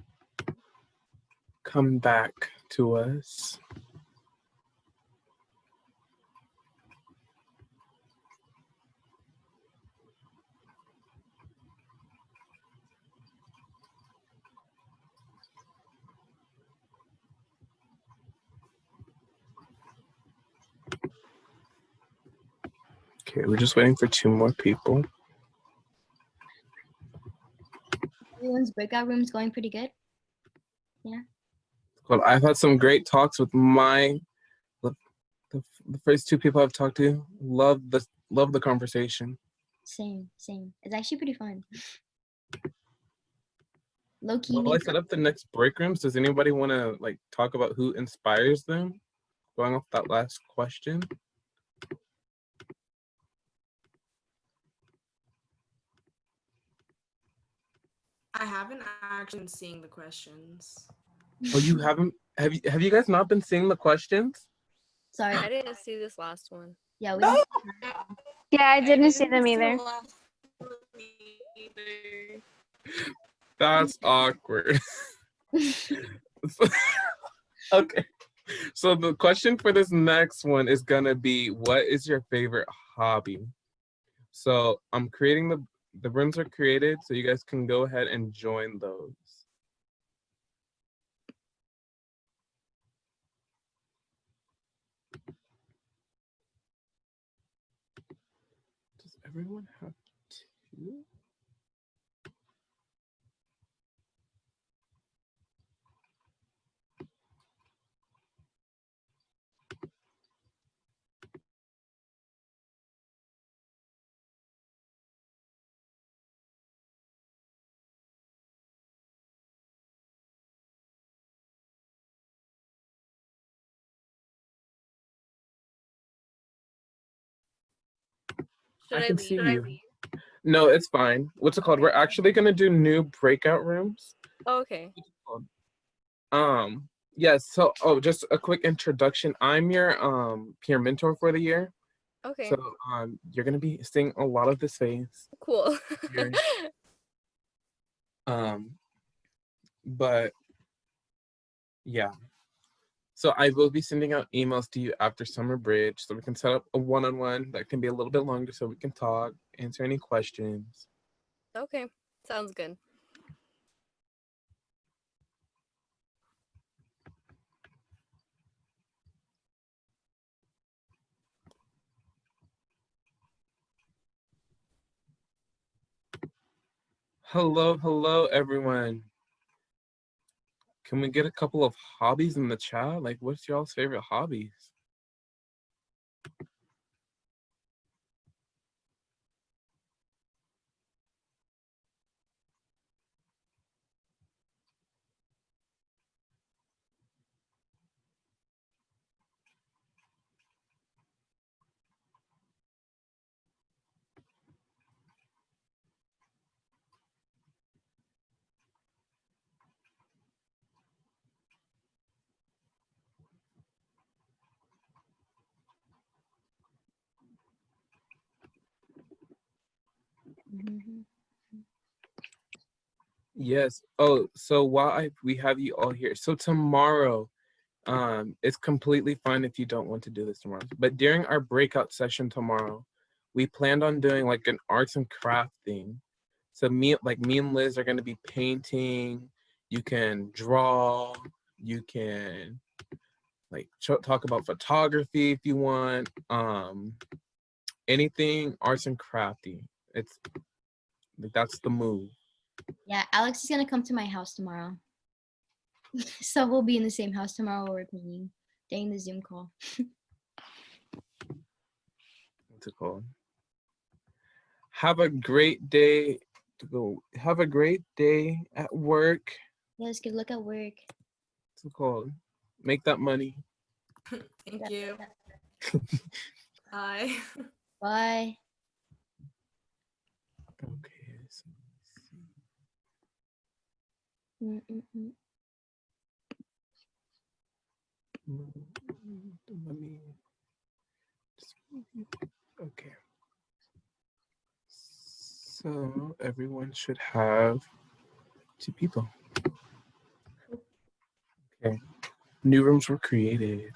come back to us. Okay, we're just waiting for 2 more people. Everyone's breakout room's going pretty good. Yeah. Well, I've had some great talks with the first 2 people I've talked to. Love the conversation. Same. It's actually pretty fun. Low key. While I set up the next break rooms, does anybody want to like talk about who inspires them? Going off that last question. I haven't actually been seeing the questions. Oh, you haven't? Have you guys not been seeing the questions? Sorry. I didn't see this last one. Yeah, we No! Yeah, I didn't see didn't them see either. the last one either. That's awkward. Okay. So the question for this next one is gonna be, what is your favorite hobby? So I'm creating the rooms are created, so you guys can go ahead and join those. Does everyone have two? Should I can see leave? you. No, it's fine. What's it called? We're actually gonna do new breakout rooms. Oh, okay. Yes, so just a quick introduction. I'm your peer mentor for the year. Okay. So you're gonna be seeing a lot of this phase. Cool. Here. But yeah. So I will be sending out emails to you after summer bridge so we can set up a one-on-one that can be a little bit longer so we can talk, answer any questions. Okay. Sounds good. Hello, everyone. Can we get a couple of hobbies in the chat? Like, what's y'all's favorite hobbies? Yes. Oh, so while we have you all here, so tomorrow, it's completely fine if you don't want to do this tomorrow. But during our breakout session tomorrow, we planned on doing like an arts and craft thing. So me and Liz are going to be painting. You can draw. You can like talk about photography if you want. Anything arts and crafty. It's like that's the move. Yeah, Alex is gonna come to my house tomorrow. So we'll be in the same house tomorrow while we're playing during the Zoom call. What's it called? Have a great day to go. Have a great day at work. Yes, good luck at work. What's it called? Make that money. Thank you. Bye. Bye. Okay. So Mm-mm-mm. let me. Okay. So everyone should have 2 people. Okay. New rooms were created.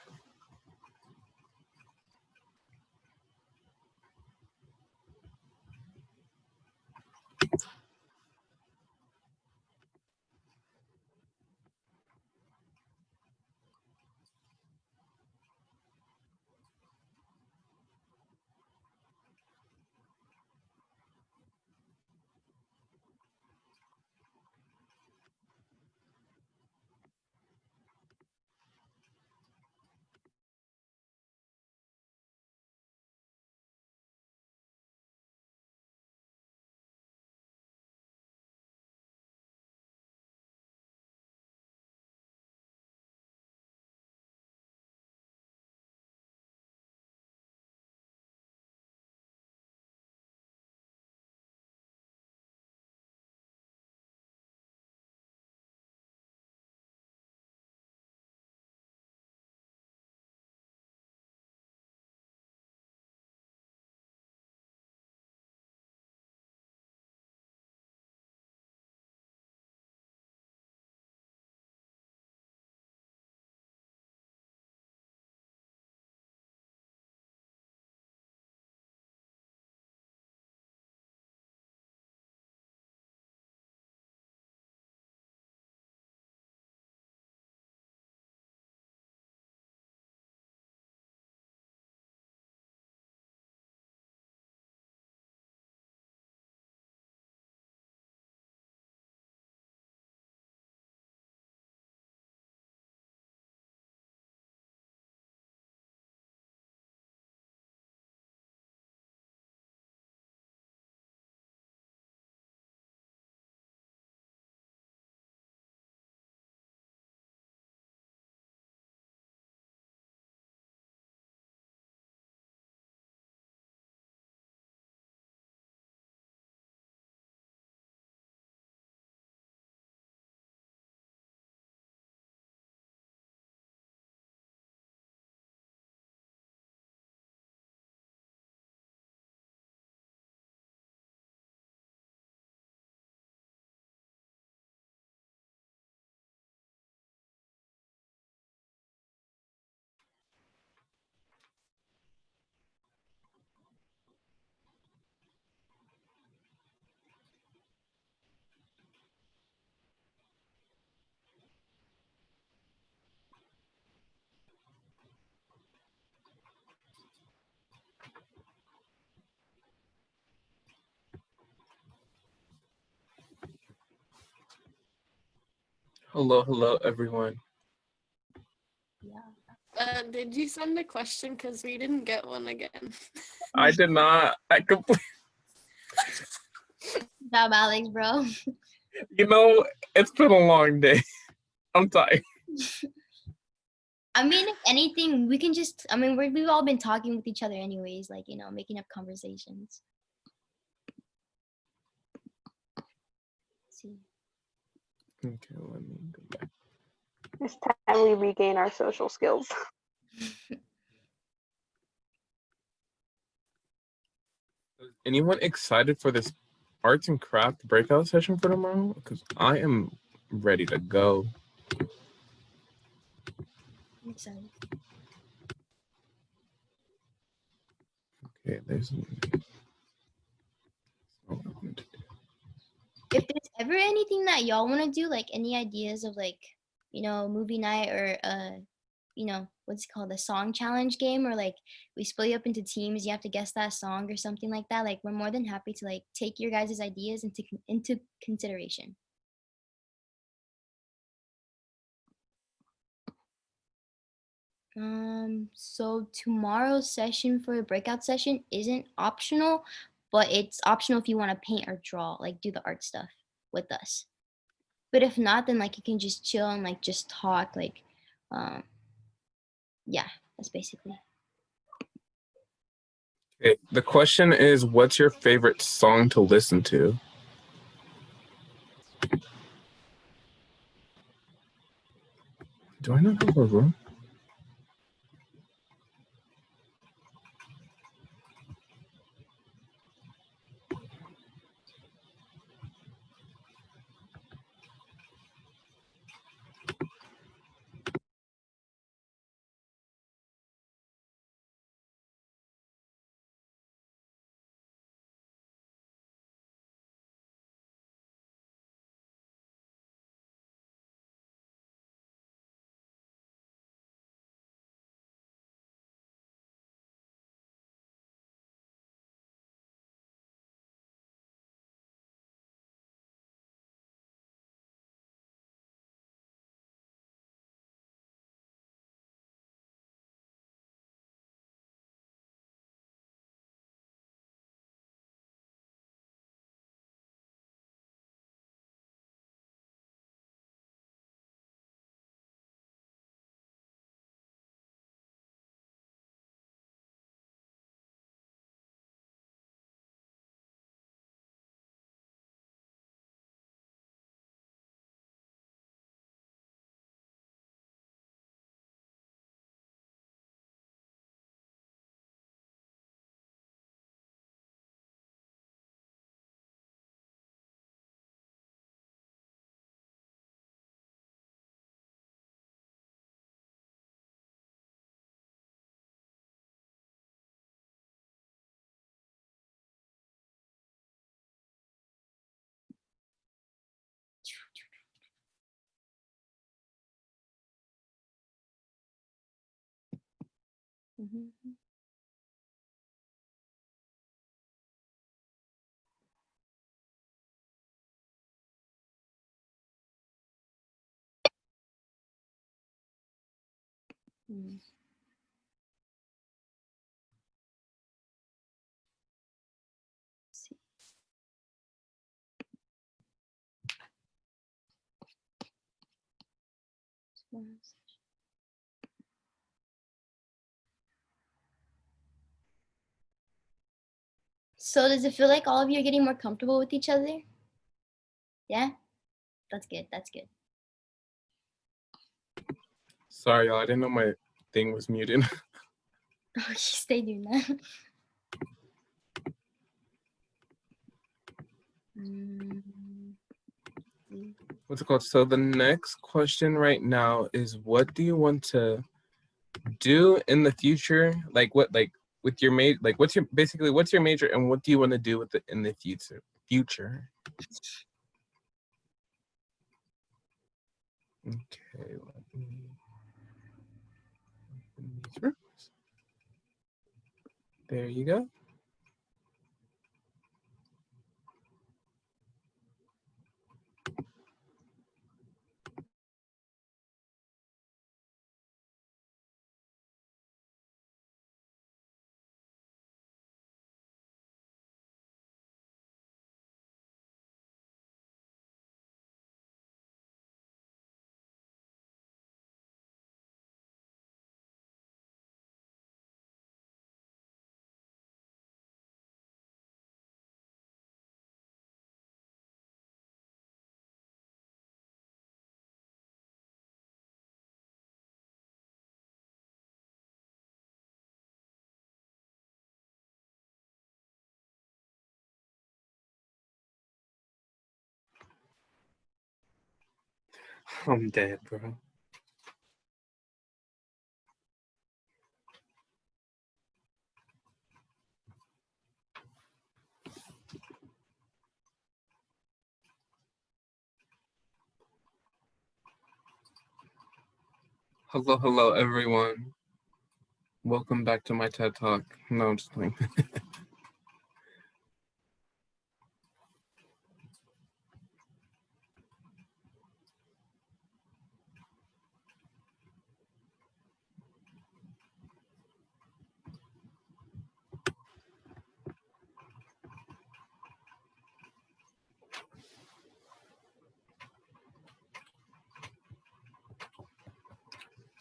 Hello, hello, everyone. Did you send a question? Because we didn't get one again. I did not. I completely. Good job, Alex, bro. You know, it's been a long day. I'm tired. I mean, if anything, we can just, I mean, we've all been talking with each other anyways, like, making up conversations. Let's see. Okay, let me go back. It's time we regain our social skills. Anyone excited for this arts and craft breakout session for tomorrow? Because I am ready to go. I'm excited. Okay, there's. If there's ever anything that y'all want to do, like any ideas of like, movie night or what's it called, a song challenge game, or like we split you up into teams, you have to guess that song or something like that. Like we're more than happy to like take your guys' ideas into consideration. So tomorrow's session for a breakout session isn't optional, but it's optional if you want to paint or draw, like do the art stuff with us. But if not, then like you can just chill and like just talk, like yeah, that's basically. Okay, the question is, what's your favorite song to listen to? Do I not have a room? Mm-hmm. Mm. See. So does it feel like all of you are getting more comfortable with each other? Yeah? That's good. That's good. Sorry, y'all. I didn't know my thing was muted. Oh, you stay doing that. What's it called? So the next question right now is, what do you want to do in the future? Like what, like with your major, like what's your major and what do you want to do with it in the future? Okay, let me open these rooms. There you go. I'm dead, bro. Hello, hello, everyone. Welcome back to my TED Talk. No, I'm just playing.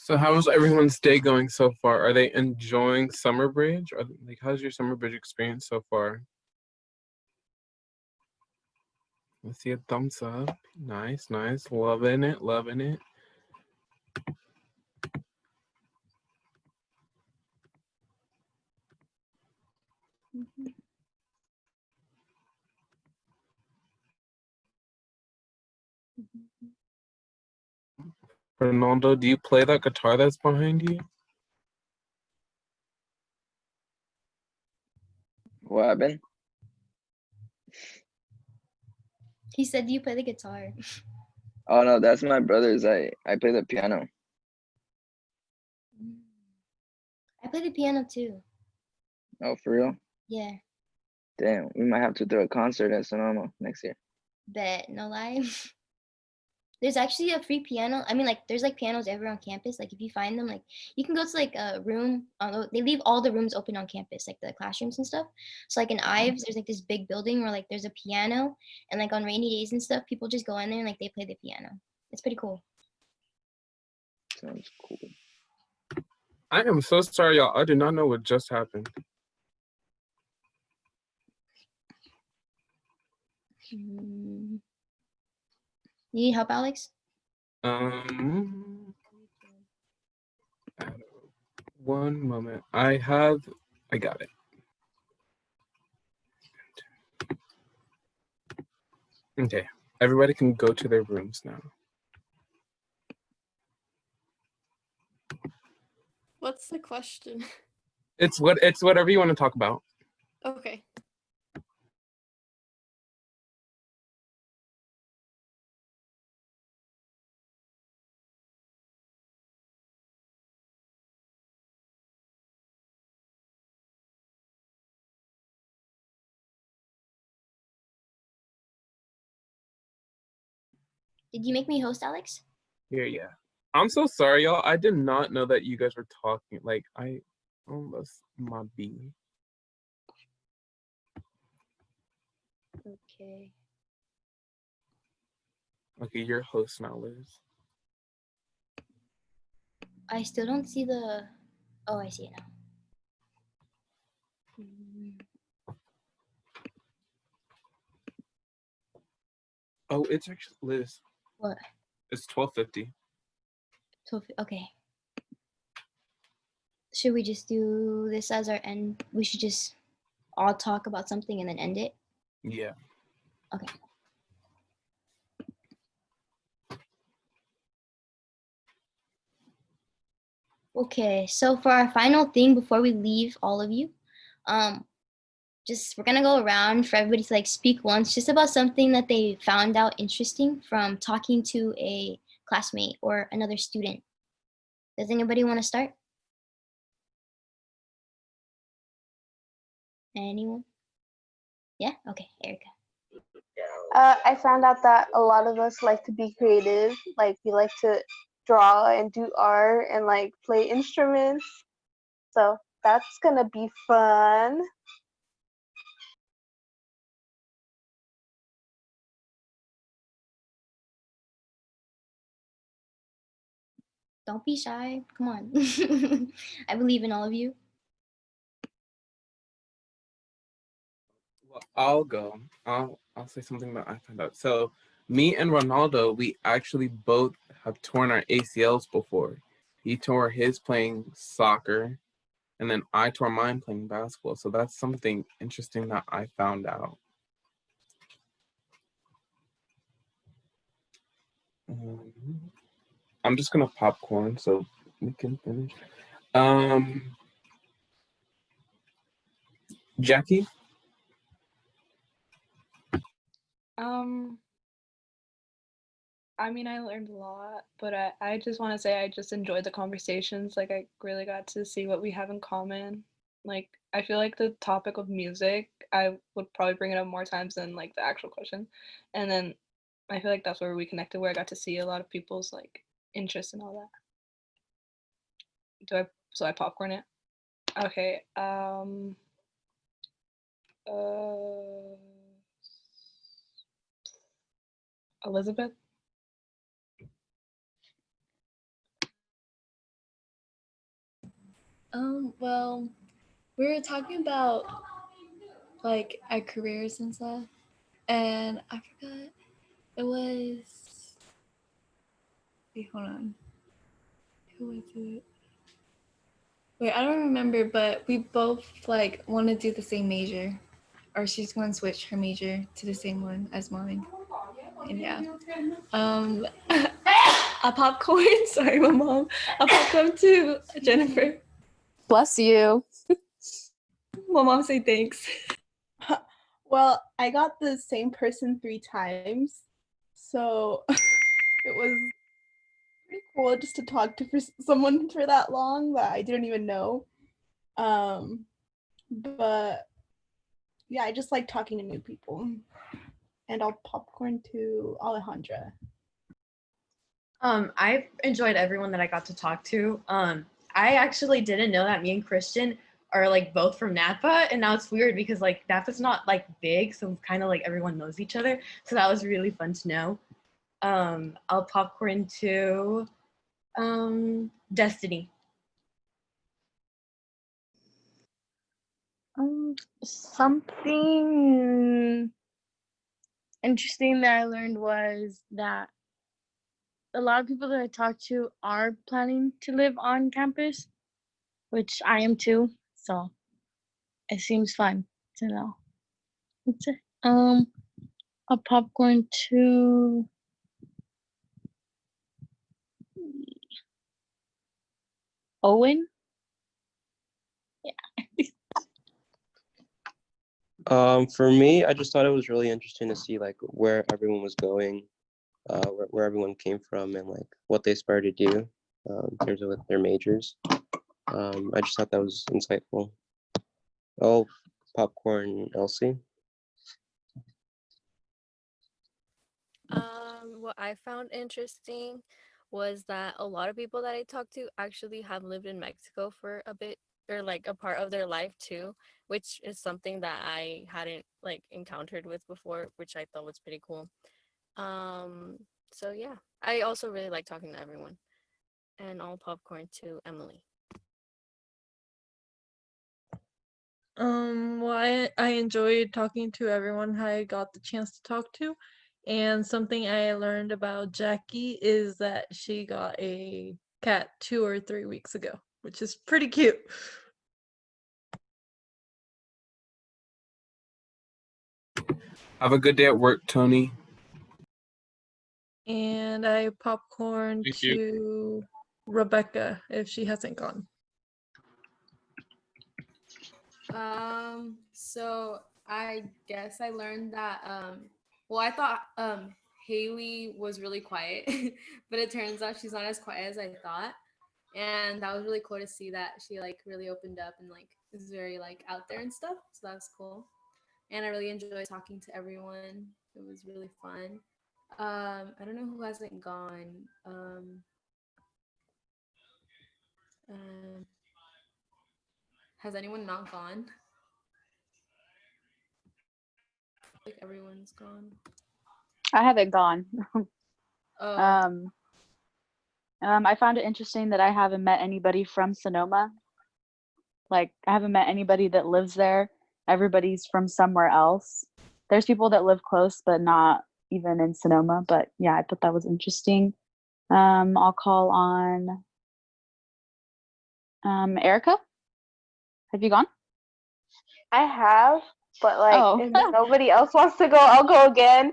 So how's everyone's day going so far? Are they enjoying summer bridge? Or like, how's your summer bridge experience so far? Let's see a thumbs up. Nice, nice. Loving it, loving it. Ronaldo, do you play that guitar that's behind you? What happened? He said, "Do you play the guitar?" Oh no, that's my brother's. I play the piano. I play the piano too. Oh, for real? Yeah, Damn, we might have to throw a concert at Sonoma next year. bet no lie. There's actually a free piano. I mean, like, there's like pianos everywhere on campus. Like, if you find them, like, you can go to like a room. They leave all the rooms open on campus, like the classrooms and stuff. So, like in Ives, there's like this big building where like there's a piano, and like on rainy days and stuff, people just go in there and like they play the piano. It's pretty cool. Sounds cool. I am so sorry, y'all. I did not know what just happened. You need help, Alex? One moment. I got it. Okay, everybody can go to their rooms now. What's the question? It's whatever you want to talk about. Okay. Did you make me host, Alex? Yeah. I'm so sorry, y'all. I did not know that you guys were talking. Like, I almost my B. Okay. Okay, you're host now, Liz. I still don't see the. Oh, I see it now. Oh, it's actually Liz. What? It's 12:50. So okay. Should we just do this as our end? We should just all talk about something and then end it. Yeah. Okay. Okay, so for our final thing before we leave all of you, we're gonna go around for everybody to like speak once just about something that they found out interesting from talking to a classmate or another student. Does anybody want to start? Anyone? Yeah? Okay, Erica. I found out that a lot of us like to be creative. Like we like to draw and do art and like play instruments. So that's gonna be fun. Don't be shy. Come on. I believe in all of you. Well, I'll go. I'll say something that I found out. So me and Ronaldo, we actually both have torn our ACLs before. He tore his playing soccer, and then I tore mine playing basketball. So that's something interesting that I found out. I'm just gonna popcorn so we can finish. Jackie? I mean, I learned a lot, but I just want to say I just enjoyed the conversations. Like, I really got to see what we have in common. Like, I feel like the topic of music, I would probably bring it up more times than like the actual question. And then I feel like that's where we connected, where I got to see a lot of people's like interests and all that. So I popcorn it? Okay. Elizabeth? Well, we were talking about like our careers and stuff, and I forgot it was. Wait, hold on. Who was it? Wait, I don't remember, but we both like want to do the same major, or she's going to switch her major to the same one as mine. And yeah, a popcorn. Sorry, my mom. A popcorn to Jennifer. Bless you. My mom say thanks. Well, I got the same person 3 times, so it was pretty cool just to talk to someone for that long that I didn't even know. But yeah, I just like talking to new people. And I'll popcorn to Alejandra. I enjoyed everyone that I got to talk to. I actually didn't know that me and Christian are like both from Napa, and now it's weird because like Napa's not like big, so kind of like everyone knows each other. So that was really fun to know. I'll popcorn to Destiny. Something interesting that I learned was that a lot of people that I talk to are planning to live on campus, which I am too. So it seems fun to know. That's it. A popcorn to Owen. For me, I just thought it was really interesting to see like where everyone was going, where everyone came from, and like what they aspire to do in terms of their majors. I just thought that was insightful. Oh, popcorn, Elsie. What I found interesting was that a lot of people that I talked to actually have lived in Mexico for a bit or like a part of their life too, which is something that I hadn't like encountered with before, which I thought was pretty cool. So yeah, I also really like talking to everyone. And all popcorn to Emily. Well, I enjoyed talking to everyone I got the chance to talk to. And something I learned about Jackie is that she got a cat 2 or 3 weeks ago, which is pretty cute. Have a good day at work, Tony. And I popcorn Thank you. to Rebecca if she hasn't gone. So I guess I learned that well, I thought Haley was really quiet, but it turns out she's not as quiet as I thought. And that was really cool to see that she like really opened up and like is very like out there and stuff. So that was cool. And I really enjoyed talking to everyone. It was really fun. I don't know who hasn't gone. Has anyone not gone? Like everyone's gone. I haven't gone. Oh. I found it interesting that I haven't met anybody from Sonoma. Like, I haven't met anybody that lives there. Everybody's from somewhere else. There's people that live close, but not even in Sonoma. But yeah, I thought that was interesting. I'll call on Erica. Have you gone? I have, but like Oh. if nobody else wants to go, I'll go again.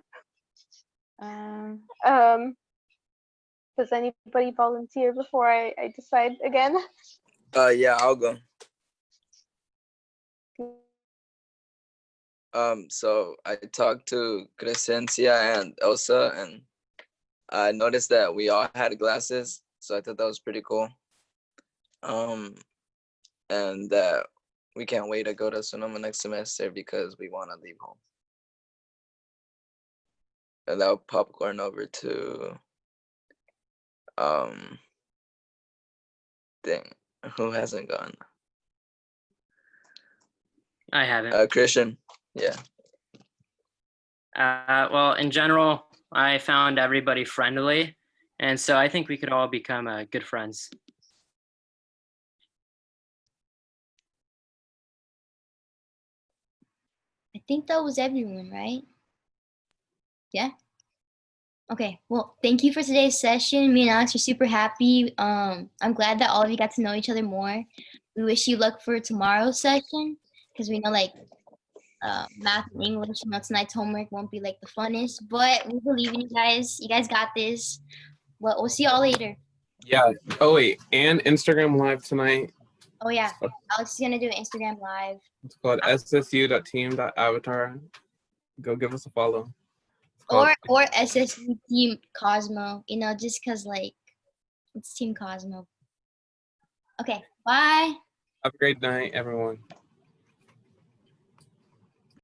Does anybody volunteer before I decide again? Yeah, I'll go. So I talked to Crescencia and Elsa, and I noticed that we all had glasses, so I thought that was pretty cool. And that we can't wait to go to Sonoma next semester because we want to leave home. And I'll popcorn over to dang, who hasn't gone? I haven't. Christian. Yeah. Well, in general, I found everybody friendly, and so I think we could all become good friends. I think that was everyone, right? Yeah. Okay, well, thank you for today's session. Me and Alex are super happy. I'm glad that all of you got to know each other more. We wish you luck for tomorrow's session because we know like math and English, tonight's homework won't be like the funnest, but we believe in you guys. You guys got this. Well, we'll see y'all later. Yeah. Oh wait, and Instagram Live tonight. Oh yeah, Alex is gonna do an Instagram live. It's called ssu.team.avatar. Go give us a follow. Or SSU Team Cosmo, just cause like it's Team Cosmo. Okay, bye. Have a great night, everyone.